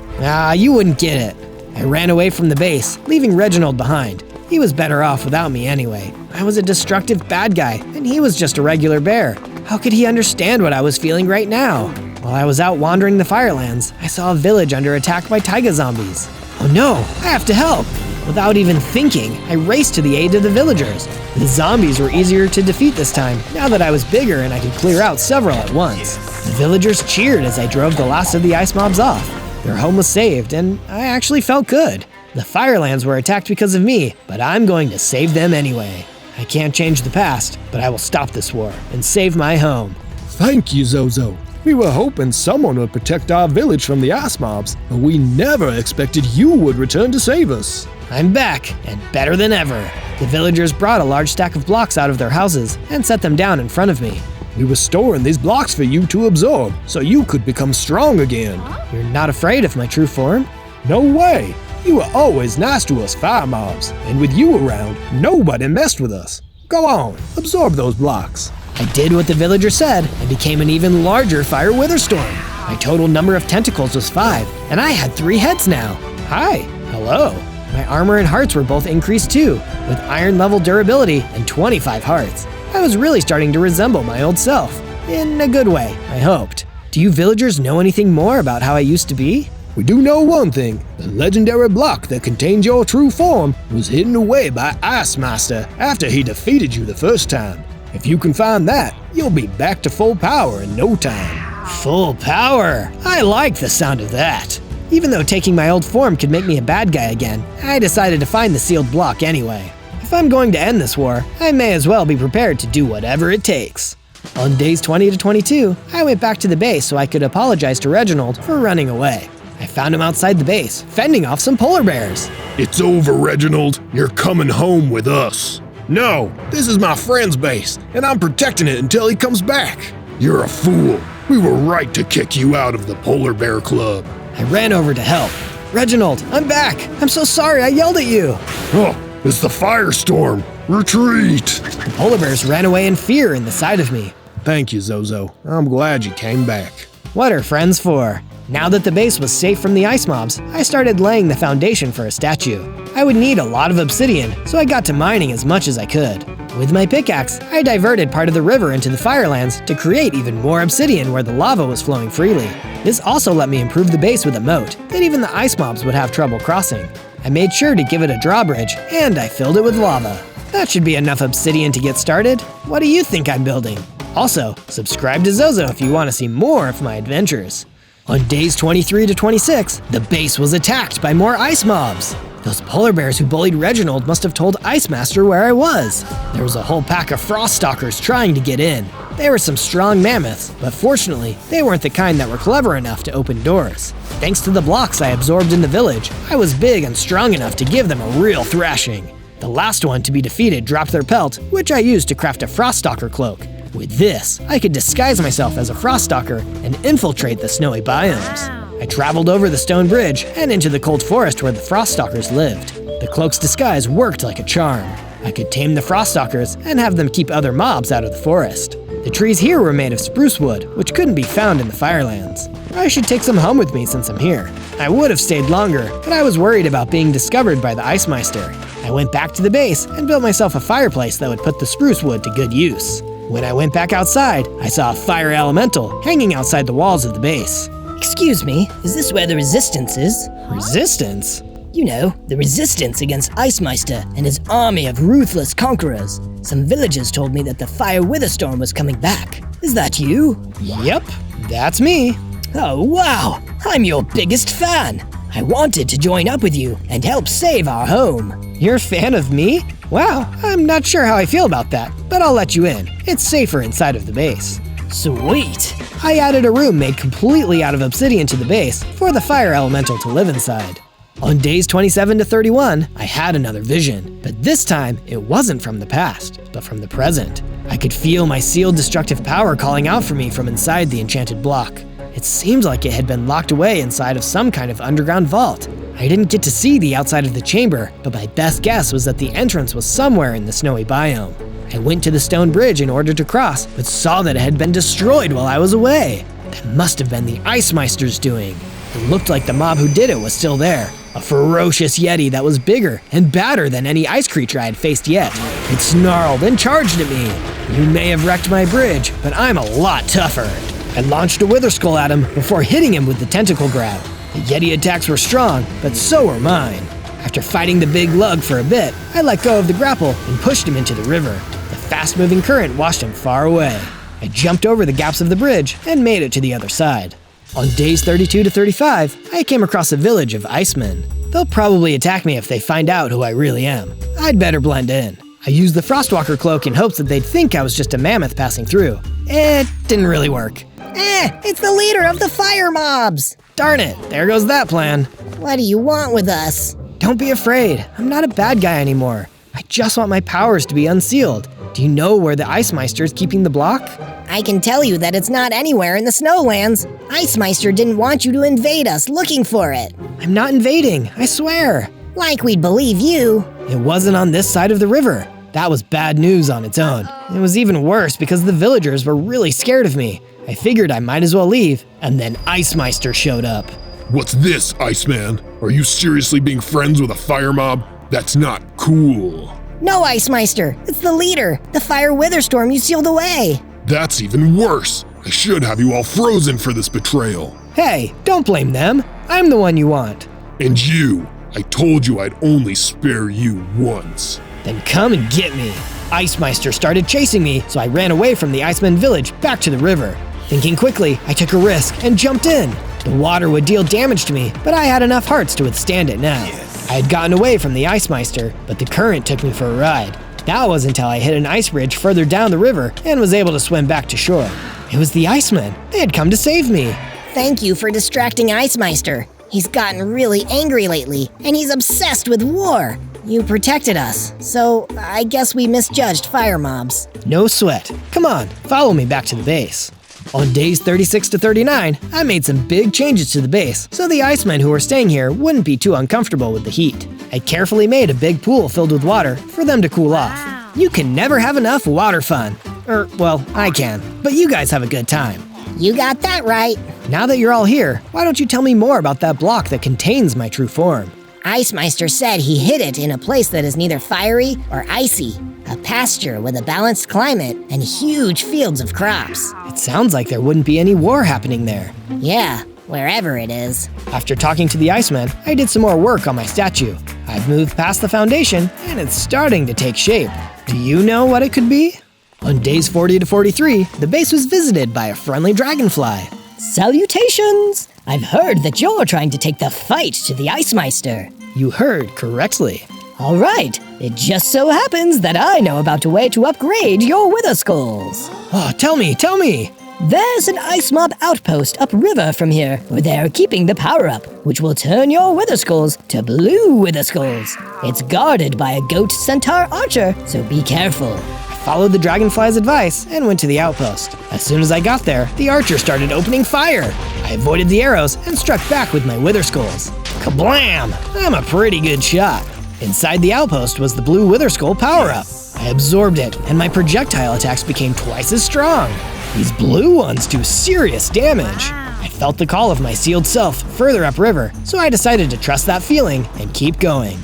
You wouldn't get it. I ran away from the base, leaving Reginald behind. He was better off without me anyway. I was a destructive bad guy, and he was just a regular bear. How could he understand what I was feeling right now? While I was out wandering the Firelands, I saw a village under attack by taiga zombies. Oh no, I have to help! Without even thinking, I raced to the aid of the villagers. The zombies were easier to defeat this time, now that I was bigger and I could clear out several at once. The villagers cheered as I drove the last of the ice mobs off. Their home was saved, and I actually felt good. The Firelands were attacked because of me, but I'm going to save them anyway. I can't change the past, but I will stop this war and save my home. Thank you, Zozo. We were hoping someone would protect our village from the ice mobs, but we never expected you would return to save us. I'm back, and better than ever. The villagers brought a large stack of blocks out of their houses and set them down in front of me. We were storing these blocks for you to absorb, so you could become strong again. You're not afraid of my true form? No way! You were always nice to us fire mobs, and with you around, nobody messed with us. Go on, absorb those blocks. I did what the villager said and became an even larger fire WITHERSTORM. My total number of tentacles was 5, and I had 3 heads now. Hi, hello. My armor and hearts were both increased too, with iron level durability and 25 hearts. I was really starting to resemble my old self. In a good way, I hoped. Do you villagers know anything more about how I used to be? We do know one thing. The legendary block that contains your true form was hidden away by IceMeister after he defeated you the first time. If you can find that, you'll be back to full power in no time. Full power? I like the sound of that. Even though taking my old form could make me a bad guy again, I decided to find the sealed block anyway. If I'm going to end this war, I may as well be prepared to do whatever it takes. On days 20 to 22, I went back to the base so I could apologize to Reginald for running away. I found him outside the base, fending off some polar bears. It's over, Reginald. You're coming home with us. No, this is my friend's base, and I'm protecting it until he comes back. You're a fool. We were right to kick you out of the Polar Bear Club. I ran over to help. Reginald, I'm back. I'm so sorry I yelled at you. Oh, it's the firestorm. Retreat. The polar bears ran away in fear in the sight of me. Thank you, Zozo. I'm glad you came back. What are friends for? Now that the base was safe from the ice mobs, I started laying the foundation for a statue. I would need a lot of obsidian, so I got to mining as much as I could. With my pickaxe, I diverted part of the river into the Firelands to create even more obsidian where the lava was flowing freely. This also let me improve the base with a moat that even the ice mobs would have trouble crossing. I made sure to give it a drawbridge, and I filled it with lava. That should be enough obsidian to get started. What do you think I'm building? Also, subscribe to Zozo if you want to see more of my adventures. On days 23 to 26, the base was attacked by more ice mobs. Those polar bears who bullied Reginald must have told Ice Master where I was. There was a whole pack of frost stalkers trying to get in. They were some strong mammoths, but fortunately, they weren't the kind that were clever enough to open doors. Thanks to the blocks I absorbed in the village, I was big and strong enough to give them a real thrashing. The last one to be defeated dropped their pelt, which I used to craft a frost stalker cloak. With this, I could disguise myself as a frost stalker and infiltrate the snowy biomes. I traveled over the stone bridge and into the cold forest where the frost stalkers lived. The cloak's disguise worked like a charm. I could tame the frost stalkers and have them keep other mobs out of the forest. The trees here were made of spruce wood, which couldn't be found in the Firelands. I should take some home with me since I'm here. I would have stayed longer, but I was worried about being discovered by the Ice Meister. I went back to the base and built myself a fireplace that would put the spruce wood to good use. When I went back outside, I saw a fire elemental hanging outside the walls of the base. Excuse me, is this where the resistance is? Resistance? You know, the resistance against Ice Meister and his army of ruthless conquerors. Some villagers told me that the fire WITHERSTORM was coming back. Is that you? Yep, that's me. Oh wow, I'm your biggest fan. I wanted to join up with you and help save our home. You're a fan of me? Wow, I'm not sure how I feel about that, but I'll let you in. It's safer inside of the base. Sweet. I added a room made completely out of obsidian to the base for the fire elemental to live inside. On days 27 to 31, I had another vision, but this time it wasn't from the past, but from the present. I could feel my sealed destructive power calling out for me from inside the enchanted block. It seemed like it had been locked away inside of some kind of underground vault. I didn't get to see the outside of the chamber, but my best guess was that the entrance was somewhere in the snowy biome. I went to the stone bridge in order to cross, but saw that it had been destroyed while I was away. That must have been the Ice Meister's doing. It looked like the mob who did it was still there. A ferocious yeti that was bigger and badder than any ice creature I had faced yet. It snarled and charged at me. You may have wrecked my bridge, but I'm a lot tougher. I launched a wither skull at him before hitting him with the tentacle grab. The yeti attacks were strong, but so were mine. After fighting the big lug for a bit, I let go of the grapple and pushed him into the river. The fast-moving current washed him far away. I jumped over the gaps of the bridge and made it to the other side. On days 32 to 35, I came across a village of icemen. They'll probably attack me if they find out who I really am. I'd better blend in. I used the Frostwalker cloak in hopes that they'd think I was just a mammoth passing through. It didn't really work. It's the leader of the fire mobs! Darn it, there goes that plan. What do you want with us? Don't be afraid, I'm not a bad guy anymore. I just want my powers to be unsealed. Do you know where the Ice Meister is keeping the block? I can tell you that it's not anywhere in the Snowlands. Ice Meister didn't want you to invade us looking for it. I'm not invading, I swear. Like we'd believe you. It wasn't on this side of the river. That was bad news on its own. It was even worse because the villagers were really scared of me. I figured I might as well leave, and then Ice Meister showed up. What's this, Iceman? Are you seriously being friends with a fire mob? That's not cool. No, Ice Meister. It's the leader. The fire WITHERSTORM you sealed away. That's even worse. I should have you all frozen for this betrayal. Hey, don't blame them. I'm the one you want. And you. I told you I'd only spare you once. Then come and get me. Ice Meister started chasing me, so I ran away from the Iceman village back to the river. Thinking quickly, I took a risk and jumped in. The water would deal damage to me, but I had enough hearts to withstand it now. I had gotten away from the Ice Meister, but the current took me for a ride. That was until I hit an ice bridge further down the river and was able to swim back to shore. It was the Icemen. They had come to save me. Thank you for distracting Ice Meister. He's gotten really angry lately, and he's obsessed with war. You protected us, so I guess we misjudged fire mobs. No sweat. Come on, follow me back to the base. On days 36 to 39, I made some big changes to the base so the Icemen who were staying here wouldn't be too uncomfortable with the heat. I carefully made a big pool filled with water for them to cool off. You can never have enough water fun. Well, I can, but you guys have a good time. You got that right. Now that you're all here, why don't you tell me more about that block that contains my true form? Ice Meister said he hid it in a place that is neither fiery or icy. A pasture with a balanced climate and huge fields of crops. It sounds like there wouldn't be any war happening there. Yeah, wherever it is. After talking to the Iceman, I did some more work on my statue. I've moved past the foundation, and it's starting to take shape. Do you know what it could be? On days 40 to 43, the base was visited by a friendly dragonfly. Salutations! I've heard that you're trying to take the fight to the Ice Meister. You heard correctly. All right, it just so happens that I know about a way to upgrade your wither skulls. Oh, tell me! There's an ice mob outpost upriver from here where they're keeping the power-up, which will turn your wither skulls to blue wither skulls. It's guarded by a goat centaur archer, so be careful. I followed the dragonfly's advice and went to the outpost. As soon as I got there, the archer started opening fire. I avoided the arrows and struck back with my wither skulls. Kablam! I'm a pretty good shot. Inside the outpost was the blue wither skull power-up. I absorbed it, and my projectile attacks became twice as strong. These blue ones do serious damage. I felt the call of my sealed self further upriver, so I decided to trust that feeling and keep going.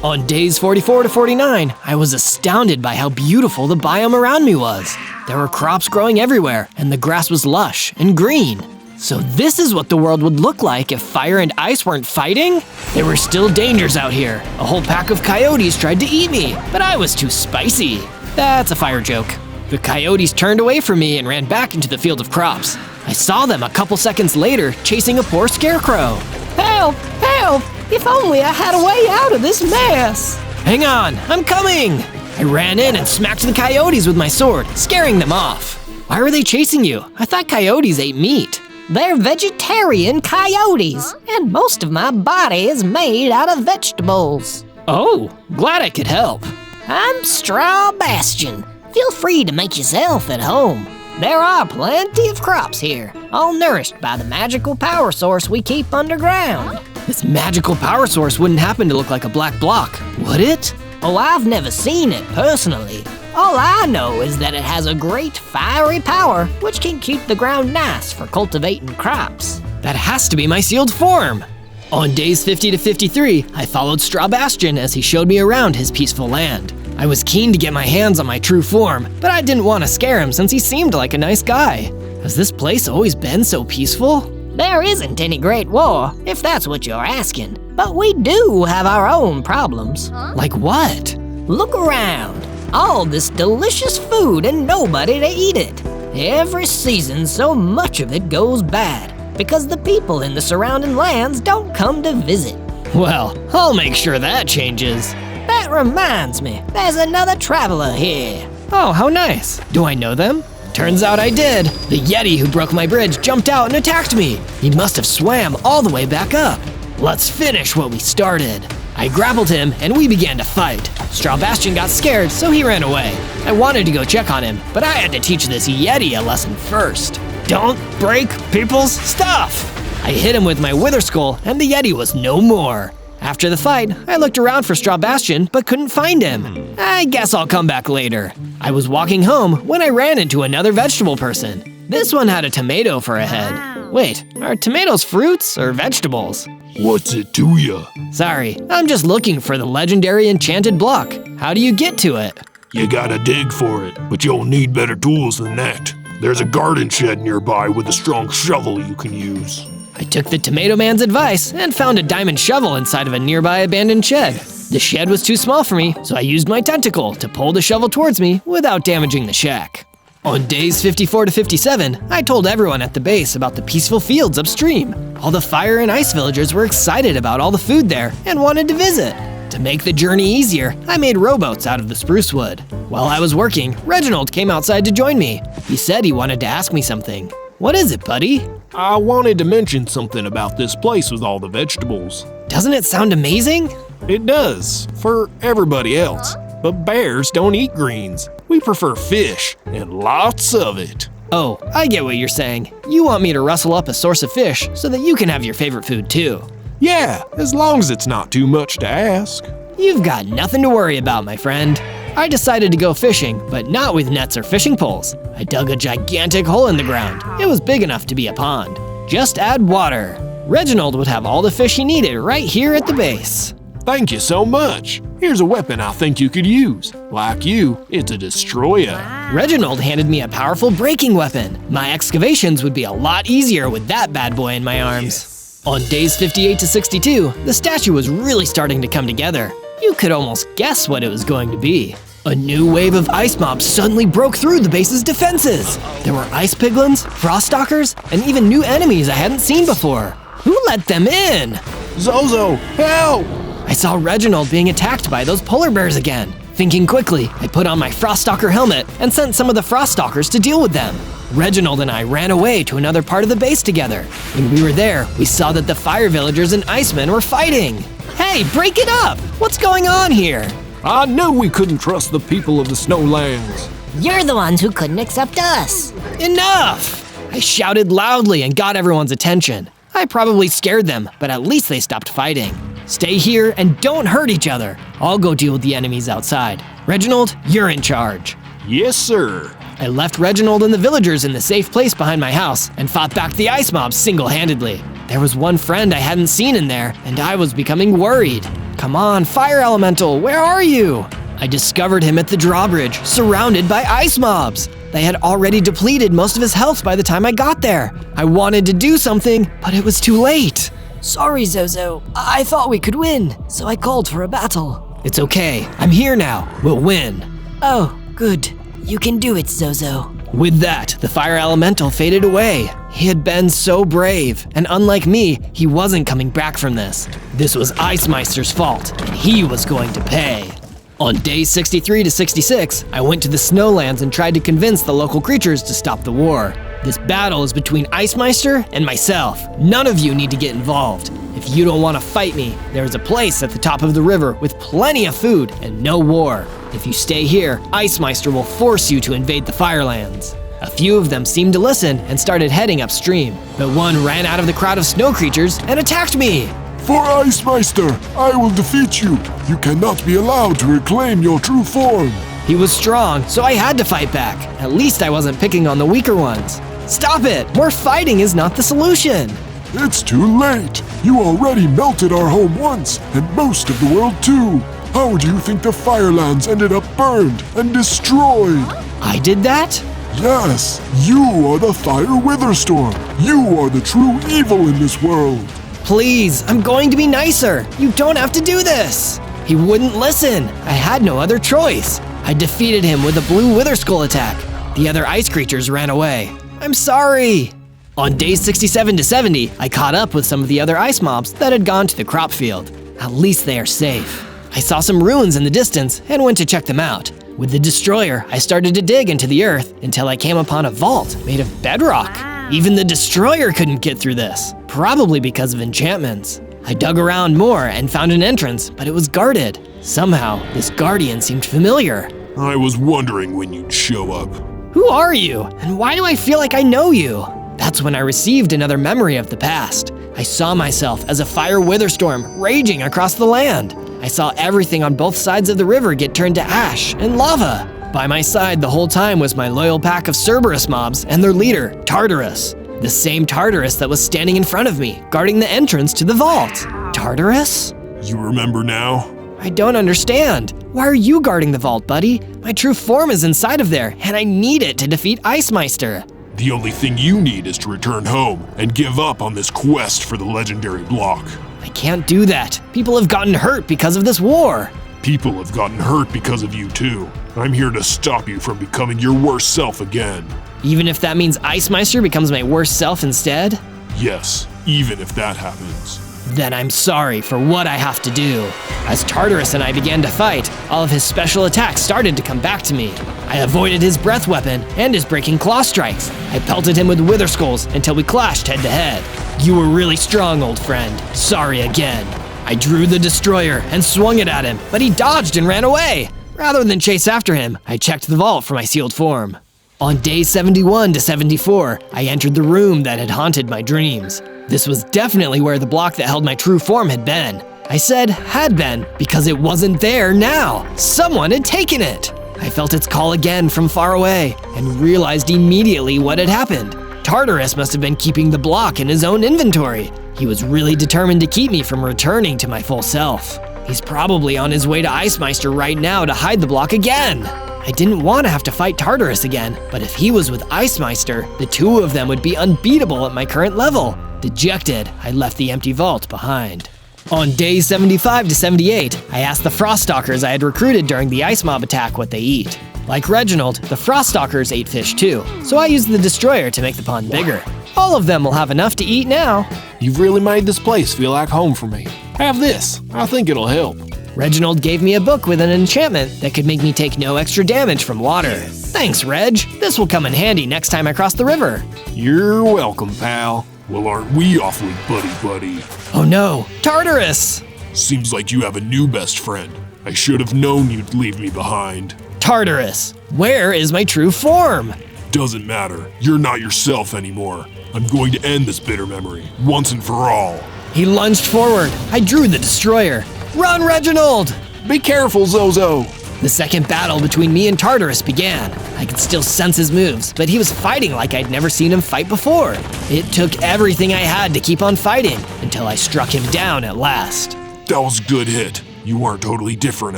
On days 44 to 49, I was astounded by how beautiful the biome around me was. There were crops growing everywhere, and the grass was lush and green. So this is what the world would look like if fire and ice weren't fighting? There were still dangers out here. A whole pack of coyotes tried to eat me, but I was too spicy. That's a fire joke. The coyotes turned away from me and ran back into the field of crops. I saw them a couple seconds later chasing a poor scarecrow. Help! Help! If only I had a way out of this mess! Hang on, I'm coming! I ran in and smacked the coyotes with my sword, scaring them off. Why were they chasing you? I thought coyotes ate meat. They're vegetarian coyotes, and most of my body is made out of vegetables. Oh, glad I could help. I'm Straw Bastion. Feel free to make yourself at home. There are plenty of crops here, all nourished by the magical power source we keep underground. This magical power source wouldn't happen to look like a black block, would it? Oh, I've never seen it personally. All I know is that it has a great fiery power which can keep the ground nice for cultivating crops. That has to be my sealed form. On days 50 to 53, I followed Straw Bastion as he showed me around his peaceful land. I was keen to get my hands on my true form, but I didn't want to scare him since he seemed like a nice guy. Has this place always been so peaceful? There isn't any great war, if that's what you're asking. But we do have our own problems. Like what? Look around. All this delicious food and nobody to eat it. Every season, so much of it goes bad because the people in the surrounding lands don't come to visit. Well, I'll make sure that changes. That reminds me, there's another traveler here. Oh, how nice. Do I know them? Turns out I did. The Yeti who broke my bridge jumped out and attacked me. He must have swam all the way back up. Let's finish what we started. I grappled him and we began to fight. Straw Bastion got scared, so he ran away. I wanted to go check on him, but I had to teach this Yeti a lesson first. Don't break people's stuff! I hit him with my wither skull and the Yeti was no more. After the fight, I looked around for Straw Bastion but couldn't find him. I guess I'll come back later. I was walking home when I ran into another vegetable person. This one had a tomato for a head. Wait, are tomatoes fruits or vegetables? What's it to ya? Sorry, I'm just looking for the legendary enchanted block. How do you get to it? You gotta dig for it, but you'll need better tools than that. There's a garden shed nearby with a strong shovel you can use. I took the Tomato Man's advice and found a diamond shovel inside of a nearby abandoned shed. The shed was too small for me, so I used my tentacle to pull the shovel towards me without damaging the shack. On days 54 to 57, I told everyone at the base about the peaceful fields upstream. All the fire and ice villagers were excited about all the food there and wanted to visit. To make the journey easier, I made rowboats out of the spruce wood. While I was working, Reginald came outside to join me. He said he wanted to ask me something. What is it, buddy? I wanted to mention something about this place with all the vegetables. Doesn't it sound amazing? It does, for everybody else. But bears don't eat greens. We prefer fish, and lots of it. Oh, I get what you're saying. You want me to rustle up a source of fish so that you can have your favorite food too. Yeah, as long as it's not too much to ask. You've got nothing to worry about, my friend. I decided to go fishing, but not with nets or fishing poles. I dug a gigantic hole in the ground. It was big enough to be a pond. Just add water. Reginald would have all the fish he needed right here at the base. Thank you so much. Here's a weapon I think you could use. Like you, it's a destroyer. Reginald handed me a powerful breaking weapon. My excavations would be a lot easier with that bad boy in my arms. On days 58 to 62, the statue was really starting to come together. You could almost guess what it was going to be. A new wave of ice mobs suddenly broke through the base's defenses. There were ice piglins, froststalkers, and even new enemies I hadn't seen before. Who let them in? Zozo, help! I saw Reginald being attacked by those polar bears again. Thinking quickly, I put on my Froststalker helmet and sent some of the Froststalkers to deal with them. Reginald and I ran away to another part of the base together. When we were there, we saw that the fire villagers and icemen were fighting. Hey, break it up! What's going on here? I knew we couldn't trust the people of the Snowlands. You're the ones who couldn't accept us. Enough! I shouted loudly and got everyone's attention. I probably scared them, but at least they stopped fighting. Stay here and don't hurt each other. I'll go deal with the enemies outside. Reginald, you're in charge. Yes, sir. I left Reginald and the villagers in the safe place behind my house and fought back the ice mobs single-handedly. There was one friend I hadn't seen in there, and I was becoming worried. Come on, Fire Elemental, where are you? I discovered him at the drawbridge, surrounded by ice mobs. They had already depleted most of his health by the time I got there. I wanted to do something, but it was too late. Sorry, Zozo. I thought we could win, so I called for a battle. It's okay, I'm here now. We'll win. Oh, good. You can do it, Zozo. With that, the fire elemental faded away. He had been so brave, and unlike me, he wasn't coming back from this. This was Ice Meister's fault, and he was going to pay. On days 63 to 66, I went to the Snowlands and tried to convince the local creatures to stop the war. This battle is between Ice Meister and myself. None of you need to get involved. If you don't want to fight me, there is a place at the top of the river with plenty of food and no war. If you stay here, Ice Meister will force you to invade the Firelands. A few of them seemed to listen and started heading upstream, but one ran out of the crowd of snow creatures and attacked me. For Ice Meister, I will defeat you. You cannot be allowed to reclaim your true form. He was strong, so I had to fight back. At least I wasn't picking on the weaker ones. Stop it! More fighting is not the solution. It's too late. You already melted our home once, and most of the world too. How do you think the Firelands ended up burned and destroyed? I did that? Yes, you are the Fire WITHERSTORM. You are the true evil in this world. Please, I'm going to be nicer. You don't have to do this. He wouldn't listen. I had no other choice. I defeated him with a blue Wither Skull attack. The other ice creatures ran away. I'm sorry. On days 67 to 70, I caught up with some of the other ice mobs that had gone to the crop field. At least they are safe. I saw some ruins in the distance and went to check them out. With the destroyer, I started to dig into the earth until I came upon a vault made of bedrock. Even the destroyer couldn't get through this, probably because of enchantments. I dug around more and found an entrance, but it was guarded. Somehow, this guardian seemed familiar. I was wondering when you'd show up. Who are you? And why do I feel like I know you? That's when I received another memory of the past. I saw myself as a fire WITHERSTORM raging across the land. I saw everything on both sides of the river get turned to ash and lava. By my side the whole time was my loyal pack of Cerberus mobs and their leader, Tartarus. The same Tartarus that was standing in front of me, guarding the entrance to the vault. Tartarus? You remember now? I don't understand. Why are you guarding the vault, buddy? My true form is inside of there, and I need it to defeat Ice Meister. The only thing you need is to return home and give up on this quest for the legendary block. I can't do that. People have gotten hurt because of this war. People have gotten hurt because of you too. I'm here to stop you from becoming your worst self again. Even if that means Ice Meister becomes my worst self instead? Yes, even if that happens. Then I'm sorry for what I have to do. As Tartarus and I began to fight, all of his special attacks started to come back to me. I avoided his breath weapon and his breaking claw strikes. I pelted him with Wither Skulls until we clashed head to head. You were really strong, old friend. Sorry again. I drew the destroyer and swung it at him, but he dodged and ran away. Rather than chase after him, I checked the vault for my sealed form. On days 71 to 74, I entered the room that had haunted my dreams. This was definitely where the block that held my true form had been. I said had been because it wasn't there now. Someone had taken it. I felt its call again from far away and realized immediately what had happened. Tartarus must have been keeping the block in his own inventory. He was really determined to keep me from returning to my full self. He's probably on his way to Ice Meister right now to hide the block again. I didn't want to have to fight Tartarus again, but if he was with Ice Meister, the two of them would be unbeatable at my current level. Dejected, I left the empty vault behind. On days 75 to 78, I asked the Froststalkers I had recruited during the Ice Mob attack what they eat. Like Reginald, the Froststalkers ate fish too, so I used the destroyer to make the pond bigger. All of them will have enough to eat now. You've really made this place feel like home for me. Have this. I think it'll help. Reginald gave me a book with an enchantment that could make me take no extra damage from water. Thanks, Reg. This will come in handy next time I cross the river. You're welcome, pal. Well, aren't we awfully buddy-buddy? Oh no, Tartarus! Seems like you have a new best friend. I should have known you'd leave me behind. Tartarus, where is my true form? Doesn't matter. You're not yourself anymore. I'm going to end this bitter memory, once and for all. He lunged forward. I drew the destroyer. Run, Reginald! Be careful, Zozo! The second battle between me and Tartarus began. I could still sense his moves, but he was fighting like I'd never seen him fight before. It took everything I had to keep on fighting, until I struck him down at last. That was a good hit. You weren't totally different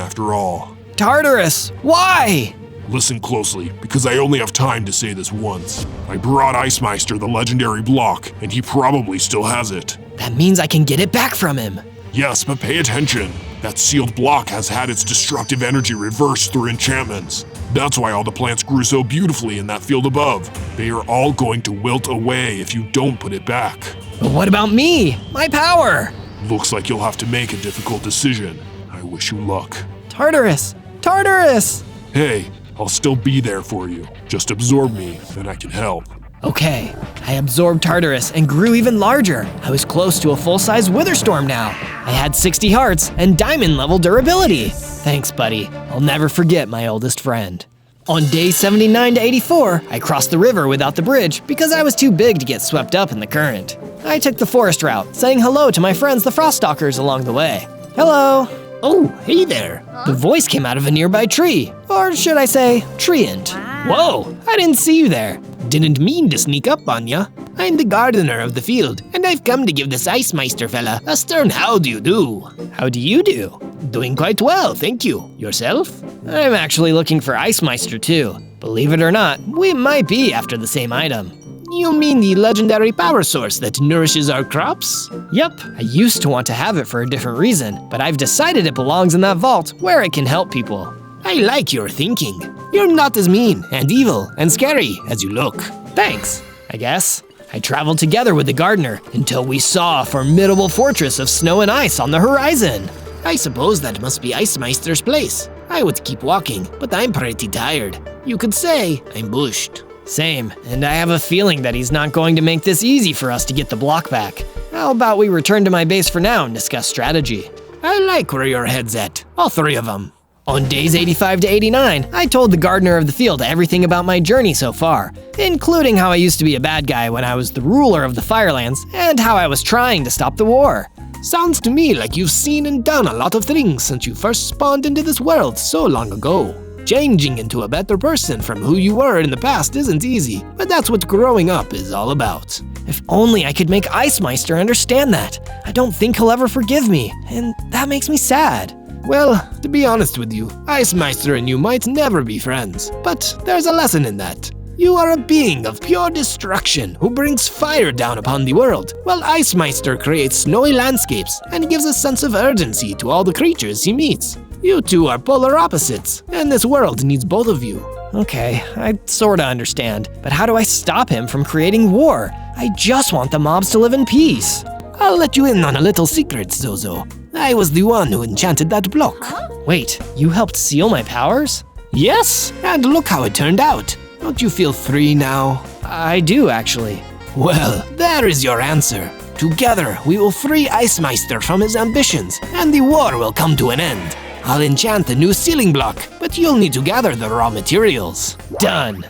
after all. Tartarus, why? Listen closely, because I only have time to say this once. I brought Icemeister the legendary block, and he probably still has it. That means I can get it back from him. Yes, but pay attention. That sealed block has had its destructive energy reversed through enchantments. That's why all the plants grew so beautifully in that field above. They are all going to wilt away if you don't put it back. But what about me? My power? Looks like you'll have to make a difficult decision. I wish you luck. Tartarus! Tartarus! Hey, I'll still be there for you. Just absorb me, and I can help. Okay, I absorbed Tartarus and grew even larger. I was close to a full-size WITHERSTORM now. I had 60 hearts and diamond-level durability. Thanks, buddy. I'll never forget my oldest friend. On day 79 to 84, I crossed the river without the bridge because I was too big to get swept up in the current. I took the forest route, saying hello to my friends the Froststalkers along the way. Hello. Oh, hey there. The voice came out of a nearby tree, or should I say, treant. Whoa, I didn't see you there. Didn't mean to sneak up on ya. I'm the gardener of the field, and I've come to give this Icemeister fella a stern how do you do. How do you do? Doing quite well, thank you. Yourself? I'm actually looking for Icemeister too. Believe it or not, we might be after the same item. You mean the legendary power source that nourishes our crops? Yep, I used to want to have it for a different reason, but I've decided it belongs in that vault where it can help people. I like your thinking. You're not as mean and evil and scary as you look. Thanks, I guess. I traveled together with the gardener until we saw a formidable fortress of snow and ice on the horizon. I suppose that must be Icemeister's place. I would keep walking, but I'm pretty tired. You could say I'm bushed. Same, and I have a feeling that he's not going to make this easy for us to get the block back. How about we return to my base for now and discuss strategy? I like where your head's at, all three of them. On days 85 to 89, I told the gardener of the field everything about my journey so far, including how I used to be a bad guy when I was the ruler of the Firelands, and how I was trying to stop the war. Sounds to me like you've seen and done a lot of things since you first spawned into this world so long ago. Changing into a better person from who you were in the past isn't easy, but that's what growing up is all about. If only I could make Icemeister understand that. I don't think he'll ever forgive me, and that makes me sad. Well, to be honest with you, Icemeister and you might never be friends, but there's a lesson in that. You are a being of pure destruction who brings fire down upon the world, while Icemeister creates snowy landscapes and gives a sense of urgency to all the creatures he meets. You two are polar opposites, and this world needs both of you. Okay, I sorta understand, but how do I stop him from creating war? I just want the mobs to live in peace. I'll let you in on a little secret, Zozo. I was the one who enchanted that block. Wait, you helped seal my powers? Yes, and look how it turned out. Don't you feel free now? I do, actually. Well, there is your answer. Together, we will free Icemeister from his ambitions, and the war will come to an end. I'll enchant the new sealing block, but you'll need to gather the raw materials. Done.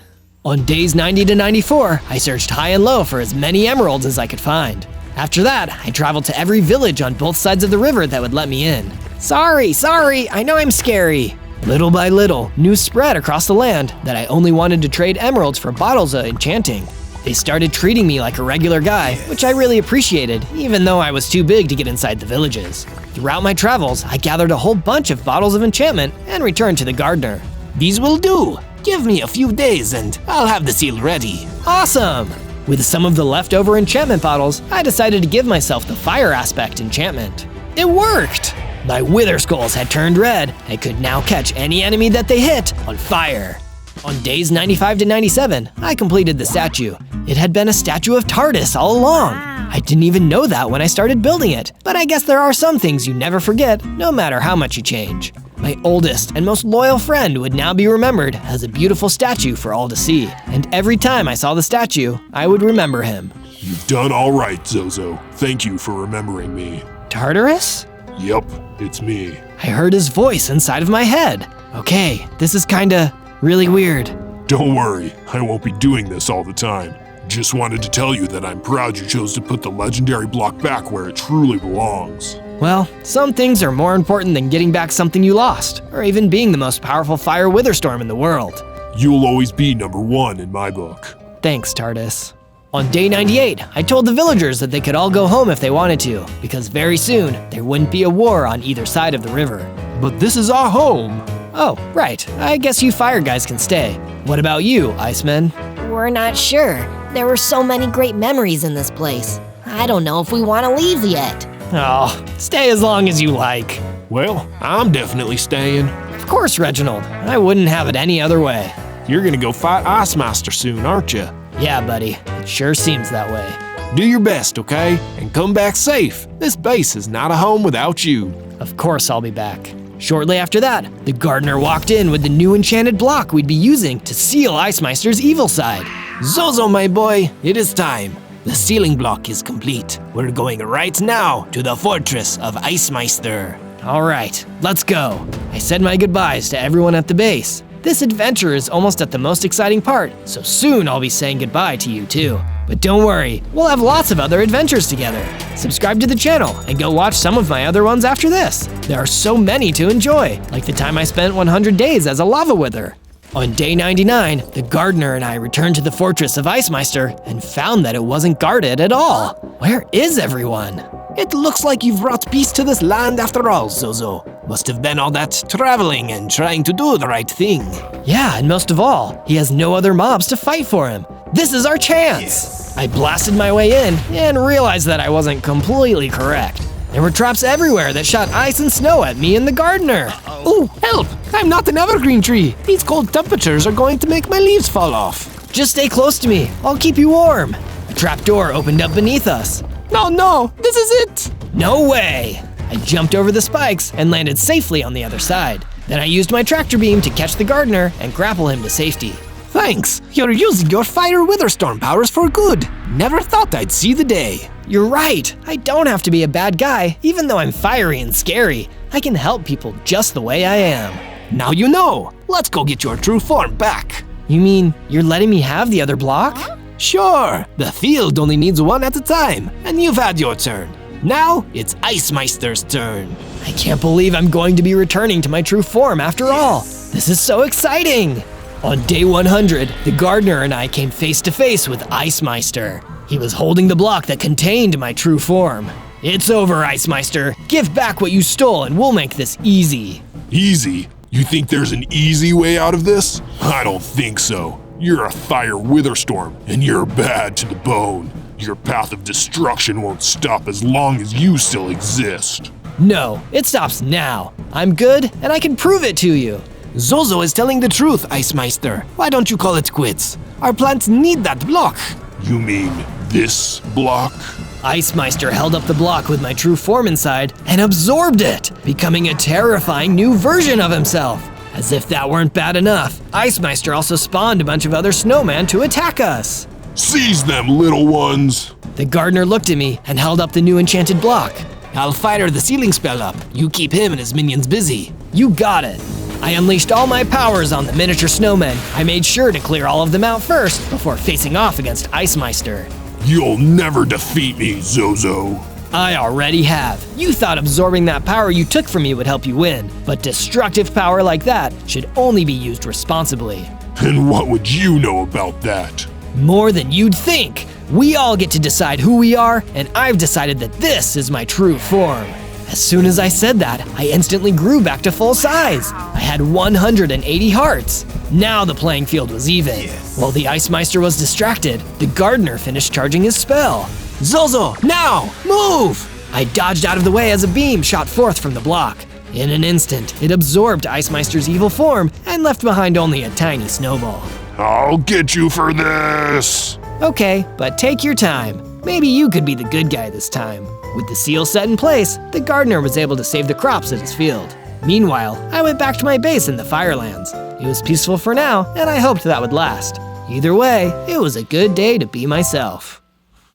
On days 90 to 94, I searched high and low for as many emeralds as I could find. After that, I traveled to every village on both sides of the river that would let me in. Sorry, I know I'm scary. Little by little, news spread across the land that I only wanted to trade emeralds for bottles of enchanting. They started treating me like a regular guy, which I really appreciated, even though I was too big to get inside the villages. Throughout my travels, I gathered a whole bunch of bottles of enchantment and returned to the gardener. These will do. Give me a few days and I'll have the seal ready. Awesome! With some of the leftover enchantment bottles, I decided to give myself the fire aspect enchantment. It worked! My wither skulls had turned red and could now catch any enemy that they hit on fire. On days 95 to 97, I completed the statue. It had been a statue of TARDIS all along. I didn't even know that when I started building it, but I guess there are some things you never forget, no matter how much you change. My oldest and most loyal friend would now be remembered as a beautiful statue for all to see, and every time I saw the statue, I would remember him. You've done all right, Zozo. Thank you for remembering me. Tartarus? Yep, it's me. I heard his voice inside of my head. Okay, this is kinda really weird. Don't worry, I won't be doing this all the time. Just wanted to tell you that I'm proud you chose to put the legendary block back where it truly belongs. Well, some things are more important than getting back something you lost, or even being the most powerful fire WITHERSTORM in the world. You'll always be #1 in my book. Thanks, TARDIS. On day 98, I told the villagers that they could all go home if they wanted to, because very soon, there wouldn't be a war on either side of the river. But this is our home. Oh, right. I guess you fire guys can stay. What about you, Icemen? We're not sure. There were so many great memories in this place. I don't know if we want to leave yet. Oh, stay as long as you like. Well, I'm definitely staying. Of course, Reginald. I wouldn't have it any other way. You're gonna go fight Ice Master soon, aren't you? Yeah, buddy. It sure seems that way. Do your best, okay? And come back safe. This base is not a home without you. Of course I'll be back. Shortly after that, the gardener walked in with the new enchanted block we'd be using to seal Icemeister's evil side. Zozo, my boy, it is time. The sealing block is complete. We're going right now to the fortress of Icemeister. All right, let's go. I said my goodbyes to everyone at the base. This adventure is almost at the most exciting part, so soon I'll be saying goodbye to you too. But don't worry, we'll have lots of other adventures together. Subscribe to the channel and go watch some of my other ones after this. There are so many to enjoy, like the time I spent 100 days as a lava wither. On day 99, the gardener and I returned to the fortress of Icemeister and found that it wasn't guarded at all. Where is everyone? It looks like you've brought peace to this land after all, Zozo. Must have been all that traveling and trying to do the right thing. Yeah, and most of all, he has no other mobs to fight for him. This is our chance! I blasted my way in and realized that I wasn't completely correct. There were traps everywhere that shot ice and snow at me and the gardener. Oh, help! I'm not an evergreen tree. These cold temperatures are going to make my leaves fall off. Just stay close to me. I'll keep you warm. A trap door opened up beneath us. No, this is it! No way! I jumped over the spikes and landed safely on the other side. Then I used my tractor beam to catch the gardener and grapple him to safety. Thanks, you're using your fire WITHERSTORM powers for good. Never thought I'd see the day. You're right, I don't have to be a bad guy, even though I'm fiery and scary. I can help people just the way I am. Now you know, let's go get your true form back. You mean you're letting me have the other block? Sure, the field only needs one at a time, and you've had your turn. Now, it's Icemeister's turn. I can't believe I'm going to be returning to my true form after all. This is so exciting! On day 100, the gardener and I came face to face with Icemeister. He was holding the block that contained my true form. It's over, Icemeister. Give back what you stole and we'll make this easy. Easy? You think there's an easy way out of this? I don't think so. You're a fire WITHERSTORM, and you're bad to the bone. Your path of destruction won't stop as long as you still exist. No, it stops now. I'm good, and I can prove it to you. Zozo is telling the truth, Icemeister. Why don't you call it quits? Our plants need that block. You mean this block? Icemeister held up the block with my true form inside and absorbed it, becoming a terrifying new version of himself. As if that weren't bad enough, Icemeister also spawned a bunch of other snowmen to attack us. Seize them, little ones! The gardener looked at me and held up the new enchanted block. I'll fire the sealing spell up. You keep him and his minions busy. You got it. I unleashed all my powers on the miniature snowmen. I made sure to clear all of them out first before facing off against Icemeister. You'll never defeat me, Zozo. I already have. You thought absorbing that power you took from me would help you win, but destructive power like that should only be used responsibly. And what would you know about that? More than you'd think. We all get to decide who we are, and I've decided that this is my true form. As soon as I said that, I instantly grew back to full size. I had 180 hearts. Now the playing field was even. While the Icemeister was distracted, the gardener finished charging his spell. Zozo, now, move! I dodged out of the way as a beam shot forth from the block. In an instant, it absorbed Icemeister's evil form and left behind only a tiny snowball. I'll get you for this! Okay, but take your time. Maybe you could be the good guy this time. With the seal set in place, the gardener was able to save the crops in his field. Meanwhile, I went back to my base in the Firelands. It was peaceful for now, and I hoped that would last. Either way, it was a good day to be myself.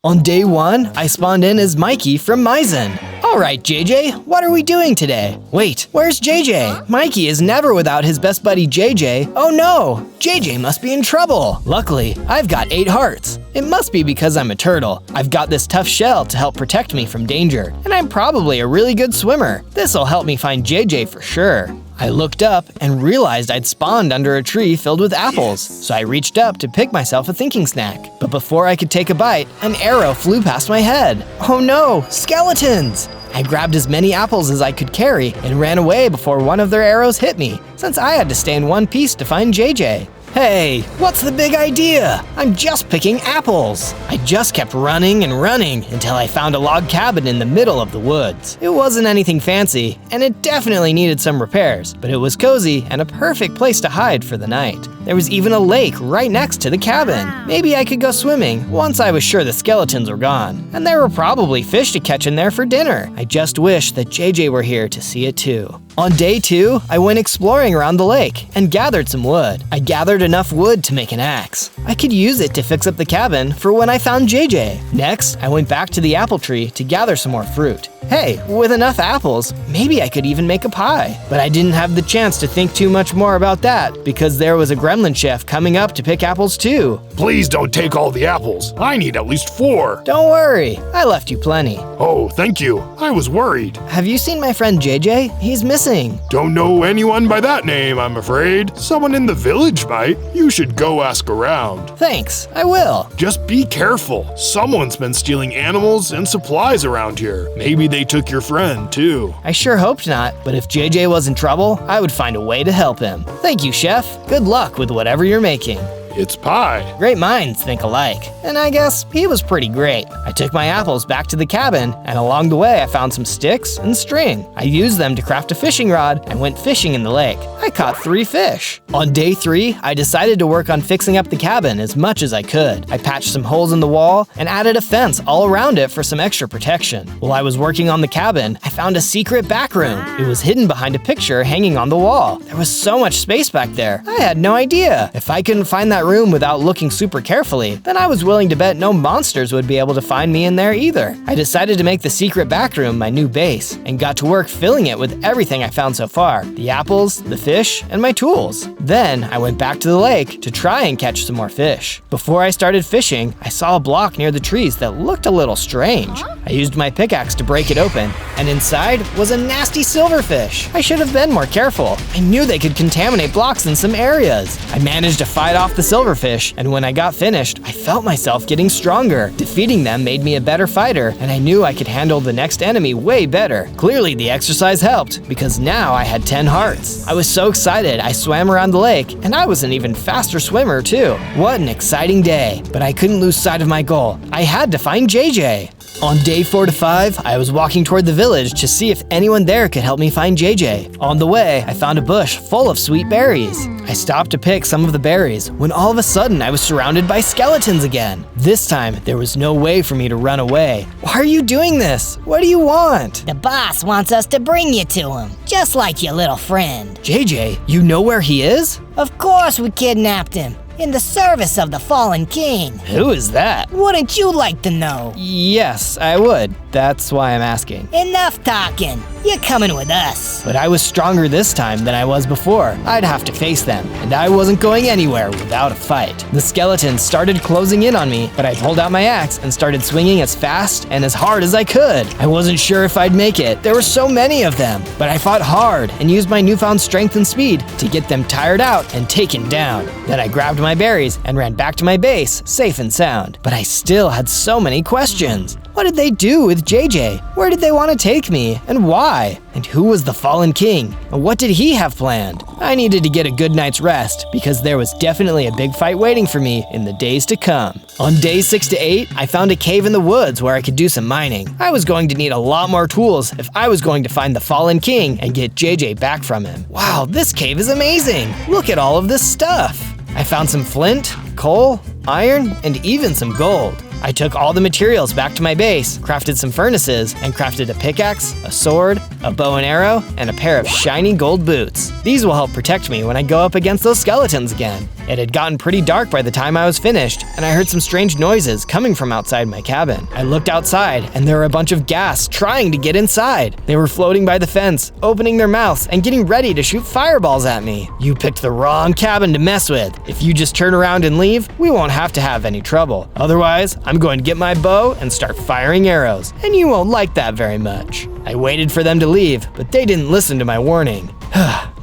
On day 1, I spawned in as Mikey from MAIZEN. Alright, JJ, what are we doing today? Wait, where's JJ? Mikey is never without his best buddy JJ. Oh no, JJ must be in trouble. Luckily, I've got 8 hearts. It must be because I'm a turtle. I've got this tough shell to help protect me from danger, and I'm probably a really good swimmer. This'll help me find JJ for sure. I looked up and realized I'd spawned under a tree filled with apples, so I reached up to pick myself a thinking snack. But before I could take a bite, an arrow flew past my head. Oh no, skeletons! I grabbed as many apples as I could carry and ran away before one of their arrows hit me, since I had to stay in one piece to find JJ. Hey, what's the big idea? I'm just picking apples. I just kept running and running until I found a log cabin in the middle of the woods. It wasn't anything fancy, and it definitely needed some repairs, but it was cozy and a perfect place to hide for the night. There was even a lake right next to the cabin. Maybe I could go swimming once I was sure the skeletons were gone. And there were probably fish to catch in there for dinner. I just wish that JJ were here to see it too. On day 2, I went exploring around the lake and gathered some wood. I gathered enough wood to make an axe. I could use it to fix up the cabin for when I found JJ. Next, I went back to the apple tree to gather some more fruit. Hey, with enough apples, maybe I could even make a pie. But I didn't have the chance to think too much more about that because there was a gremlin chef coming up to pick apples too. Please don't take all the apples. I need at least 4. Don't worry, I left you plenty. Oh, thank you. I was worried. Have you seen my friend JJ? He's missing. Don't know anyone by that name, I'm afraid. Someone in the village might. You should go ask around. Thanks, I will. Just be careful. Someone's been stealing animals and supplies around here. Maybe they took your friend, too. I sure hoped not, but if JJ was in trouble, I would find a way to help him. Thank you, Chef. Good luck with whatever you're making. It's pie. Great minds think alike, and I guess he was pretty great. I took my apples back to the cabin, and along the way I found some sticks and string. I used them to craft a fishing rod and went fishing in the lake. I caught 3 fish. On day 3, I decided to work on fixing up the cabin as much as I could. I patched some holes in the wall and added a fence all around it for some extra protection. While I was working on the cabin, I found a secret back room. It was hidden behind a picture hanging on the wall. There was so much space back there. I had no idea. If I couldn't find that room without looking super carefully, then I was willing to bet no monsters would be able to find me in there either. I decided to make the secret back room my new base and got to work filling it with everything I found so far: the apples, the fish, and my tools. Then I went back to the lake to try and catch some more fish. Before I started fishing, I saw a block near the trees that looked a little strange. I used my pickaxe to break it open, and inside was a nasty silverfish. I should have been more careful. I knew they could contaminate blocks in some areas. I managed to fight off the silverfish, and when I got finished, I felt myself getting stronger. Defeating them made me a better fighter, and I knew I could handle the next enemy way better. Clearly, the exercise helped, because now I had 10 hearts. I was so excited, I swam around the lake, and I was an even faster swimmer too. What an exciting day, but I couldn't lose sight of my goal. I had to find JJ. On day 4 to 5, I was walking toward the village to see if anyone there could help me find JJ. On the way, I found a bush full of sweet berries. I stopped to pick some of the berries when all of a sudden I was surrounded by skeletons again. This time, there was no way for me to run away. Why are you doing this? What do you want? The boss wants us to bring you to him, just like your little friend. JJ, you know where he is? Of course we kidnapped him, in the service of the fallen king. Who is that? Wouldn't you like to know? Yes, I would. That's why I'm asking. Enough talking. You're coming with us. But I was stronger this time than I was before. I'd have to face them, and I wasn't going anywhere without a fight. The skeletons started closing in on me, but I pulled out my axe and started swinging as fast and as hard as I could. I wasn't sure if I'd make it. There were so many of them, but I fought hard and used my newfound strength and speed to get them tired out and taken down. Then I grabbed my berries and ran back to my base, safe and sound. But I still had so many questions. What did they do with JJ? Where did they want to take me, and why? And who was the fallen king? And what did he have planned? I needed to get a good night's rest because there was definitely a big fight waiting for me in the days to come. On days 6 to 8, I found a cave in the woods where I could do some mining. I was going to need a lot more tools if I was going to find the fallen king and get JJ back from him. Wow, this cave is amazing! Look at all of this stuff! I found some flint, coal, iron, and even some gold. I took all the materials back to my base, crafted some furnaces, and crafted a pickaxe, a sword, a bow and arrow, and a pair of shiny gold boots. These will help protect me when I go up against those skeletons again. It had gotten pretty dark by the time I was finished, and I heard some strange noises coming from outside my cabin. I looked outside, and there were a bunch of ghast trying to get inside. They were floating by the fence, opening their mouths, and getting ready to shoot fireballs at me. You picked the wrong cabin to mess with. If you just turn around and leave, we won't have to have any trouble. Otherwise, I'm going to get my bow and start firing arrows, and you won't like that very much. I waited for them to leave, but they didn't listen to my warning.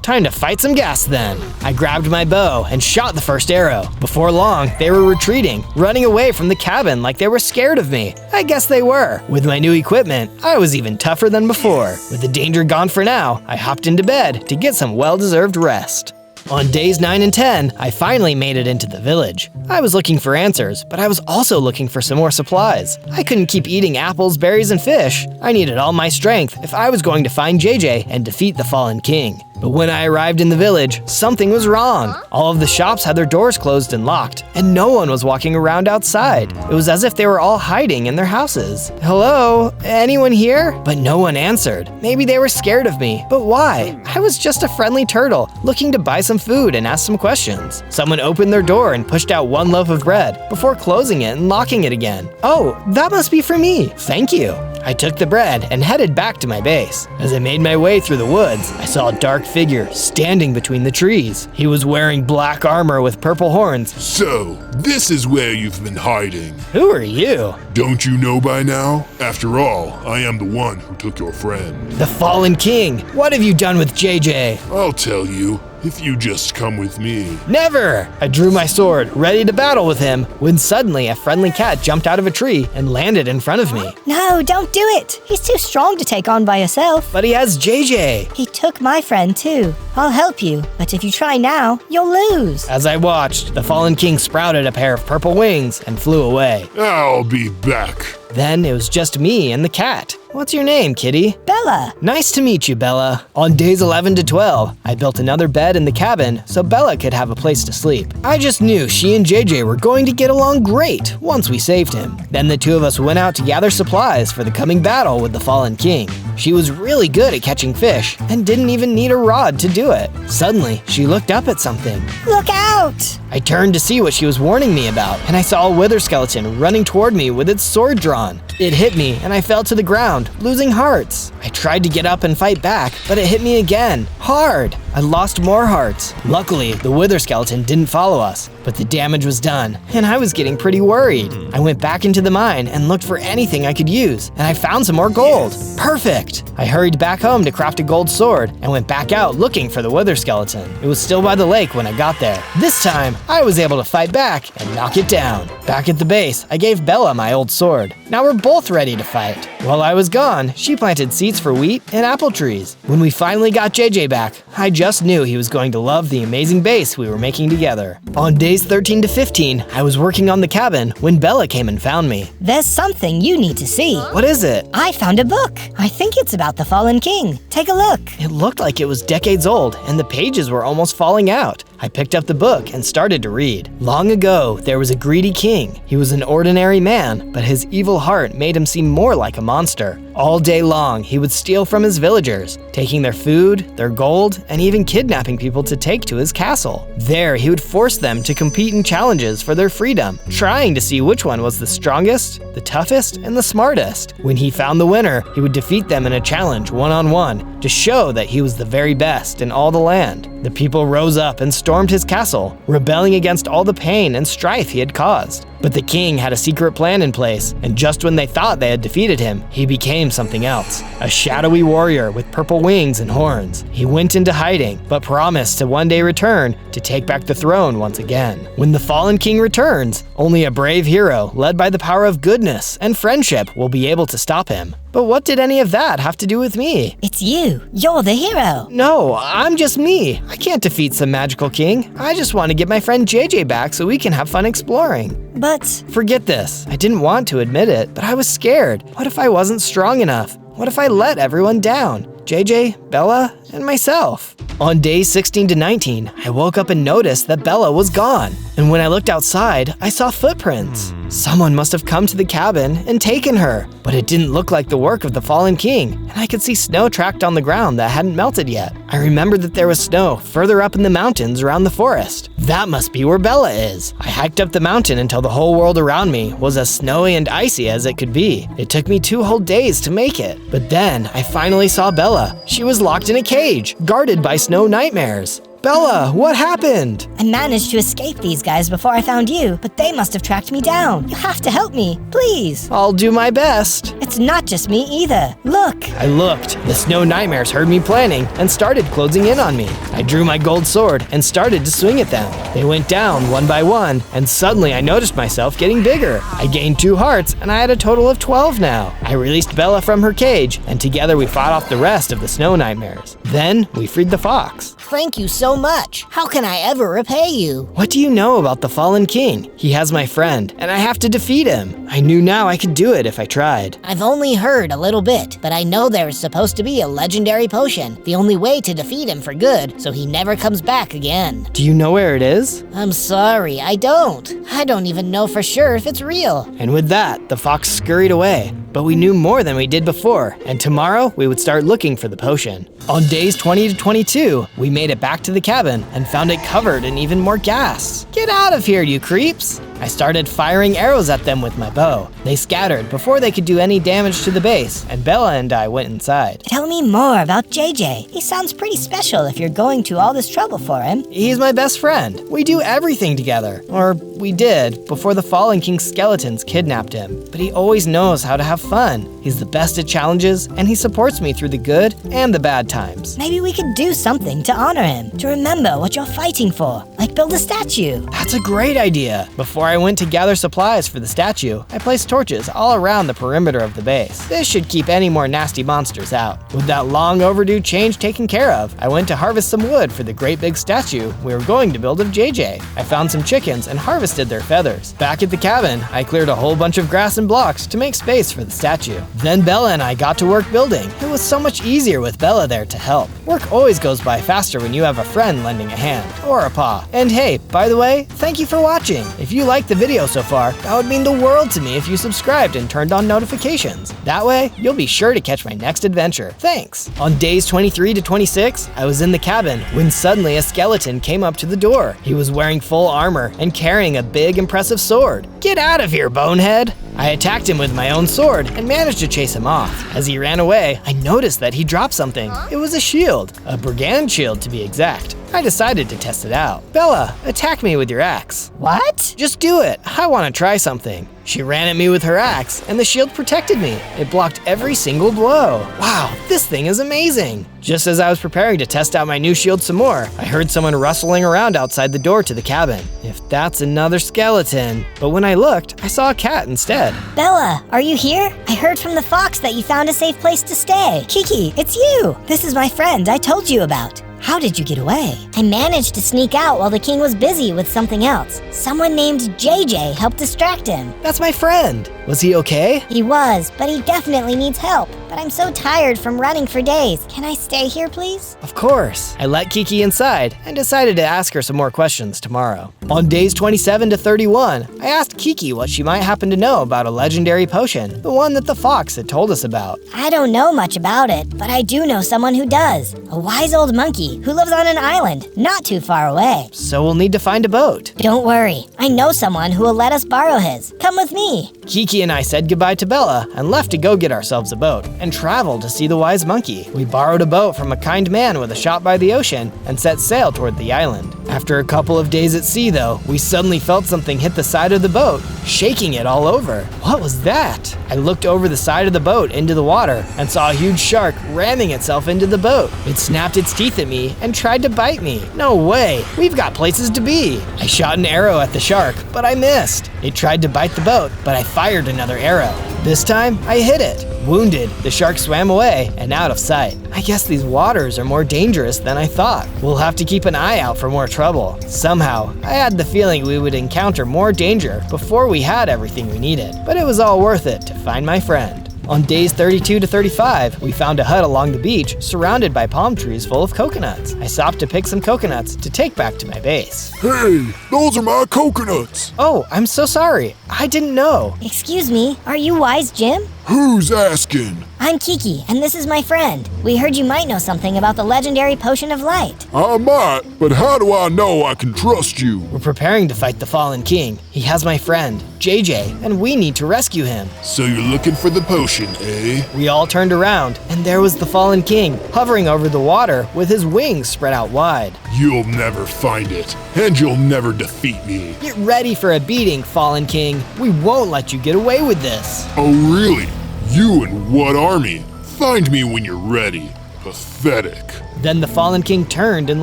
Time to fight some ghast then. I grabbed my bow and shot the first arrow. Before long, they were retreating, running away from the cabin like they were scared of me. I guess they were. With my new equipment, I was even tougher than before. With the danger gone for now, I hopped into bed to get some well-deserved rest. On days 9 and 10, I finally made it into the village. I was looking for answers, but I was also looking for some more supplies. I couldn't keep eating apples, berries, and fish. I needed all my strength if I was going to find JJ and defeat the fallen king. But when I arrived in the village, something was wrong. All of the shops had their doors closed and locked, and no one was walking around outside. It was as if they were all hiding in their houses. Hello? Anyone here? But no one answered. Maybe they were scared of me, but why? I was just a friendly turtle, looking to buy some food and ask some questions. Someone opened their door and pushed out one loaf of bread before closing it and locking it again. Oh, that must be for me. Thank you. I took the bread and headed back to my base. As I made my way through the woods, I saw a dark figure standing between the trees. He was wearing black armor with purple horns. So, this is where you've been hiding. Who are you? Don't you know by now? After all, I am the one who took your friend. The fallen king. What have you done with JJ? I'll tell you, if you just come with me. Never! I drew my sword, ready to battle with him, when suddenly a friendly cat jumped out of a tree and landed in front of me. No, don't do it. He's too strong to take on by yourself. But he has JJ. He took my friend too. I'll help you, but if you try now, you'll lose. As I watched, the fallen king sprouted a pair of purple wings and flew away. I'll be back. Then it was just me and the cat. What's your name, kitty? Bella. Nice to meet you, Bella. On days 11 to 12, I built another bed in the cabin so Bella could have a place to sleep. I just knew she and JJ were going to get along great once we saved him. Then the two of us went out to gather supplies for the coming battle with the fallen king. She was really good at catching fish and didn't even need a rod to do it. Suddenly, she looked up at something. Look out! I turned to see what she was warning me about, and I saw a wither skeleton running toward me with its sword drawn. It hit me, and I fell to the ground, losing hearts. I tried to get up and fight back, but it hit me again, hard. I lost more hearts. Luckily, the wither skeleton didn't follow us, but the damage was done, and I was getting pretty worried. I went back into the mine and looked for anything I could use, and I found some more gold. Perfect! I hurried back home to craft a gold sword and went back out looking for the wither skeleton. It was still by the lake when I got there. This time, I was able to fight back and knock it down. Back at the base, I gave Bella my old sword. Now we're both ready to fight. While I was gone, she planted seeds for wheat and apple trees. When we finally got JJ back, I just knew he was going to love the amazing base we were making together. On days 13 to 15, I was working on the cabin when Bella came and found me. There's something you need to see. What is it? I found a book. I think it's about the fallen king. Take a look. It looked like it was decades old, and the pages were almost falling out. I picked up the book and started to read. Long ago, there was a greedy king. He was an ordinary man, but his evil heart made him seem more like a monster. All day long, he would steal from his villagers, taking their food, their gold, and even kidnapping people to take to his castle. There, he would force them to compete in challenges for their freedom, trying to see which one was the strongest, the toughest, and the smartest. When he found the winner, he would defeat them in a challenge one-on-one to show that he was the very best in all the land. The people rose up and stormed his castle, rebelling against all the pain and strife he had caused. But the king had a secret plan in place, and just when they thought they had defeated him, he became something else. A shadowy warrior with purple wings and horns. He went into hiding, but promised to one day return to take back the throne once again. When the fallen king returns, only a brave hero, led by the power of goodness and friendship, will be able to stop him. But what did any of that have to do with me? It's you. You're the hero. No, I'm just me. I can't defeat some magical king. I just want to get my friend JJ back so we can have fun exploring. But forget this. I didn't want to admit it, but I was scared. What if I wasn't strong enough? What if I let everyone down? JJ, Bella, and myself. On days 16 to 19, I woke up and noticed that Bella was gone. And when I looked outside, I saw footprints. Someone must have come to the cabin and taken her, but it didn't look like the work of the fallen king, and I could see snow tracked on the ground that hadn't melted yet. I remembered that there was snow further up in the mountains around the forest. That must be where Bella is. I hiked up the mountain until the whole world around me was as snowy and icy as it could be. It took me 2 whole days to make it, but then I finally saw Bella. She was locked in a cage, guarded by snow nightmares. Bella, what happened? I managed to escape these guys before I found you, but they must have tracked me down. You have to help me, please. I'll do my best. It's not just me either. Look. I looked. The snow nightmares heard me planning and started closing in on me. I drew my gold sword and started to swing at them. They went down one by one, and suddenly I noticed myself getting bigger. I gained 2 hearts, and I had a total of 12 now. I released Bella from her cage, and together we fought off the rest of the snow nightmares. Then we freed the fox. Thank you so much. How can I ever repay you? What do you know about the fallen king? He has my friend, and I have to defeat him. I knew now I could do it if I tried. I've only heard a little bit, but I know there is supposed to be a legendary potion. The only way to defeat him for good, so he never comes back again. Do you know where it is? I'm sorry, I don't. I don't even know for sure if it's real. And with that, the fox scurried away. But we knew more than we did before, and tomorrow we would start looking for the potion. On days 20 to 22, we made it back to the cabin and found it covered in even more gas. Get out of here, you creeps! I started firing arrows at them with my bow. They scattered before they could do any damage to the base, and Bella and I went inside. Tell me more about JJ. He sounds pretty special if you're going to all this trouble for him. He's my best friend. We do everything together. Or we did, before the Fallen King's skeletons kidnapped him. But he always knows how to have fun. He's the best at challenges, and he supports me through the good and the bad times. Maybe we could do something to honor him, to remember what you're fighting for, like build a statue. That's a great idea. Before I went to gather supplies for the statue, I placed torches all around the perimeter of the base. This should keep any more nasty monsters out. With that long overdue change taken care of, I went to harvest some wood for the great big statue we were going to build of JJ. I found some chickens and harvested their feathers. Back at the cabin, I cleared a whole bunch of grass and blocks to make space for the statue. Then Bella and I got to work building. It was so much easier with Bella there to help. Work always goes by faster when you have a friend lending a hand, or a paw. And hey, by the way, thank you for watching. If you liked the video so far, that would mean the world to me if you subscribed and turned on notifications. That way, you'll be sure to catch my next adventure. Thanks! On days 23 to 26, I was in the cabin when suddenly a skeleton came up to the door. He was wearing full armor and carrying a big, impressive sword. Get out of here, bonehead! I attacked him with my own sword and managed to chase him off. As he ran away, I noticed that he dropped something. It was a shield, a brigand shield to be exact. I decided to test it out. Bella, attack me with your axe. What? Just do it. I want to try something. She ran at me with her axe, and the shield protected me. It blocked every single blow. Wow, this thing is amazing. Just as I was preparing to test out my new shield some more, I heard someone rustling around outside the door to the cabin. If that's another skeleton. But when I looked, I saw a cat instead. Bella, are you here? I heard from the fox that you found a safe place to stay. Kiki, it's you. This is my friend I told you about. How did you get away? I managed to sneak out while the king was busy with something else. Someone named JJ helped distract him. That's my friend. Was he okay? He was, but he definitely needs help. But I'm so tired from running for days. Can I stay here, please? Of course. I let Kiki inside and decided to ask her some more questions tomorrow. On days 27 to 31, I asked Kiki what she might happen to know about a legendary potion, the one that the fox had told us about. I don't know much about it, but I do know someone who does. A wise old monkey who lives on an island not too far away. So we'll need to find a boat. Don't worry. I know someone who will let us borrow his. Come with me. Kiki and I said goodbye to Bella and left to go get ourselves a boat and travel to see the wise monkey. We borrowed a boat from a kind man with a shop by the ocean and set sail toward the island. After a couple of days at sea though, we suddenly felt something hit the side of the boat, shaking it all over. What was that? I looked over the side of the boat into the water and saw a huge shark ramming itself into the boat. It snapped its teeth at me and tried to bite me. No way, we've got places to be. I shot an arrow at the shark, but I missed. It tried to bite the boat, but I fired another arrow. This time, I hit it. Wounded, the shark swam away and out of sight. I guess these waters are more dangerous than I thought. We'll have to keep an eye out for more trouble. Somehow, I had the feeling we would encounter more danger before we had everything we needed, but it was all worth it to find my friend. On days 32 to 35, we found a hut along the beach surrounded by palm trees full of coconuts. I stopped to pick some coconuts to take back to my base. Hey, those are my coconuts. Oh, I'm so sorry. I didn't know. Excuse me, are you Wise Jim? Who's asking? I'm Kiki, and this is my friend. We heard you might know something about the legendary Potion of Light. I might, but how do I know I can trust you? We're preparing to fight the Fallen King. He has my friend, JJ, and we need to rescue him. So you're looking for the potion, eh? We all turned around, and there was the Fallen King, hovering over the water with his wings spread out wide. You'll never find it, and you'll never defeat me. Get ready for a beating, Fallen King. We won't let you get away with this. Oh, really? You and what army? Find me when you're ready. Pathetic. Then the Fallen King turned and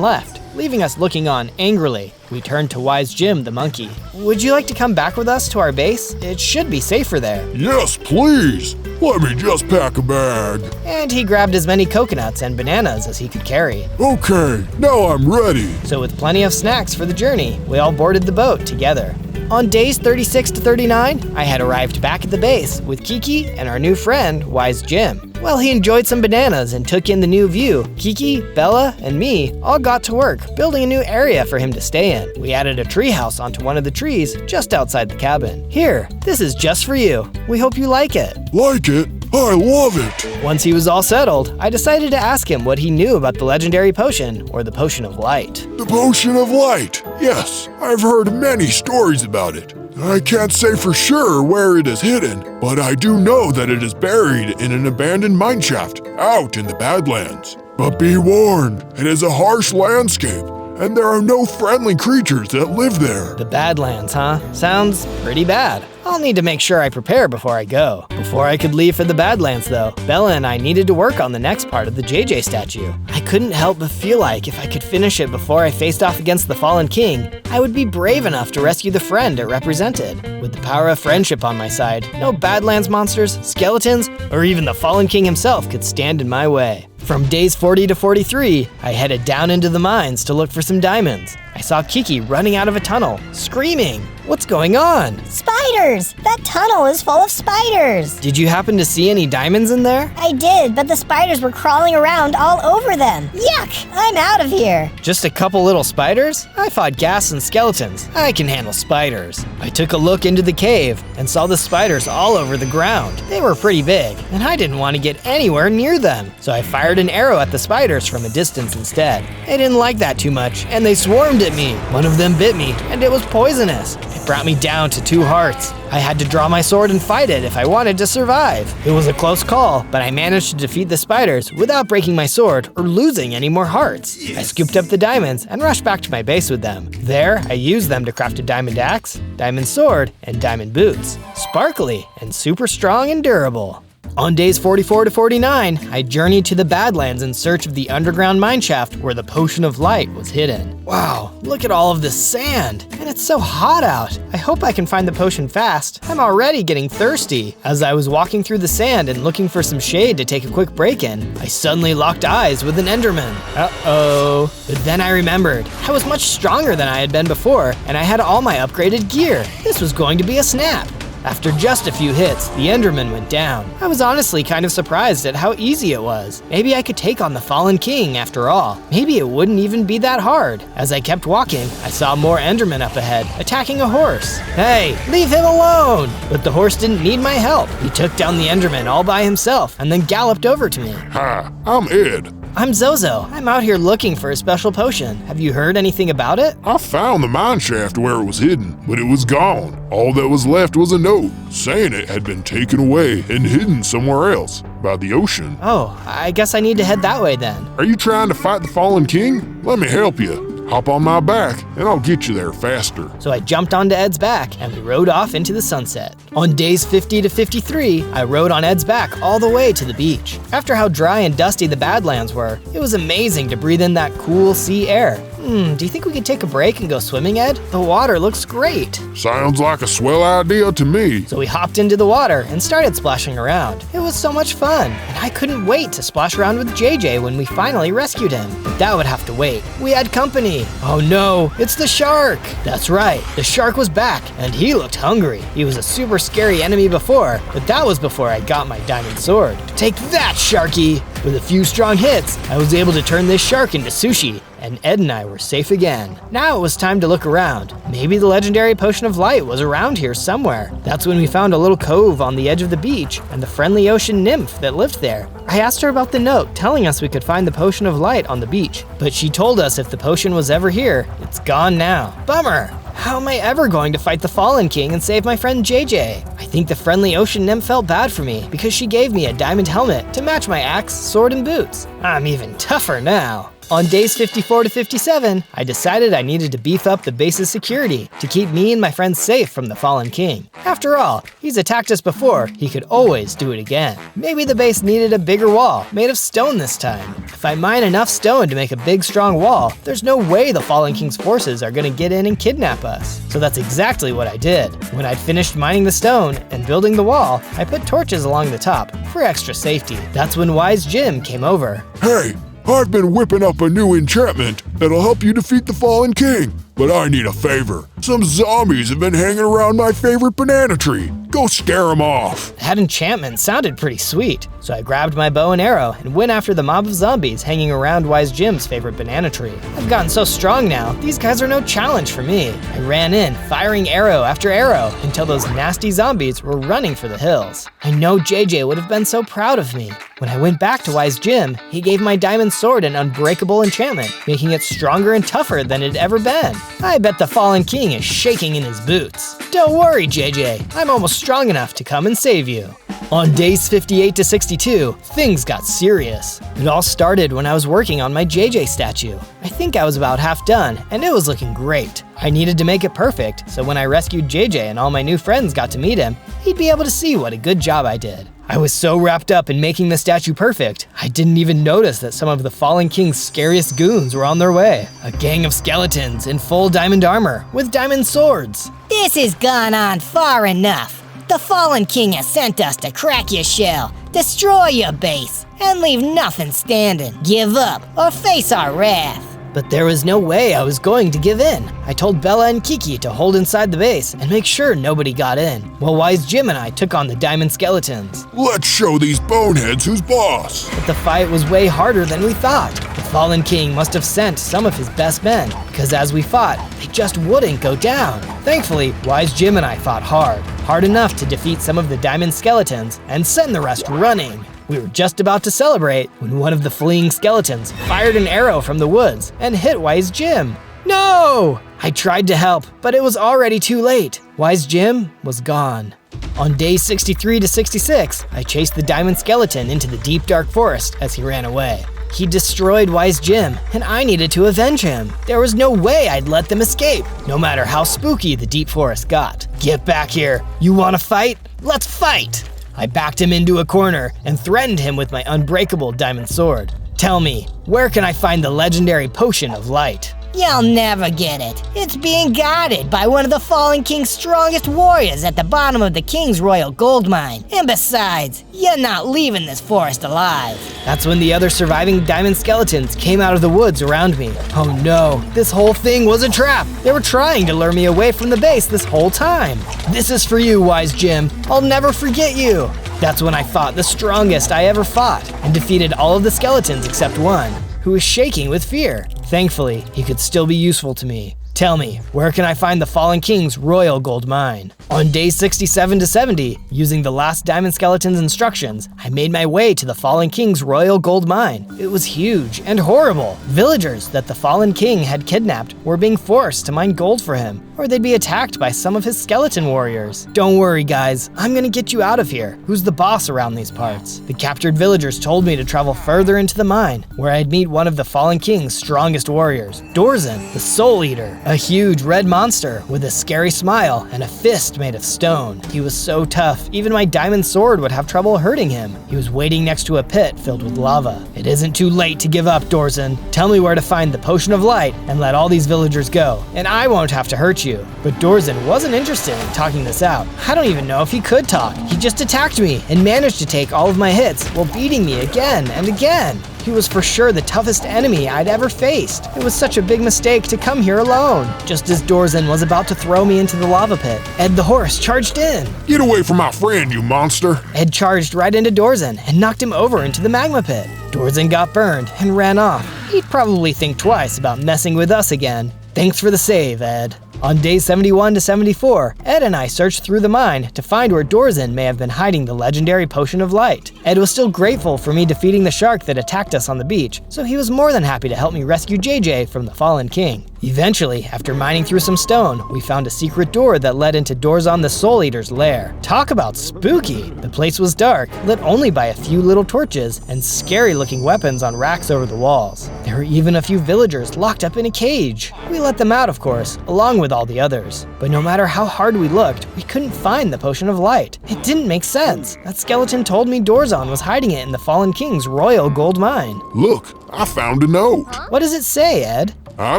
left, leaving us looking on angrily. We turned to Wise Jim, the monkey. Would you like to come back with us to our base? It should be safer there. Yes, please. Let me just pack a bag. And he grabbed as many coconuts and bananas as he could carry. Okay, now I'm ready. So with plenty of snacks for the journey, we all boarded the boat together. On days 36 to 39, I had arrived back at the base with Kiki and our new friend, Wise Jim. Well, he enjoyed some bananas and took in the new view. Kiki, Bella, and me all got to work building a new area for him to stay in. We added a treehouse onto one of the trees just outside the cabin. Here, this is just for you. We hope you like it. Like it? I love it. Once he was all settled, I decided to ask him what he knew about the legendary potion, or the Potion of Light. The Potion of Light. Yes, I've heard many stories about it. I can't say for sure where it is hidden, but I do know that it is buried in an abandoned mineshaft out in the Badlands. But be warned, it is a harsh landscape, and there are no friendly creatures that live there. The Badlands, huh? Sounds pretty bad. I'll need to make sure I prepare before I go. Before I could leave for the Badlands though, Bella and I needed to work on the next part of the JJ statue. I couldn't help but feel like if I could finish it before I faced off against the Fallen King, I would be brave enough to rescue the friend it represented. With the power of friendship on my side, no Badlands monsters, skeletons, or even the Fallen King himself could stand in my way. From days 40 to 43, I headed down into the mines to look for some diamonds. I saw Kiki running out of a tunnel, screaming. What's going on? Spiders! That tunnel is full of spiders! Did you happen to see any diamonds in there? I did, but the spiders were crawling around all over them. Yuck! I'm out of here. Just a couple little spiders? I fought ghasts and skeletons. I can handle spiders. I took a look into the cave and saw the spiders all over the ground. They were pretty big, and I didn't want to get anywhere near them. So I fired an arrow at the spiders from a distance instead. They didn't like that too much, and they swarmed at me. One of them bit me, and it was poisonous. It brought me down to 2 hearts. I had to draw my sword and fight it if I wanted to survive. It was a close call, but I managed to defeat the spiders without breaking my sword or losing any more hearts. I scooped up the diamonds and rushed back to my base with them. There, I used them to craft a diamond axe, diamond sword, and diamond boots. Sparkly and super strong and durable. On days 44 to 49, I journeyed to the Badlands in search of the underground mineshaft where the Potion of Light was hidden. Wow, look at all of this sand, and it's so hot out. I hope I can find the potion fast. I'm already getting thirsty. As I was walking through the sand and looking for some shade to take a quick break in, I suddenly locked eyes with an Enderman. Uh-oh. But then I remembered, I was much stronger than I had been before, and I had all my upgraded gear. This was going to be a snap. After just a few hits, the Enderman went down. I was honestly kind of surprised at how easy it was. Maybe I could take on the Fallen King after all. Maybe it wouldn't even be that hard. As I kept walking, I saw more Endermen up ahead, attacking a horse. Hey, leave him alone! But the horse didn't need my help. He took down the Enderman all by himself and then galloped over to me. Hi, I'm Ed. I'm Zozo. I'm out here looking for a special potion. Have you heard anything about it? I found the mineshaft where it was hidden, but it was gone. All that was left was a note saying it had been taken away and hidden somewhere else by the ocean. Oh, I guess I need to head that way then. Are you trying to fight the Fallen King? Let me help you. Hop on my back, and I'll get you there faster. So I jumped onto Ed's back, and we rode off into the sunset. On days 50 to 53, I rode on Ed's back all the way to the beach. After how dry and dusty the Badlands were, it was amazing to breathe in that cool sea air. Do you think we could take a break and go swimming, Ed? The water looks great. Sounds like a swell idea to me. So we hopped into the water and started splashing around. It was so much fun, and I couldn't wait to splash around with JJ when we finally rescued him. But that would have to wait. We had company. Oh no, it's the shark. That's right, the shark was back, and he looked hungry. He was a super scary enemy before, but that was before I got my diamond sword. Take that, Sharky! With a few strong hits, I was able to turn this shark into sushi, and Ed and I were safe again. Now it was time to look around. Maybe the legendary potion of light was around here somewhere. That's when we found a little cove on the edge of the beach and the friendly ocean nymph that lived there. I asked her about the note telling us we could find the potion of light on the beach, but she told us if the potion was ever here, it's gone now. Bummer! How am I ever going to fight the Fallen King and save my friend JJ? I think the friendly ocean nymph felt bad for me because she gave me a diamond helmet to match my axe, sword, and boots. I'm even tougher now. On days 54 to 57, I decided I needed to beef up the base's security to keep me and my friends safe from the Fallen King. After all, he's attacked us before, he could always do it again. Maybe the base needed a bigger wall, made of stone this time. If I mine enough stone to make a big strong wall, there's no way the Fallen King's forces are gonna get in and kidnap us. So that's exactly what I did. When I'd finished mining the stone and building the wall, I put torches along the top for extra safety. That's when Wise Jim came over. Hey, I've been whipping up a new enchantment that'll help you defeat the Fallen King. But I need a favor. Some zombies have been hanging around my favorite banana tree. Go scare them off. That enchantment sounded pretty sweet, so I grabbed my bow and arrow and went after the mob of zombies hanging around Wise Jim's favorite banana tree. I've gotten so strong now, these guys are no challenge for me. I ran in, firing arrow after arrow, until those nasty zombies were running for the hills. I know JJ would have been so proud of me. When I went back to Wise Jim, he gave my diamond sword an unbreakable enchantment, making it stronger and tougher than it had ever been. I bet the Fallen King is shaking in his boots. Don't worry, JJ, I'm almost strong enough to come and save you. On days 58 to 62, things got serious. It all started when I was working on my JJ statue. I think I was about half done, and it was looking great. I needed to make it perfect, so when I rescued JJ and all my new friends got to meet him, he'd be able to see what a good job I did. I was so wrapped up in making the statue perfect, I didn't even notice that some of the Fallen King's scariest goons were on their way. A gang of skeletons in full diamond armor with diamond swords. This has gone on far enough. The Fallen King has sent us to crack your shell, destroy your base, and leave nothing standing. Give up or face our wrath. But there was no way I was going to give in. I told Bella and Kiki to hold inside the base and make sure nobody got in, while Wise Jim and I took on the diamond skeletons. Let's show these boneheads who's boss. But the fight was way harder than we thought. The Fallen King must have sent some of his best men, because as we fought, they just wouldn't go down. Thankfully, Wise Jim and I fought hard enough to defeat some of the diamond skeletons and send the rest running. We were just about to celebrate when one of the fleeing skeletons fired an arrow from the woods and hit Wise Jim. No! I tried to help, but it was already too late. Wise Jim was gone. On day 63 to 66, I chased the diamond skeleton into the deep dark forest as he ran away. He destroyed Wise Jim, and I needed to avenge him. There was no way I'd let them escape, no matter how spooky the deep forest got. Get back here. You wanna fight? Let's fight! I backed him into a corner and threatened him with my unbreakable diamond sword. Tell me, where can I find the legendary potion of light? You'll never get it. It's being guarded by one of the Fallen King's strongest warriors at the bottom of the King's Royal Gold Mine. And besides, you're not leaving this forest alive. That's when the other surviving diamond skeletons came out of the woods around me. Oh no, this whole thing was a trap. They were trying to lure me away from the base this whole time. This is for you, Wise Jim. I'll never forget you. That's when I fought the strongest I ever fought and defeated all of the skeletons except one, who was shaking with fear. Thankfully, he could still be useful to me. Tell me, where can I find the Fallen King's Royal Gold Mine? On day 67 to 70, using the last diamond skeleton's instructions, I made my way to the Fallen King's Royal Gold Mine. It was huge and horrible. Villagers that the Fallen King had kidnapped were being forced to mine gold for him. or they'd be attacked by some of his skeleton warriors. Don't worry, guys, I'm gonna get you out of here. Who's the boss around these parts? The captured villagers told me to travel further into the mine, where I'd meet one of the fallen king's strongest warriors, Dorzen, the Soul Eater, a huge red monster with a scary smile and a fist made of stone. He was so tough, even my diamond sword would have trouble hurting him. He was waiting next to a pit filled with lava. It isn't too late to give up, Dorzen. Tell me where to find the Potion of Light and let all these villagers go, and I won't have to hurt you. But Dorzen wasn't interested in talking this out. I don't even know if he could talk. He just attacked me and managed to take all of my hits while beating me again and again. He was for sure the toughest enemy I'd ever faced. It was such a big mistake to come here alone. Just as Dorzen was about to throw me into the lava pit, Ed the horse charged in. Get away from my friend, you monster! Ed charged right into Dorzen and knocked him over into the magma pit. Dorzen got burned and ran off. He'd probably think twice about messing with us again. Thanks for the save, Ed. On days 71 to 74, Ed and I searched through the mine to find where Dorzen may have been hiding the legendary Potion of Light. Ed was still grateful for me defeating the shark that attacked us on the beach, so he was more than happy to help me rescue JJ from the fallen king. Eventually, after mining through some stone, we found a secret door that led into Dorzen the Soul Eater's lair. Talk about spooky! The place was dark, lit only by a few little torches, and scary-looking weapons on racks over the walls. There were even a few villagers locked up in a cage. We let them out, of course, along with all the others. But no matter how hard we looked, we couldn't find the Potion of Light. It didn't make sense. That skeleton told me Dorzen was hiding it in the Fallen King's royal gold mine. Look, I found a note. What does it say, Ed? I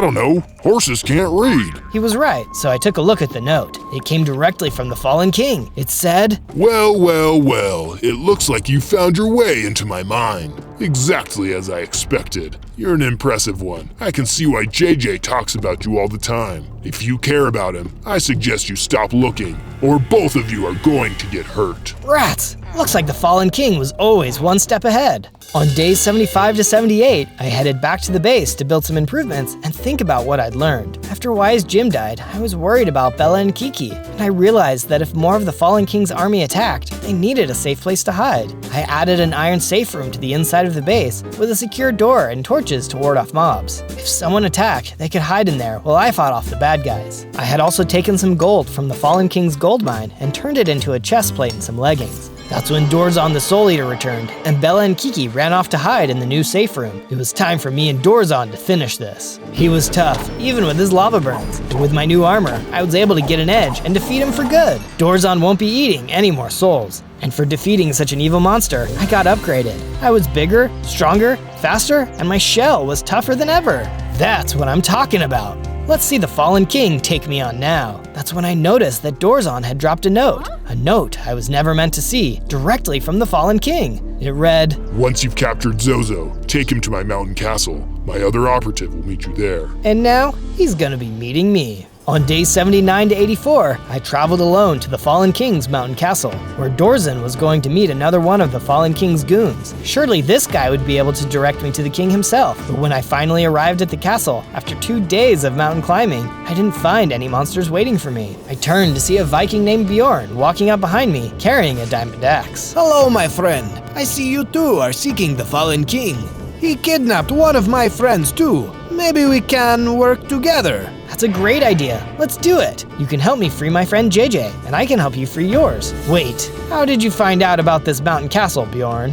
don't know. Horses can't read. He was right, so I took a look at the note. It came directly from the Fallen King. It said, Well, well, well. It looks like you found your way into my mind. Exactly as I expected. You're an impressive one. I can see why JJ talks about you all the time. If you care about him, I suggest you stop looking, or both of you are going to get hurt. Rats! Looks like the Fallen King was always one step ahead. On days 75 to 78, I headed back to the base to build some improvements and think about what I'd learned. After Wise Jim died, I was worried about Bella and Kiki, and I realized that if more of the Fallen King's army attacked, they needed a safe place to hide. I added an iron safe room to the inside of the base with a secure door and torches to ward off mobs. If someone attacked, they could hide in there while I fought off the bad guys. I had also taken some gold from the Fallen King's gold mine and turned it into a chest plate and some leggings. That's when Dorzen the Soul Eater returned, and Bella and Kiki ran off to hide in the new safe room. It was time for me and Dorzen to finish this. He was tough, even with his lava burns, but with my new armor, I was able to get an edge and defeat him for good. Dorzen won't be eating any more souls. And for defeating such an evil monster, I got upgraded. I was bigger, stronger, faster, and my shell was tougher than ever. That's what I'm talking about. Let's see the Fallen King take me on now. That's when I noticed that Dorzen had dropped a note I was never meant to see, directly from the Fallen King. It read, Once you've captured Zozo, take him to my mountain castle. My other operative will meet you there. And now, he's gonna be meeting me. On days 79 to 84, I traveled alone to the Fallen King's mountain castle, where Dorzen was going to meet another one of the Fallen King's goons. Surely this guy would be able to direct me to the king himself. But when I finally arrived at the castle, after 2 days of mountain climbing, I didn't find any monsters waiting for me. I turned to see a Viking named Bjorn walking up behind me, carrying a diamond axe. Hello, my friend. I see you too are seeking the Fallen King. He kidnapped one of my friends too. Maybe we can work together. That's a great idea. Let's do it. You can help me free my friend JJ, and I can help you free yours. Wait, how did you find out about this mountain castle, Bjorn?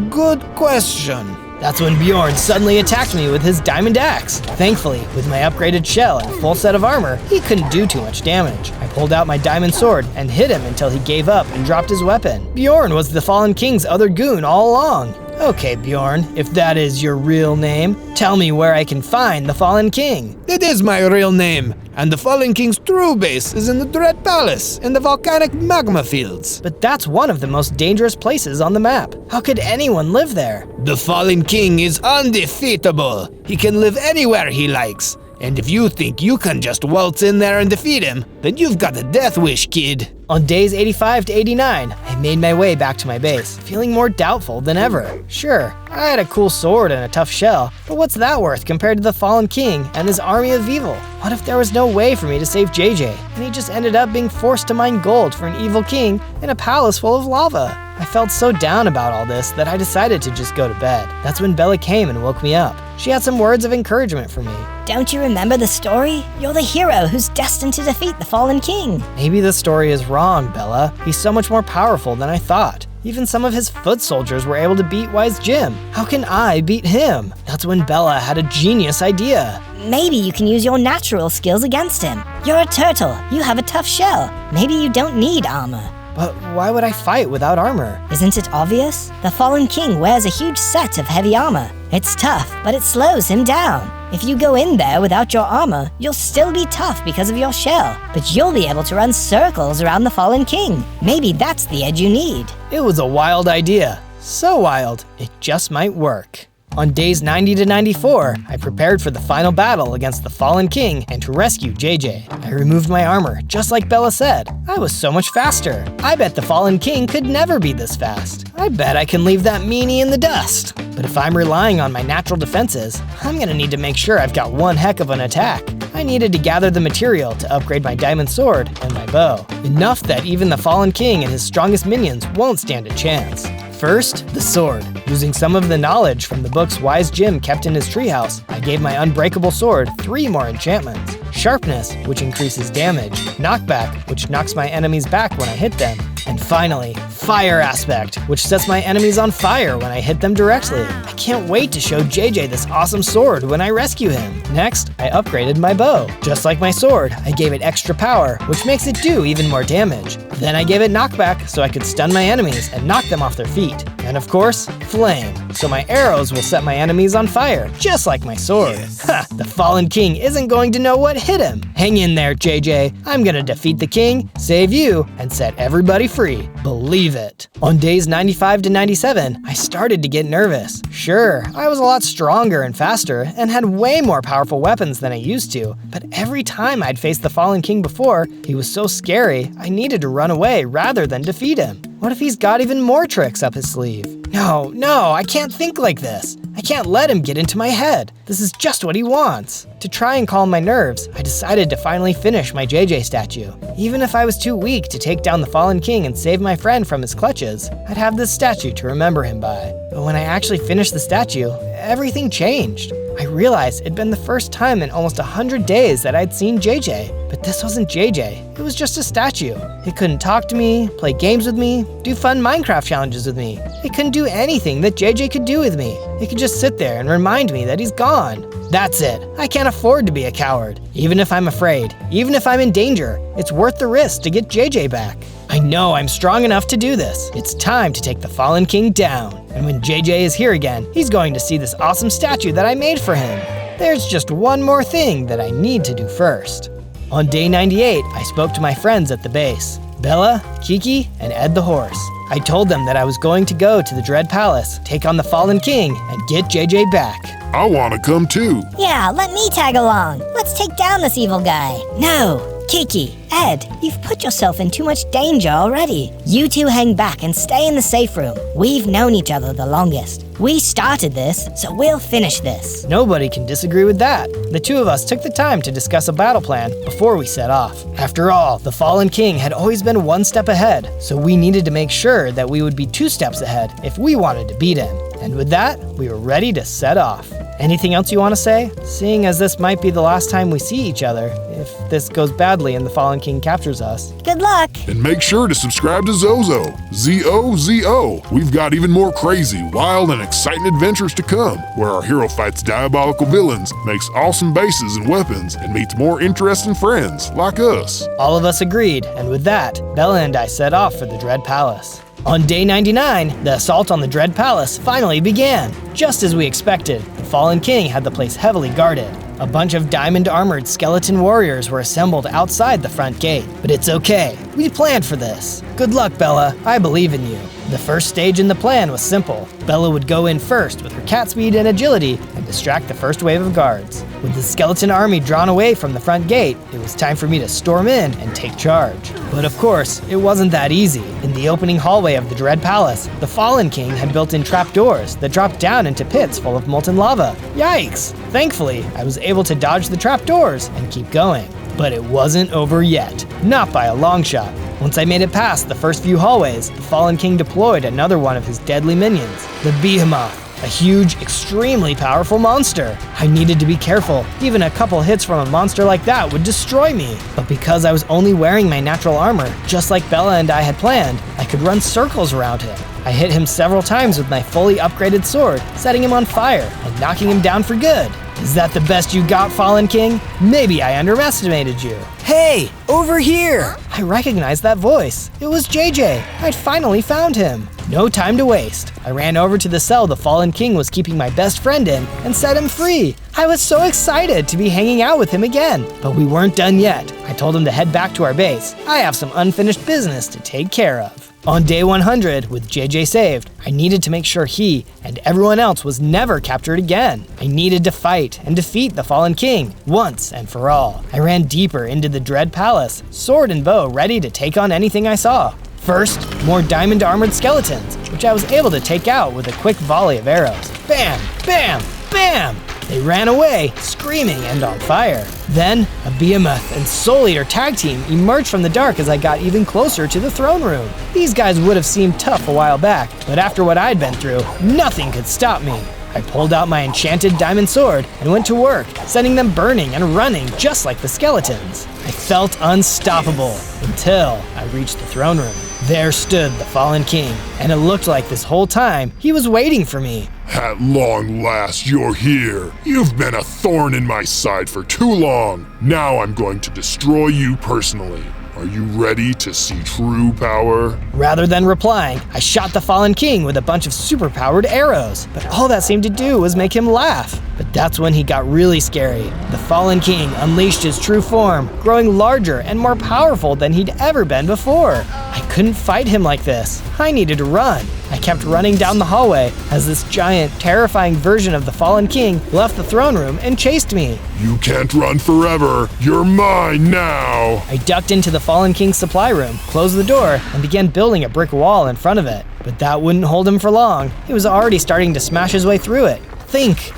Good question. That's when Bjorn suddenly attacked me with his diamond axe. Thankfully, with my upgraded shell and full set of armor, he couldn't do too much damage. I pulled out my diamond sword and hit him until he gave up and dropped his weapon. Bjorn was the Fallen King's other goon all along. Okay, Bjorn, if that is your real name, tell me where I can find the Fallen King. It is my real name, and the Fallen King's true base is in the Dread Palace, in the volcanic magma fields. But that's one of the most dangerous places on the map. How could anyone live there? The Fallen King is undefeatable. He can live anywhere he likes. And if you think you can just waltz in there and defeat him, then you've got a death wish, kid. On days 85 to 89, I made my way back to my base, feeling more doubtful than ever. Sure, I had a cool sword and a tough shell, but what's that worth compared to the Fallen King and his army of evil? What if there was no way for me to save JJ, and he just ended up being forced to mine gold for an evil king in a palace full of lava? I felt so down about all this that I decided to just go to bed. That's when Bella came and woke me up. She had some words of encouragement for me. Don't you remember the story? You're the hero who's destined to defeat the fallen king. Maybe the story is wrong, Bella. He's so much more powerful than I thought. Even some of his foot soldiers were able to beat Wise Jim. How can I beat him? That's when Bella had a genius idea. Maybe you can use your natural skills against him. You're a turtle. You have a tough shell. Maybe you don't need armor. But why would I fight without armor? Isn't it obvious? The fallen king wears a huge set of heavy armor. It's tough, but it slows him down. If you go in there without your armor, you'll still be tough because of your shell, but you'll be able to run circles around the fallen king. Maybe that's the edge you need. It was a wild idea. So wild, it just might work. On days 90 to 94, I prepared for the final battle against the fallen king and to rescue JJ. I removed my armor, just like Bella said. I was so much faster. I bet the fallen king could never be this fast. I bet I can leave that meanie in the dust. But if I'm relying on my natural defenses, I'm gonna need to make sure I've got one heck of an attack. I needed to gather the material to upgrade my diamond sword and my bow. Enough that even the fallen king and his strongest minions won't stand a chance. First, the sword. Using some of the knowledge from the books Wise Jim kept in his treehouse, I gave my unbreakable sword 3 more enchantments. Sharpness, which increases damage. Knockback, which knocks my enemies back when I hit them. And finally, Fire Aspect, which sets my enemies on fire when I hit them directly. I can't wait to show JJ this awesome sword when I rescue him. Next, I upgraded my bow. Just like my sword, I gave it extra power, which makes it do even more damage. Then I gave it knockback so I could stun my enemies and knock them off their feet. And of course, flame, so my arrows will set my enemies on fire, just like my sword. Yes. Ha! The fallen king isn't going to know what hit him. Hang in there, JJ. I'm gonna defeat the king, save you, and set everybody free. Believe it. On days 95 to 97, I started to get nervous. Sure, I was a lot stronger and faster, and had way more powerful weapons than I used to, but every time I'd faced the fallen king before, he was so scary, I needed to run away rather than defeat him. What if he's got even more tricks up his sleeve? No, I can't think like this. I can't let him get into my head. This is just what he wants. To try and calm my nerves, I decided to finally finish my JJ statue. Even if I was too weak to take down the fallen king and save my friend from his clutches, I'd have this statue to remember him by. But when I actually finished the statue, everything changed. I realized it'd been the first time in almost 100 days that I'd seen JJ. But this wasn't JJ, it was just a statue. It couldn't talk to me, play games with me, do fun Minecraft challenges with me. It couldn't do anything that JJ could do with me. It could just sit there and remind me that he's gone. That's it. I can't afford to be a coward. Even if I'm afraid, even if I'm in danger, it's worth the risk to get JJ back. I know I'm strong enough to do this. It's time to take the fallen king down. And when JJ is here again, he's going to see this awesome statue that I made for him. There's just one more thing that I need to do first. On day 98, I spoke to my friends at the base, Bella, Kiki, and Ed the horse. I told them that I was going to go to the Dread Palace, take on the fallen king, and get JJ back. I want to come too. Yeah, let me tag along. Let's take down this evil guy. No, Kiki, Ed, you've put yourself in too much danger already. You two hang back and stay in the safe room. We've known each other the longest. We started this, so we'll finish this. Nobody can disagree with that. The two of us took the time to discuss a battle plan before we set off. After all, the fallen king had always been one step ahead, so we needed to make sure that we would be 2 steps ahead if we wanted to beat him. And with that, we were ready to set off. Anything else you want to say? Seeing as this might be the last time we see each other, if this goes badly and the Fallen King captures us. Good luck! And make sure to subscribe to Zozo. Z-O-Z-O. We've got even more crazy, wild, and exciting adventures to come, where our hero fights diabolical villains, makes awesome bases and weapons, and meets more interesting friends, like us. All of us agreed, and with that, Bella and I set off for the Dread Palace. On day 99, the assault on the Dread Palace finally began. Just as we expected, the Fallen King had the place heavily guarded. A bunch of diamond-armored skeleton warriors were assembled outside the front gate. But it's okay, we planned for this. Good luck, Bella, I believe in you. The first stage in the plan was simple. Bella would go in first with her cat speed and agility and distract the first wave of guards. With the skeleton army drawn away from the front gate, it was time for me to storm in and take charge. But of course, it wasn't that easy. In the opening hallway of the Dread Palace, the Fallen King had built in trapdoors that dropped down into pits full of molten lava. Yikes! Thankfully, I was able to dodge the trapdoors and keep going. But it wasn't over yet, not by a long shot. Once I made it past the first few hallways, the Fallen King deployed another one of his deadly minions, the Behemoth. a huge, extremely powerful monster. I needed to be careful. Even a couple hits from a monster like that would destroy me. But because I was only wearing my natural armor, just like Bella and I had planned, I could run circles around him. I hit him several times with my fully upgraded sword, setting him on fire and knocking him down for good. Is that the best you got, Fallen King? Maybe I underestimated you. Hey, over here! I recognized that voice. It was JJ. I'd finally found him. No time to waste. I ran over to the cell the Fallen King was keeping my best friend in and set him free. I was so excited to be hanging out with him again, but we weren't done yet. I told him to head back to our base. I have some unfinished business to take care of. On day 100, with JJ saved, I needed to make sure he and everyone else was never captured again. I needed to fight and defeat the Fallen King once and for all. I ran deeper into the Dread Palace, sword and bow ready to take on anything I saw. First, more diamond-armored skeletons, which I was able to take out with a quick volley of arrows. Bam! Bam! Bam! They ran away, screaming and on fire. Then, a Behemoth and Soul Eater tag team emerged from the dark as I got even closer to the throne room. These guys would have seemed tough a while back, but after what I'd been through, nothing could stop me. I pulled out my enchanted diamond sword and went to work, sending them burning and running just like the skeletons. I felt unstoppable until I reached the throne room. There stood the Fallen King, and it looked like this whole time he was waiting for me. At long last, you're here. You've been a thorn in my side for too long. Now I'm going to destroy you personally. Are you ready to see true power? Rather than replying, I shot the Fallen King with a bunch of super-powered arrows, but all that seemed to do was make him laugh. But that's when he got really scary. The Fallen King unleashed his true form, growing larger and more powerful than he'd ever been before. I couldn't fight him like this. I needed to run. I kept running down the hallway as this giant, terrifying version of the Fallen King left the throne room and chased me. You can't run forever. You're mine now. I ducked into the Fallen King's supply room, closed the door, and began building a brick wall in front of it. But that wouldn't hold him for long. He was already starting to smash his way through it. Think!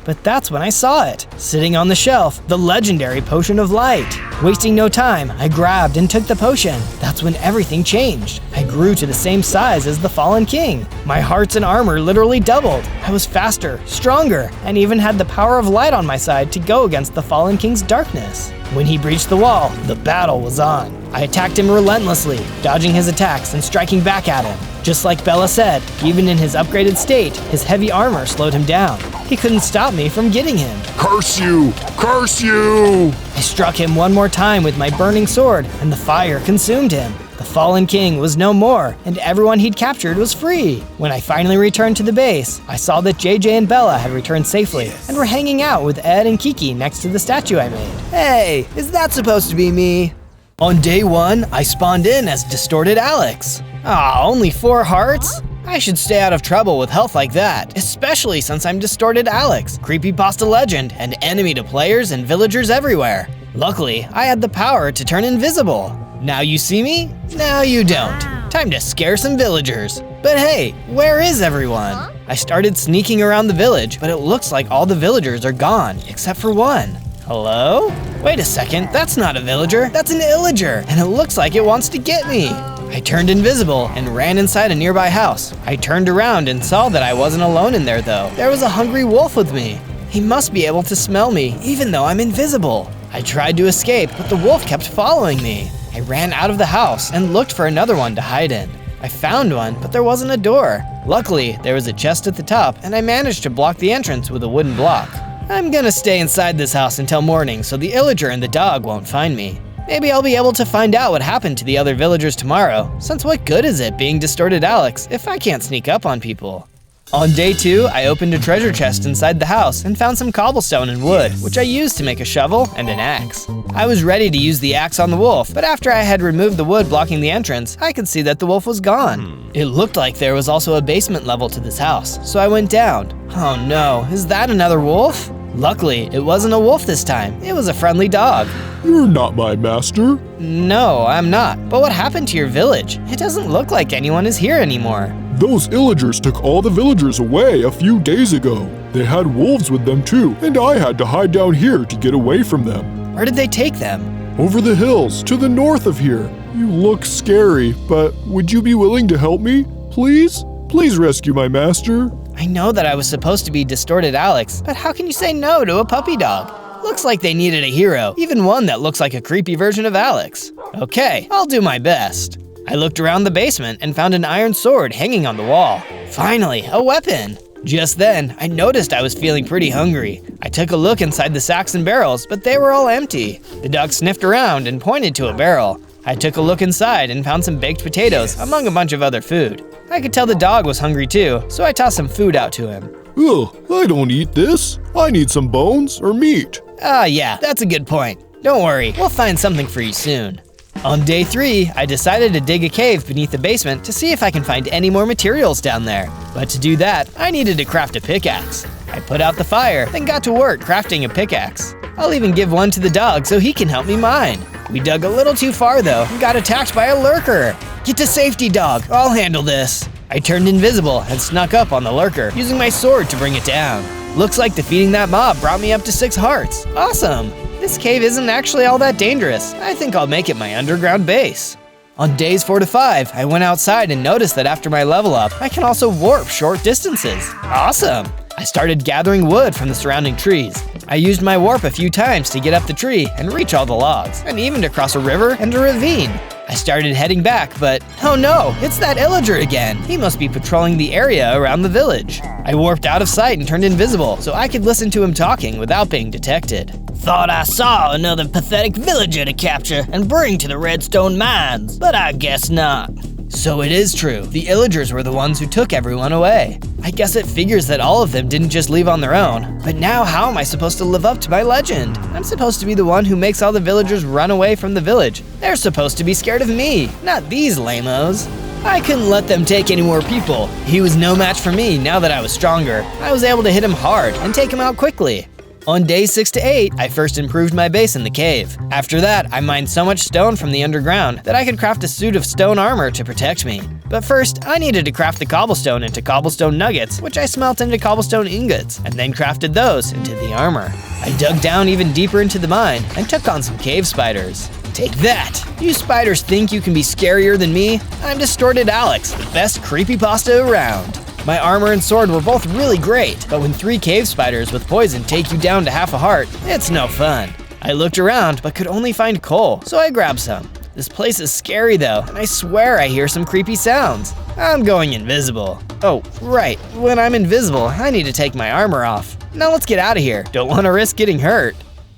But that's when I saw it. Sitting on the shelf, the legendary Potion of Light. Wasting no time, I grabbed and took the potion. That's when everything changed. I grew to the same size as the Fallen King. My hearts and armor literally doubled. I was faster, stronger, and even had the power of light on my side to go against the Fallen King's darkness. When he breached the wall, the battle was on. I attacked him relentlessly, dodging his attacks and striking back at him. Just like Bella said, even in his upgraded state, his heavy armor slowed him down. He couldn't stop me from getting him. Curse you! Curse you! I struck him one more time with my burning sword, and the fire consumed him. The Fallen King was no more, and everyone he'd captured was free. When I finally returned to the base, I saw that JJ and Bella had returned safely and were hanging out with Ed and Kiki next to the statue I made. Hey, is that supposed to be me? On day 1, I spawned in as Distorted Alex. Only 4 hearts? I should stay out of trouble with health like that, especially since I'm Distorted Alex, creepypasta legend, and enemy to players and villagers everywhere. Luckily, I had the power to turn invisible. Now you see me, now you don't. Time to scare some villagers. But hey, where is everyone? I started sneaking around the village, but it looks like all the villagers are gone, except for one. Hello? Wait a second, that's not a villager, that's an illager, and it looks like it wants to get me. I turned invisible and ran inside a nearby house. I turned around and saw that I wasn't alone in there though. There was a hungry wolf with me. He must be able to smell me, even though I'm invisible. I tried to escape, but the wolf kept following me. I ran out of the house and looked for another one to hide in. I found one, but there wasn't a door. Luckily, there was a chest at the top, and I managed to block the entrance with a wooden block. I'm gonna stay inside this house until morning so the illager and the dog won't find me. Maybe I'll be able to find out what happened to the other villagers tomorrow, since what good is it being Distorted Alex if I can't sneak up on people? On day 2, I opened a treasure chest inside the house and found some cobblestone and wood, which I used to make a shovel and an axe. I was ready to use the axe on the wolf, but after I had removed the wood blocking the entrance, I could see that the wolf was gone. It looked like there was also a basement level to this house, so I went down. Oh no, is that another wolf? Luckily, it wasn't a wolf this time. It was a friendly dog. You're not my master. No, I'm not. But what happened to your village? It doesn't look like anyone is here anymore. Those illagers took all the villagers away a few days ago. They had wolves with them too, and I had to hide down here to get away from them. Where did they take them? Over the hills, to the north of here. You look scary, but would you be willing to help me? Please? Please rescue my master. I know that I was supposed to be Distorted Alex, but how can you say no to a puppy dog? Looks like they needed a hero, even one that looks like a creepy version of Alex. Okay, I'll do my best. I looked around the basement and found an iron sword hanging on the wall. Finally, a weapon! Just then, I noticed I was feeling pretty hungry. I took a look inside the sacks and barrels, but they were all empty. The dog sniffed around and pointed to a barrel. I took a look inside and found some baked potatoes among a bunch of other food. I could tell the dog was hungry too, so I tossed some food out to him. Ugh, I don't eat this. I need some bones or meat. Yeah, that's a good point. Don't worry, we'll find something for you soon. On day 3, I decided to dig a cave beneath the basement to see if I can find any more materials down there. But to do that, I needed to craft a pickaxe. I put out the fire, then got to work crafting a pickaxe. I'll even give one to the dog so he can help me mine. We dug a little too far though and got attacked by a lurker. Get to safety, dog, I'll handle this. I turned invisible and snuck up on the lurker, using my sword to bring it down. Looks like defeating that mob brought me up to 6 hearts. Awesome! This cave isn't actually all that dangerous. I think I'll make it my underground base. On days 4 to 5, I went outside and noticed that after my level up, I can also warp short distances. Awesome! I started gathering wood from the surrounding trees. I used my warp a few times to get up the tree and reach all the logs, and even to cross a river and a ravine. I started heading back, but oh no, it's that illager again. He must be patrolling the area around the village. I warped out of sight and turned invisible so I could listen to him talking without being detected. Thought I saw another pathetic villager to capture and bring to the Redstone mines, but I guess not. So it is true, the illagers were the ones who took everyone away. I guess it figures that all of them didn't just leave on their own. But now how am I supposed to live up to my legend? I'm supposed to be the one who makes all the villagers run away from the village. They're supposed to be scared of me, not these lamos. I couldn't let them take any more people. He was no match for me now that I was stronger. I was able to hit him hard and take him out quickly. On days 6 to 8, I first improved my base in the cave. After that, I mined so much stone from the underground that I could craft a suit of stone armor to protect me. But first, I needed to craft the cobblestone into cobblestone nuggets, which I smelt into cobblestone ingots, and then crafted those into the armor. I dug down even deeper into the mine and took on some cave spiders. Take that! You spiders think you can be scarier than me? I'm Distorted Alex, the best creepypasta around. My armor and sword were both really great, but when 3 cave spiders with poison take you down to half a heart, it's no fun. I looked around but could only find coal, so I grabbed some. This place is scary though, and I swear I hear some creepy sounds. I'm going invisible. Oh, right, when I'm invisible, I need to take my armor off. Now let's get out of here, don't want to risk getting hurt.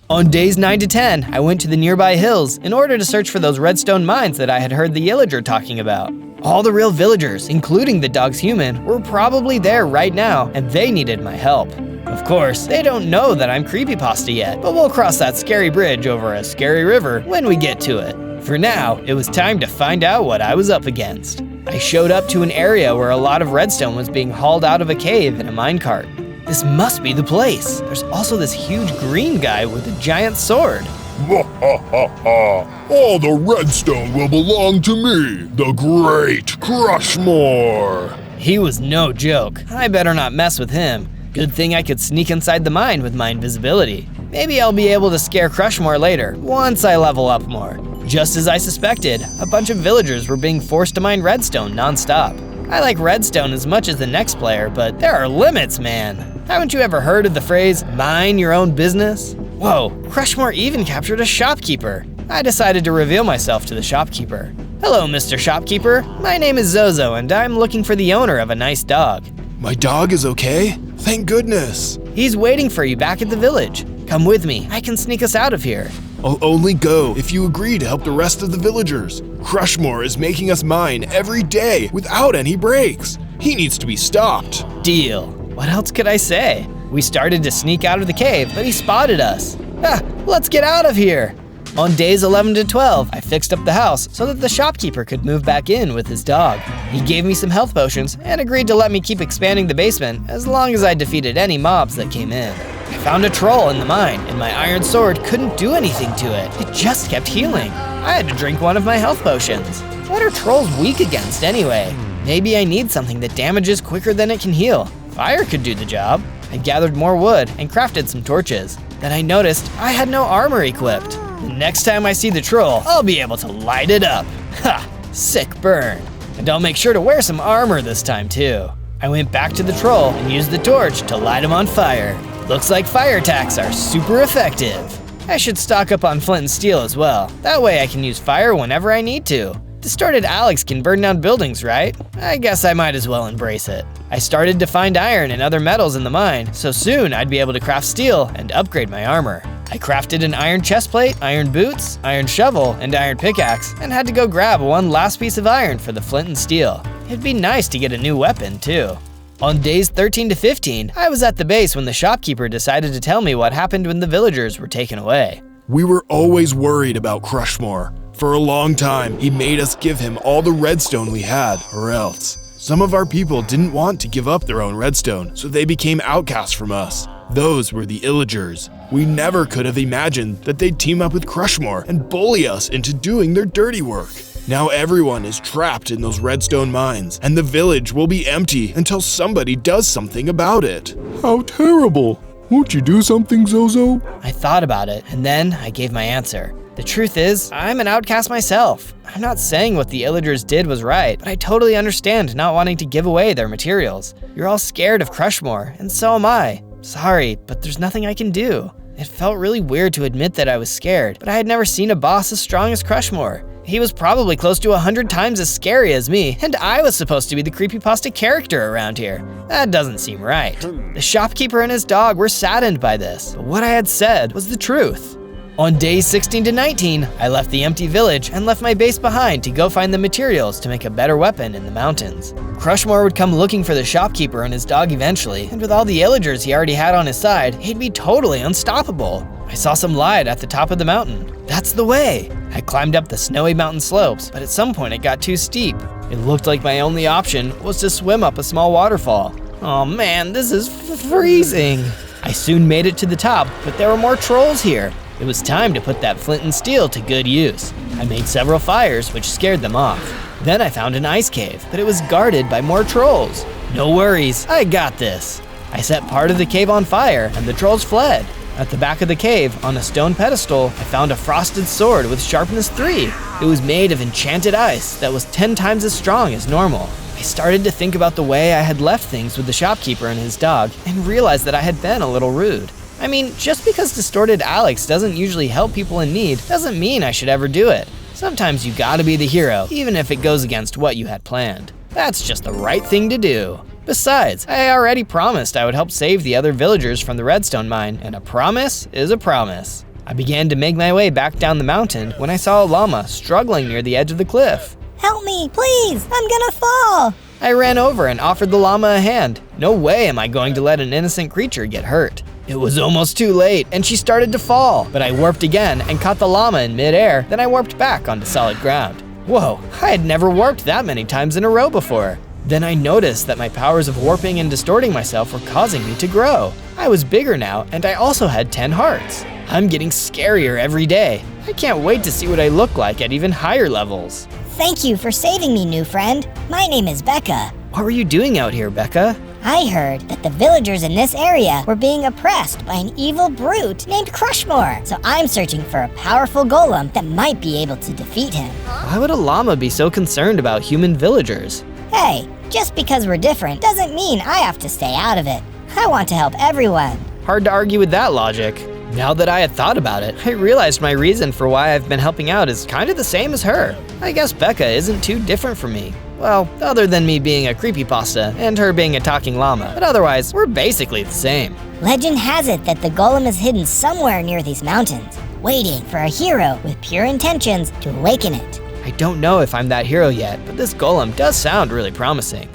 On days 9 to 10, I went to the nearby hills in order to search for those redstone mines that I had heard the illager talking about. All the real villagers, including the dog's human, were probably there right now, and they needed my help. Of course, they don't know that I'm creepypasta yet, but we'll cross that scary bridge over a scary river when we get to it. For now, it was time to find out what I was up against. I showed up to an area where a lot of redstone was being hauled out of a cave in a minecart. This must be the place. There's also this huge green guy with a giant sword. All the redstone will belong to me, the Great Crushmore. He was no joke. I better not mess with him. Good thing I could sneak inside the mine with my invisibility. Maybe I'll be able to scare Crushmore later, once I level up more. Just as I suspected, a bunch of villagers were being forced to mine redstone non-stop. I like redstone as much as the next player, but there are limits, man. Haven't you ever heard of the phrase, mind your own business? Whoa, Crushmore even captured a shopkeeper. I decided to reveal myself to the shopkeeper. Hello, Mr. Shopkeeper. My name is Zozo, and I'm looking for the owner of a nice dog. My dog is okay? Thank goodness. He's waiting for you back at the village. Come with me, I can sneak us out of here. I'll only go if you agree to help the rest of the villagers. Crushmore is making us mine every day without any breaks. He needs to be stopped. Deal. What else could I say? We started to sneak out of the cave, but he spotted us. Let's get out of here. On days 11 to 12, I fixed up the house so that the shopkeeper could move back in with his dog. He gave me some health potions and agreed to let me keep expanding the basement as long as I defeated any mobs that came in. I found a troll in the mine, and my iron sword couldn't do anything to it. It just kept healing. I had to drink one of my health potions. What are trolls weak against anyway? Maybe I need something that damages quicker than it can heal. Fire could do the job. I gathered more wood and crafted some torches. Then I noticed I had no armor equipped. The next time I see the troll, I'll be able to light it up. Ha! Sick burn. And I'll make sure to wear some armor this time too. I went back to the troll and used the torch to light him on fire. Looks like fire attacks are super effective. I should stock up on flint and steel as well. That way I can use fire whenever I need to. Distorted Alex can burn down buildings, right? I guess I might as well embrace it. I started to find iron and other metals in the mine, so soon I'd be able to craft steel and upgrade my armor. I crafted an iron chestplate, iron boots, iron shovel, and iron pickaxe, and had to go grab one last piece of iron for the flint and steel. It'd be nice to get a new weapon, too. On days 13 to 15, I was at the base when the shopkeeper decided to tell me what happened when the villagers were taken away. We were always worried about Crushmore. For a long time, he made us give him all the redstone we had, or else. Some of our people didn't want to give up their own redstone, so they became outcasts from us. Those were the Illagers. We never could have imagined that they'd team up with Crushmore and bully us into doing their dirty work. Now everyone is trapped in those redstone mines, and the village will be empty until somebody does something about it. How terrible! Won't you do something, Zozo? I thought about it, and then I gave my answer. The truth is, I'm an outcast myself. I'm not saying what the Illagers did was right, but I totally understand not wanting to give away their materials. You're all scared of Crushmore, and so am I. Sorry, but there's nothing I can do. It felt really weird to admit that I was scared, but I had never seen a boss as strong as Crushmore. He was probably close to 100 times as scary as me, and I was supposed to be the creepypasta character around here. That doesn't seem right. The shopkeeper and his dog were saddened by this, but what I had said was the truth. On days 16 to 19, I left the empty village and left my base behind to go find the materials to make a better weapon in the mountains. Crushmore would come looking for the shopkeeper and his dog eventually, and with all the Illagers he already had on his side, he'd be totally unstoppable. I saw some light at the top of the mountain. That's the way! I climbed up the snowy mountain slopes, but at some point it got too steep. It looked like my only option was to swim up a small waterfall. Oh man, this is freezing! I soon made it to the top, but there were more trolls here. It was time to put that flint and steel to good use. I made several fires, which scared them off. Then I found an ice cave, but it was guarded by more trolls. No worries, I got this. I set part of the cave on fire, and the trolls fled. At the back of the cave, on a stone pedestal, I found a frosted sword with sharpness 3. It was made of enchanted ice that was 10 times as strong as normal. I started to think about the way I had left things with the shopkeeper and his dog, and realized that I had been a little rude. I mean, just because Distorted Alex doesn't usually help people in need doesn't mean I should ever do it. Sometimes you gotta be the hero, even if it goes against what you had planned. That's just the right thing to do. Besides, I already promised I would help save the other villagers from the redstone mine, and a promise is a promise. I began to make my way back down the mountain when I saw a llama struggling near the edge of the cliff. Help me, please! I'm gonna fall! I ran over and offered the llama a hand. No way am I going to let an innocent creature get hurt. It was almost too late, and she started to fall, but I warped again and caught the llama in midair, then I warped back onto solid ground. Whoa, I had never warped that many times in a row before. Then I noticed that my powers of warping and distorting myself were causing me to grow. I was bigger now, and I also had 10 hearts. I'm getting scarier every day. I can't wait to see what I look like at even higher levels. Thank you for saving me, new friend. My name is Becca. What were you doing out here, Becca? I heard that the villagers in this area were being oppressed by an evil brute named Crushmore. So I'm searching for a powerful golem that might be able to defeat him. Why would a llama be so concerned about human villagers? Hey, just because we're different doesn't mean I have to stay out of it. I want to help everyone. Hard to argue with that logic. Now that I had thought about it, I realized my reason for why I've been helping out is kind of the same as her. I guess Becca isn't too different from me. Well, other than me being a creepypasta and her being a talking llama, but otherwise, we're basically the same. Legend has it that the golem is hidden somewhere near these mountains, waiting for a hero with pure intentions to awaken it. I don't know if I'm that hero yet, but this golem does sound really promising.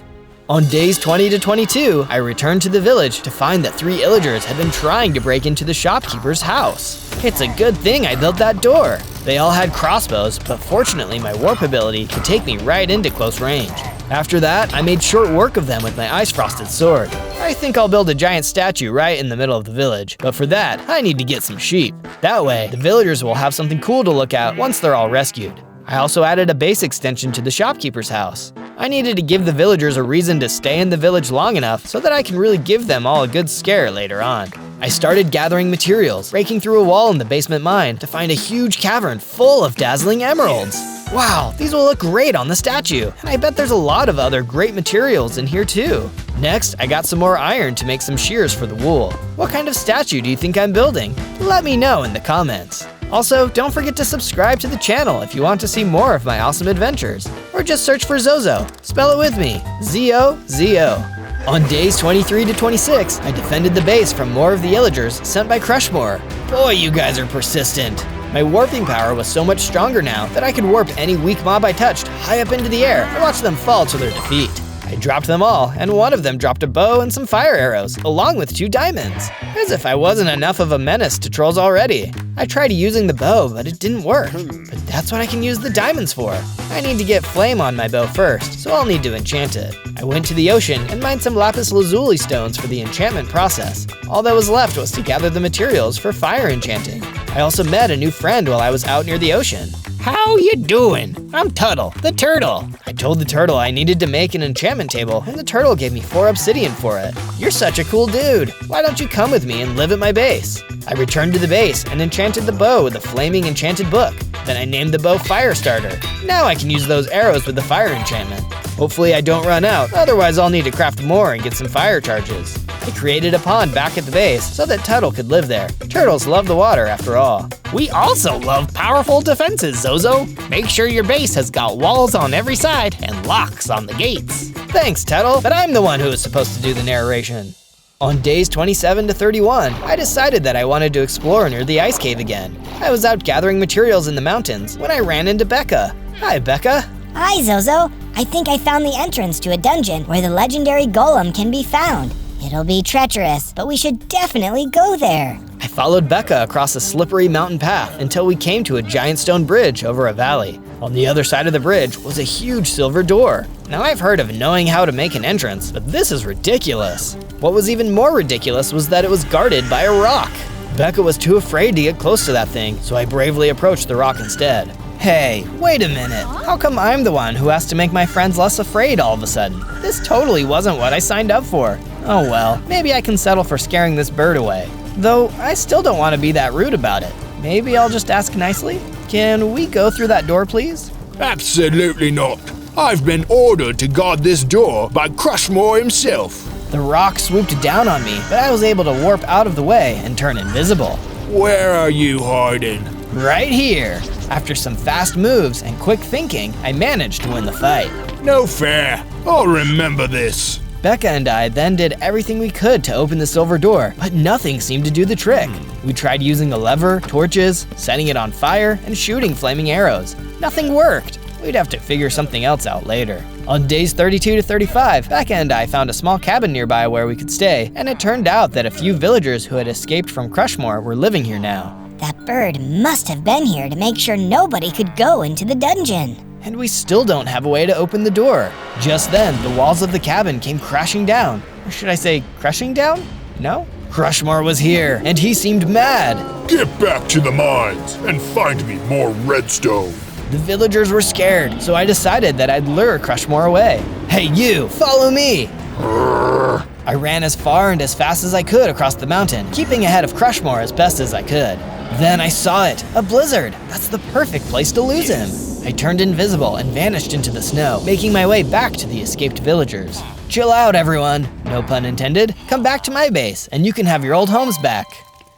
On days 20 to 22, I returned to the village to find that 3 Illagers had been trying to break into the shopkeeper's house. It's a good thing I built that door. They all had crossbows, but fortunately my warp ability could take me right into close range. After that, I made short work of them with my ice-frosted sword. I think I'll build a giant statue right in the middle of the village, but for that, I need to get some sheep. That way, the villagers will have something cool to look at once they're all rescued. I also added a base extension to the shopkeeper's house. I needed to give the villagers a reason to stay in the village long enough so that I can really give them all a good scare later on. I started gathering materials, breaking through a wall in the basement mine to find a huge cavern full of dazzling emeralds. Wow, these will look great on the statue. And I bet there's a lot of other great materials in here too. Next, I got some more iron to make some shears for the wool. What kind of statue do you think I'm building? Let me know in the comments. Also, don't forget to subscribe to the channel if you want to see more of my awesome adventures. Or just search for Zozo. Spell it with me, Z-O-Z-O. On days 23 to 26, I defended the base from more of the illagers sent by Crushmore. Boy, you guys are persistent. My warping power was so much stronger now that I could warp any weak mob I touched high up into the air and watch them fall to their defeat. I dropped them all, and one of them dropped a bow and some fire arrows, along with 2 diamonds. As if I wasn't enough of a menace to trolls already. I tried using the bow, but it didn't work. But that's what I can use the diamonds for. I need to get flame on my bow first, so I'll need to enchant it. I went to the ocean and mined some lapis lazuli stones for the enchantment process. All that was left was to gather the materials for fire enchanting. I also met a new friend while I was out near the ocean. How you doing? I'm Tuttle, the turtle. I told the turtle I needed to make an enchantment table, and the turtle gave me 4 obsidian for it. You're such a cool dude. Why don't you come with me and live at my base? I returned to the base and enchanted the bow with a flaming enchanted book. Then I named the bow Firestarter. Now I can use those arrows with the fire enchantment. Hopefully I don't run out, otherwise I'll need to craft more and get some fire charges. I created a pond back at the base so that Tuttle could live there. Turtles love the water after all. We also love powerful defenses, Zozo. Make sure your base has got walls on every side and locks on the gates. Thanks, Tuttle, but I'm the one who is supposed to do the narration. On days 27 to 31, I decided that I wanted to explore near the ice cave again. I was out gathering materials in the mountains when I ran into Becca. Hi, Becca. Hi, Zozo. I think I found the entrance to a dungeon where the legendary golem can be found. It'll be treacherous, but we should definitely go there. I followed Becca across a slippery mountain path until we came to a giant stone bridge over a valley. On the other side of the bridge was a huge silver door. Now I've heard of knowing how to make an entrance, but this is ridiculous. What was even more ridiculous was that it was guarded by a rock. Becca was too afraid to get close to that thing, so I bravely approached the rock instead. Hey, wait a minute. How come I'm the one who has to make my friends less afraid all of a sudden? This totally wasn't what I signed up for. Oh well, maybe I can settle for scaring this bird away. Though, I still don't want to be that rude about it. Maybe I'll just ask nicely? Can we go through that door, please? Absolutely not. I've been ordered to guard this door by Crushmore himself. The rock swooped down on me, but I was able to warp out of the way and turn invisible. Where are you hiding? Right here. After some fast moves and quick thinking, I managed to win the fight. No fair. I'll remember this. Becca and I then did everything we could to open the silver door, but nothing seemed to do the trick. We tried using a lever, torches, setting it on fire, and shooting flaming arrows. Nothing worked. We'd have to figure something else out later. On days 32 to 35, Becca and I found a small cabin nearby where we could stay, and it turned out that a few villagers who had escaped from Crushmore were living here now. That bird must have been here to make sure nobody could go into the dungeon. And we still don't have a way to open the door. Just then, the walls of the cabin came crashing down. Or should I say, crushing down? No? Crushmore was here, and he seemed mad. Get back to the mines and find me more redstone. The villagers were scared, so I decided that I'd lure Crushmore away. Hey you, follow me! I ran as far and as fast as I could across the mountain, keeping ahead of Crushmore as best as I could. Then I saw it, a blizzard. That's the perfect place to lose him. I turned invisible and vanished into the snow, making my way back to the escaped villagers. Chill out, everyone. No pun intended. Come back to my base, and you can have your old homes back.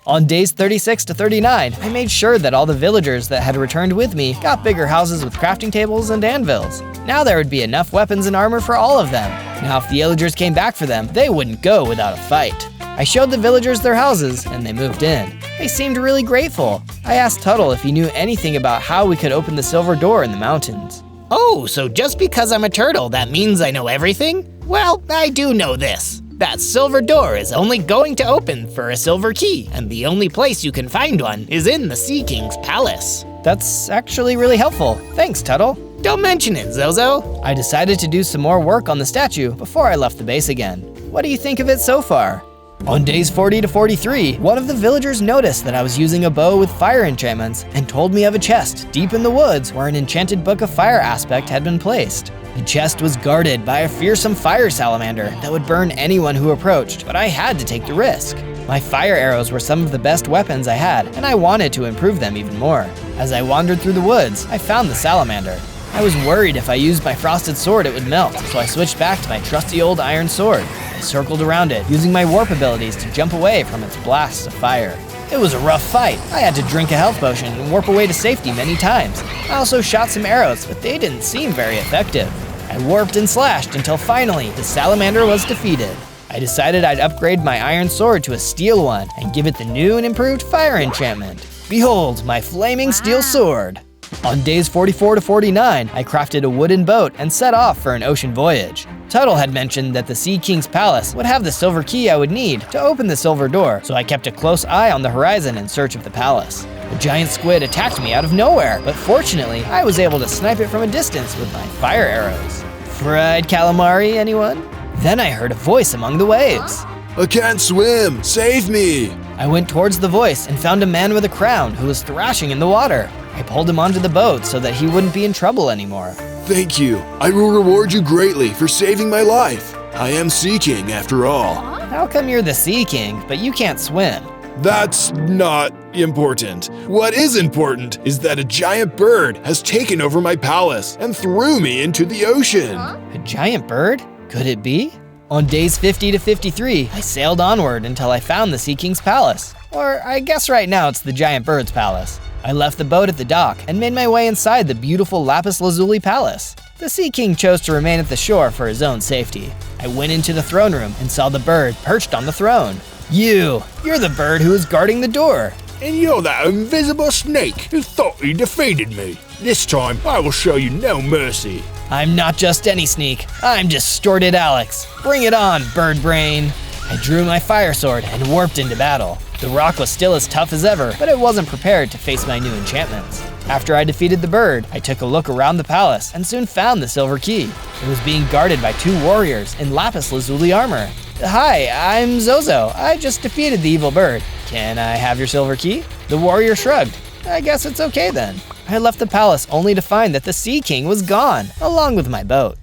On days 36 to 39, I made sure that all the villagers that had returned with me got bigger houses with crafting tables and anvils. Now there would be enough weapons and armor for all of them. Now if the illagers came back for them, they wouldn't go without a fight. I showed the villagers their houses, and they moved in. They seemed really grateful. I asked Tuttle if he knew anything about how we could open the silver door in the mountains. Oh, so just because I'm a turtle, that means I know everything? Well, I do know this. That silver door is only going to open for a silver key, and the only place you can find one is in the Sea King's palace. That's actually really helpful. Thanks, Tuttle. Don't mention it, Zozo. I decided to do some more work on the statue before I left the base again. What do you think of it so far? On days 40 to 43, one of the villagers noticed that I was using a bow with fire enchantments and told me of a chest deep in the woods where an enchanted book of fire aspect had been placed. The chest was guarded by a fearsome fire salamander that would burn anyone who approached, but I had to take the risk. My fire arrows were some of the best weapons I had, and I wanted to improve them even more. As I wandered through the woods, I found the salamander. I was worried if I used my frosted sword it would melt, so I switched back to my trusty old iron sword. I circled around it, using my warp abilities to jump away from its blasts of fire. It was a rough fight. I had to drink a health potion and warp away to safety many times. I also shot some arrows, but they didn't seem very effective. I warped and slashed until finally the salamander was defeated. I decided I'd upgrade my iron sword to a steel one and give it the new and improved fire enchantment. Behold, my flaming steel sword! On days 44 to 49, I crafted a wooden boat and set off for an ocean voyage. Tuttle had mentioned that the Sea King's palace would have the silver key I would need to open the silver door, so I kept a close eye on the horizon in search of the palace. A giant squid attacked me out of nowhere, but fortunately, I was able to snipe it from a distance with my fire arrows. Fried calamari, anyone? Then I heard a voice among the waves. I can't swim! Save me! I went towards the voice and found a man with a crown who was thrashing in the water. I pulled him onto the boat so that he wouldn't be in trouble anymore. Thank you. I will reward you greatly for saving my life. I am Sea King after all. How come you're the Sea King, but you can't swim? That's not important. What is important is that a giant bird has taken over my palace and threw me into the ocean. A giant bird? Could it be? On days 50 to 53, I sailed onward until I found the Sea King's palace. Or I guess right now it's the giant bird's palace. I left the boat at the dock and made my way inside the beautiful lapis lazuli palace. The Sea King chose to remain at the shore for his own safety. I went into the throne room and saw the bird perched on the throne. You're the bird who is guarding the door. And you're that invisible snake who thought he defeated me. This time, I will show you no mercy. I'm not just any sneak, I'm Distorted Alex. Bring it on, bird brain. I drew my fire sword and warped into battle. The rock was still as tough as ever, but it wasn't prepared to face my new enchantments. After I defeated the bird, I took a look around the palace and soon found the silver key. It was being guarded by 2 warriors in lapis lazuli armor. Hi, I'm Zozo. I just defeated the evil bird. Can I have your silver key? The warrior shrugged. I guess it's okay then. I left the palace only to find that the Sea King was gone, along with my boat.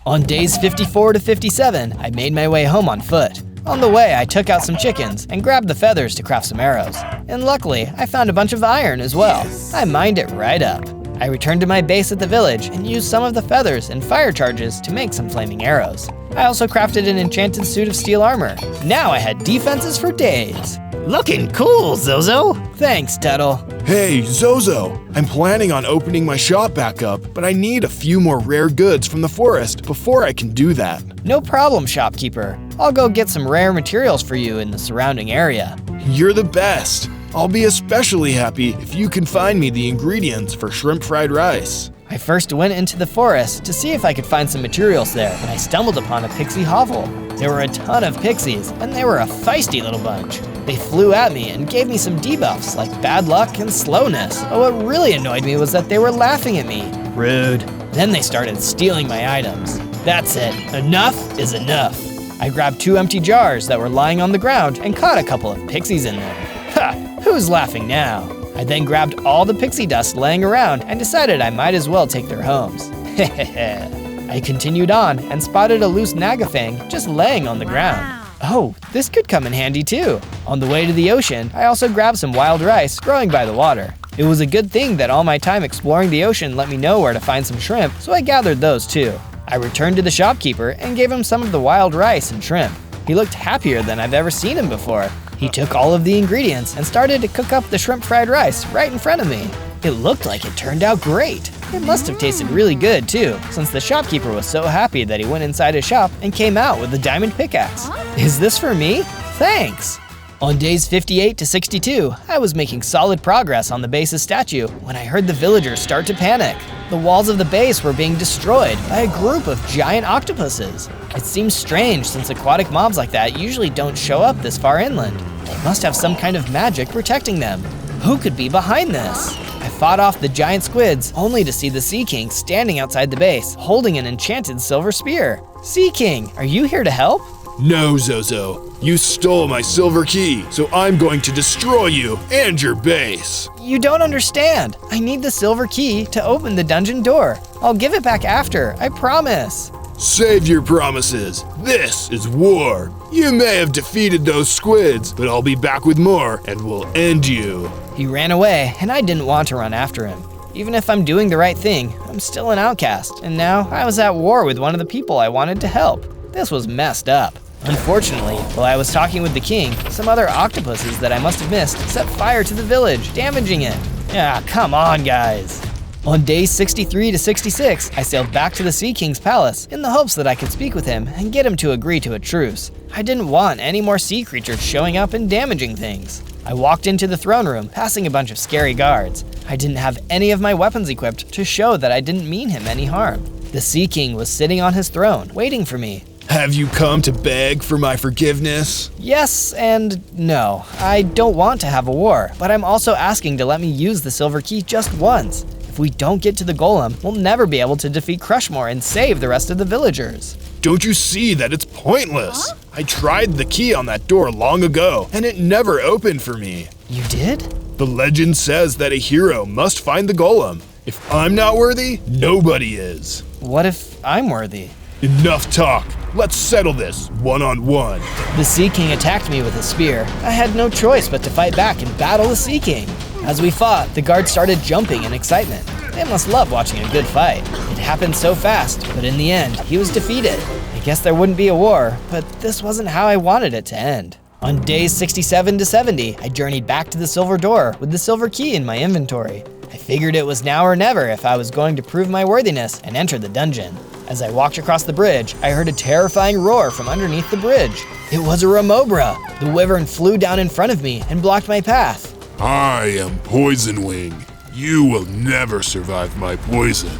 On days 54 to 57, I made my way home on foot. On the way, I took out some chickens and grabbed the feathers to craft some arrows. And luckily, I found a bunch of iron as well. I mined it right up. I returned to my base at the village and used some of the feathers and fire charges to make some flaming arrows. I also crafted an enchanted suit of steel armor. Now I had defenses for days. Looking cool, Zozo. Thanks, Tuttle. Hey, Zozo! I'm planning on opening my shop back up, but I need a few more rare goods from the forest before I can do that. No problem, shopkeeper. I'll go get some rare materials for you in the surrounding area. You're the best! I'll be especially happy if you can find me the ingredients for shrimp fried rice. I first went into the forest to see if I could find some materials there, and I stumbled upon a pixie hovel. There were a ton of pixies, and they were a feisty little bunch. They flew at me and gave me some debuffs like bad luck and slowness. But what really annoyed me was that they were laughing at me. Rude. Then they started stealing my items. That's it. Enough is enough. I grabbed 2 empty jars that were lying on the ground and caught a couple of pixies in them. Ha! Who's laughing now? I then grabbed all the pixie dust laying around and decided I might as well take their homes. I continued on and spotted a loose Nagafang just laying on the ground. Oh, this could come in handy too. On the way to the ocean, I also grabbed some wild rice growing by the water. It was a good thing that all my time exploring the ocean let me know where to find some shrimp, so I gathered those too. I returned to the shopkeeper and gave him some of the wild rice and shrimp. He looked happier than I've ever seen him before. He took all of the ingredients and started to cook up the shrimp fried rice right in front of me. It looked like it turned out great. It must have tasted really good too, since the shopkeeper was so happy that he went inside his shop and came out with a diamond pickaxe. Is this for me? Thanks! On days 58 to 62, I was making solid progress on the base's statue when I heard the villagers start to panic. The walls of the base were being destroyed by a group of giant octopuses. It seems strange since aquatic mobs like that usually don't show up this far inland. They must have some kind of magic protecting them. Who could be behind this? I fought off the giant squids only to see the Sea King standing outside the base, holding an enchanted silver spear. Sea King, are you here to help? No, Zozo. You stole my silver key, so I'm going to destroy you and your base. You don't understand. I need the silver key to open the dungeon door. I'll give it back after, I promise. Save your promises. This is war. You may have defeated those squids, but I'll be back with more and we'll end you. He ran away, and I didn't want to run after him. Even if I'm doing the right thing, I'm still an outcast, and now I was at war with one of the people I wanted to help. This was messed up. Unfortunately, while I was talking with the king, some other octopuses that I must have missed set fire to the village, damaging it. Ah, come on, guys. On days 63 to 66, I sailed back to the Sea King's palace in the hopes that I could speak with him and get him to agree to a truce. I didn't want any more sea creatures showing up and damaging things. I walked into the throne room, passing a bunch of scary guards. I didn't have any of my weapons equipped to show that I didn't mean him any harm. The Sea King was sitting on his throne, waiting for me. Have you come to beg for my forgiveness? Yes and no. I don't want to have a war, but I'm also asking to let me use the silver key just once. If we don't get to the golem, we'll never be able to defeat Crushmore and save the rest of the villagers. Don't you see that it's pointless? I tried the key on that door long ago, and it never opened for me. You did? The legend says that a hero must find the golem. If I'm not worthy, nobody is. What if I'm worthy? Enough talk. Let's settle this one-on-one. The Sea King attacked me with a spear. I had no choice but to fight back and battle the Sea King. As we fought, the guards started jumping in excitement. They must love watching a good fight. It happened so fast, but in the end, he was defeated. I guess there wouldn't be a war, but this wasn't how I wanted it to end. On days 67 to 70, I journeyed back to the Silver Door with the silver key in my inventory. I figured it was now or never if I was going to prove my worthiness and enter the dungeon. As I walked across the bridge, I heard a terrifying roar from underneath the bridge. It was a Remobra. The wyvern flew down in front of me and blocked my path. I am Poison Wing. You will never survive my poison.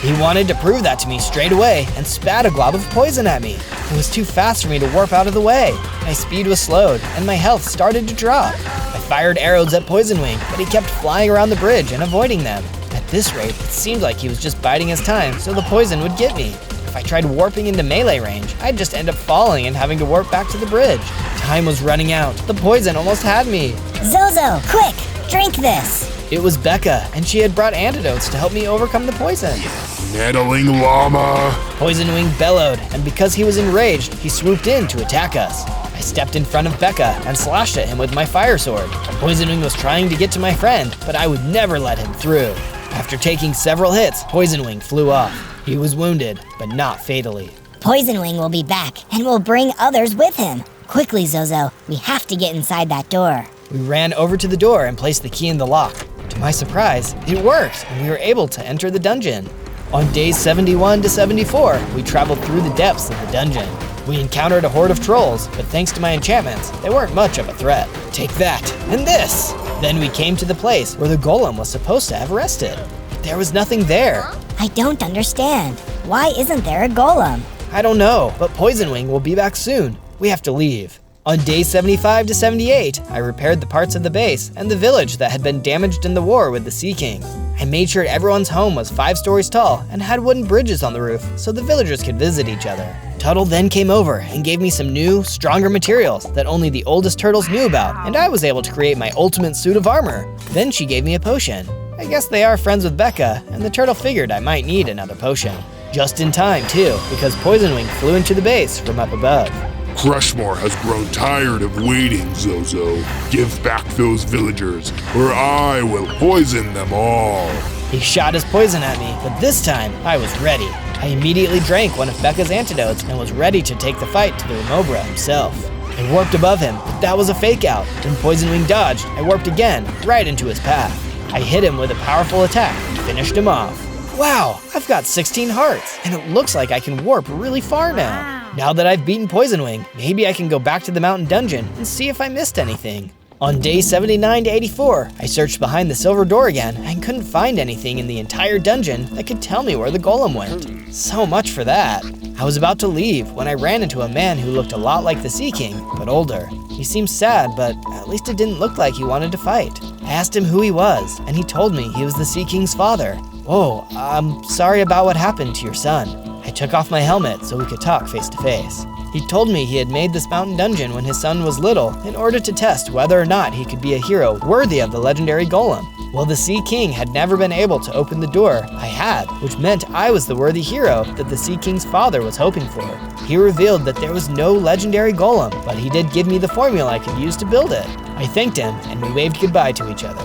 He wanted to prove that to me straight away and spat a glob of poison at me. It was too fast for me to warp out of the way. My speed was slowed and my health started to drop. I fired arrows at Poison Wing, but he kept flying around the bridge and avoiding them. At this rate, it seemed like he was just biding his time so the poison would get me. If I tried warping into melee range, I'd just end up falling and having to warp back to the bridge. Time was running out. The poison almost had me. Zozo, quick, drink this. It was Becca, and she had brought antidotes to help me overcome the poison. Meddling llama. Poison Wing bellowed, and because he was enraged, he swooped in to attack us. I stepped in front of Becca and slashed at him with my fire sword. Poison Wing was trying to get to my friend, but I would never let him through. After taking several hits, Poison Wing flew off. He was wounded, but not fatally. Poison Wing will be back, and will bring others with him. Quickly, Zozo, we have to get inside that door. We ran over to the door and placed the key in the lock. To my surprise, it worked, and we were able to enter the dungeon. On days 71 to 74, we traveled through the depths of the dungeon. We encountered a horde of trolls, but thanks to my enchantments, they weren't much of a threat. Take that, and this! Then we came to the place where the golem was supposed to have rested. But there was nothing there. I don't understand. Why isn't there a golem? I don't know, but Poison Wing will be back soon. We have to leave. On day 75 to 78, I repaired the parts of the base and the village that had been damaged in the war with the Sea King. I made sure everyone's home was 5 stories tall and had wooden bridges on the roof so the villagers could visit each other. Tuttle then came over and gave me some new, stronger materials that only the oldest turtles knew about, and I was able to create my ultimate suit of armor. Then she gave me a potion. I guess they are friends with Becca, and the turtle figured I might need another potion. Just in time, too, because Poison Wing flew into the base from up above. Crushmore has grown tired of waiting, Zozo. Give back those villagers, or I will poison them all. He shot his poison at me, but this time, I was ready. I immediately drank one of Becca's antidotes and was ready to take the fight to the Remobra himself. I warped above him, but that was a fake out. When Poison Wing dodged, I warped again, right into his path. I hit him with a powerful attack and finished him off. Wow, I've got 16 hearts, and it looks like I can warp really far now. Now that I've beaten Poison Wing, maybe I can go back to the mountain dungeon and see if I missed anything. On day 79 to 84, I searched behind the silver door again and couldn't find anything in the entire dungeon that could tell me where the golem went. So much for that. I was about to leave when I ran into a man who looked a lot like the Sea King, but older. He seemed sad, but at least it didn't look like he wanted to fight. I asked him who he was, and he told me he was the Sea King's father. Whoa, I'm sorry about what happened to your son. I took off my helmet so we could talk face to face. He told me he had made this mountain dungeon when his son was little in order to test whether or not he could be a hero worthy of the legendary golem. Well, the Sea King had never been able to open the door. I had, which meant I was the worthy hero that the Sea King's father was hoping for. He revealed that there was no legendary golem, but he did give me the formula I could use to build it. I thanked him, and we waved goodbye to each other.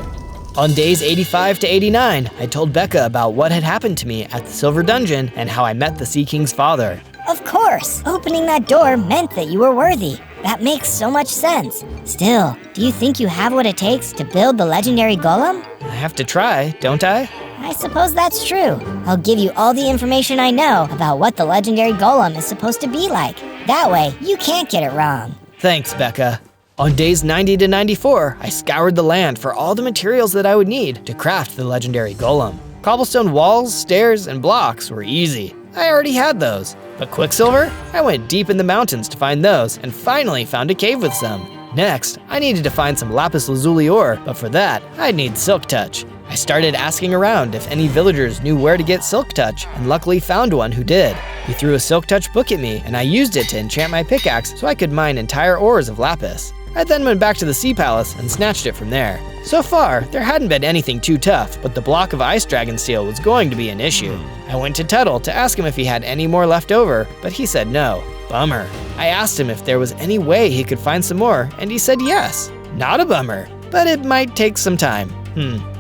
On days 85 to 89, I told Becca about what had happened to me at the Silver Dungeon and how I met the Sea King's father. Of course! Opening that door meant that you were worthy. That makes so much sense. Still, do you think you have what it takes to build the legendary golem? I have to try, don't I? I suppose that's true. I'll give you all the information I know about what the legendary golem is supposed to be like. That way, you can't get it wrong. Thanks, Becca. On days 90 to 94, I scoured the land for all the materials that I would need to craft the legendary golem. Cobblestone walls, stairs, and blocks were easy. I already had those. But Quicksilver? I went deep in the mountains to find those and finally found a cave with some. Next, I needed to find some lapis lazuli ore, but for that, I'd need Silk Touch. I started asking around if any villagers knew where to get Silk Touch, and luckily found one who did. He threw a Silk Touch book at me, and I used it to enchant my pickaxe so I could mine entire ores of lapis. I then went back to the Sea Palace and snatched it from there. So far, there hadn't been anything too tough, but the block of ice dragon steel was going to be an issue. I went to Tuttle to ask him if he had any more left over, but he said no. Bummer. I asked him if there was any way he could find some more, and he said yes. Not a bummer, but it might take some time.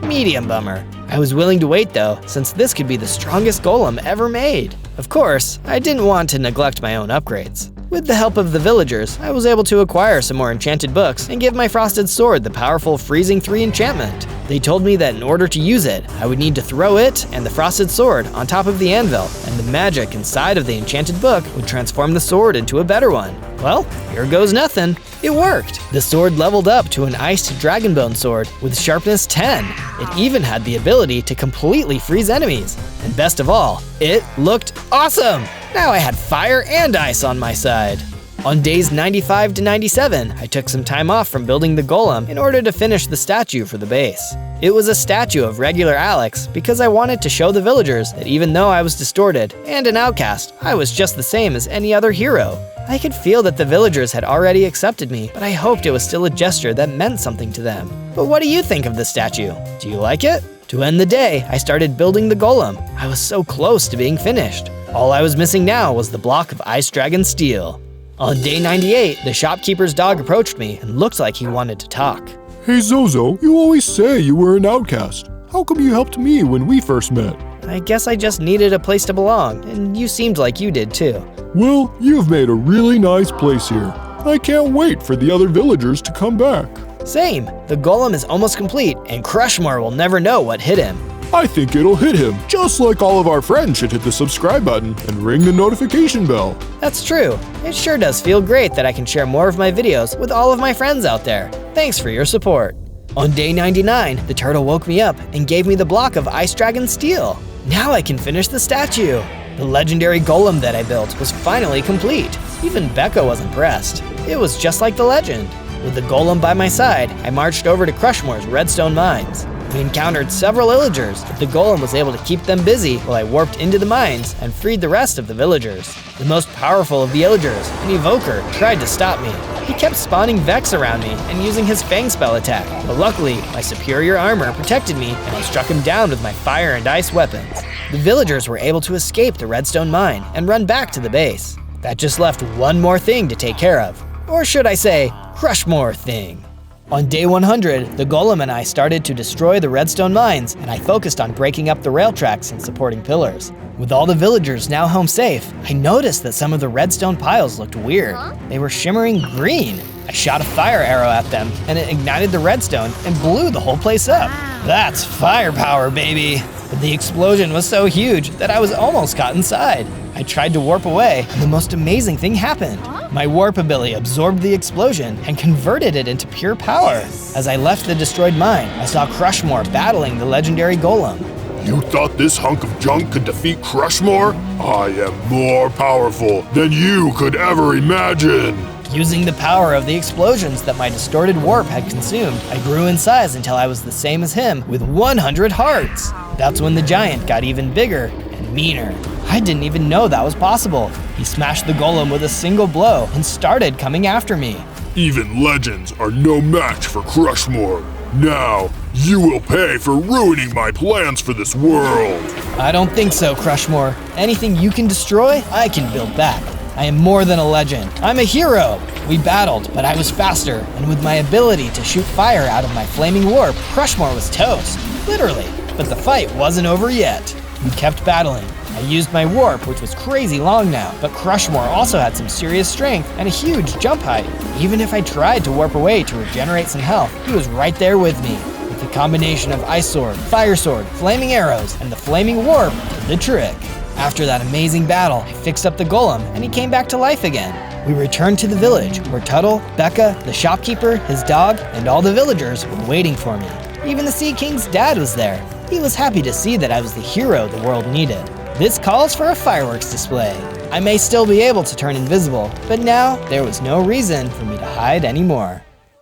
Medium bummer. I was willing to wait though, since this could be the strongest golem ever made. Of course, I didn't want to neglect my own upgrades. With the help of the villagers, I was able to acquire some more enchanted books and give my frosted sword the powerful Freezing 3 enchantment. They told me that in order to use it, I would need to throw it and the frosted sword on top of the anvil, and the magic inside of the enchanted book would transform the sword into a better one. Well, here goes nothing. It worked. The sword leveled up to an iced dragonbone sword with sharpness 10. It even had the ability to completely freeze enemies. And best of all, it looked awesome! Now I had fire and ice on my side. On days 95 to 97, I took some time off from building the golem in order to finish the statue for the base. It was a statue of regular Alex because I wanted to show the villagers that even though I was distorted and an outcast, I was just the same as any other hero. I could feel that the villagers had already accepted me, but I hoped it was still a gesture that meant something to them. But what do you think of the statue? Do you like it? To end the day, I started building the golem. I was so close to being finished. All I was missing now was the block of ice dragon steel. On day 98, the shopkeeper's dog approached me and looked like he wanted to talk. Hey Zozo, you always say you were an outcast. How come you helped me when we first met? I guess I just needed a place to belong, and you seemed like you did too. Well, you've made a really nice place here. I can't wait for the other villagers to come back. Same. The golem is almost complete, and Crushmore will never know what hit him. I think it'll hit him, just like all of our friends should hit the subscribe button and ring the notification bell. That's true. It sure does feel great that I can share more of my videos with all of my friends out there. Thanks for your support. On day 99, the turtle woke me up and gave me the block of ice dragon steel. Now I can finish the statue. The legendary golem that I built was finally complete. Even Becca was impressed. It was just like the legend. With the golem by my side, I marched over to Crushmore's redstone mines. We encountered several illagers, but the golem was able to keep them busy while I warped into the mines and freed the rest of the villagers. The most powerful of the illagers, an evoker, tried to stop me. He kept spawning Vex around me and using his Fang spell attack, but luckily, my superior armor protected me and I struck him down with my fire and ice weapons. The villagers were able to escape the redstone mine and run back to the base. That just left one more thing to take care of. Or should I say, Crushmore thing. On day 100, the golem and I started to destroy the redstone mines, and I focused on breaking up the rail tracks and supporting pillars. With all the villagers now home safe, I noticed that some of the redstone piles looked weird. They were shimmering green. I shot a fire arrow at them, and it ignited the redstone and blew the whole place up. That's firepower, baby! But the explosion was so huge that I was almost caught inside. I tried to warp away, and the most amazing thing happened. My warp ability absorbed the explosion and converted it into pure power. As I left the destroyed mine, I saw Crushmore battling the legendary golem. You thought this hunk of junk could defeat Crushmore? I am more powerful than you could ever imagine! Using the power of the explosions that my distorted warp had consumed, I grew in size until I was the same as him with 100 hearts. That's when the giant got even bigger and meaner. I didn't even know that was possible. He smashed the golem with a single blow and started coming after me. Even legends are no match for Crushmore. Now, You will pay for ruining my plans for this world. I don't think so, Crushmore. Anything you can destroy, I can build back. I am more than a legend. I'm a hero. We battled, but I was faster, and with my ability to shoot fire out of my flaming warp, Crushmore was toast. Literally. But the fight wasn't over yet. We kept battling. I used my warp, which was crazy long now, but Crushmore also had some serious strength and a huge jump height. Even if I tried to warp away to regenerate some health, he was right there with me. With the combination of Ice Sword, Fire Sword, Flaming Arrows, and the Flaming Warp did the trick. After that amazing battle, I fixed up the golem, and he came back to life again. We returned to the village, where Tuttle, Becca, the shopkeeper, his dog, and all the villagers were waiting for me. Even the Sea King's dad was there. He was happy to see that I was the hero the world needed. This calls for a fireworks display. I may still be able to turn invisible, but now there was no reason for me to hide anymore.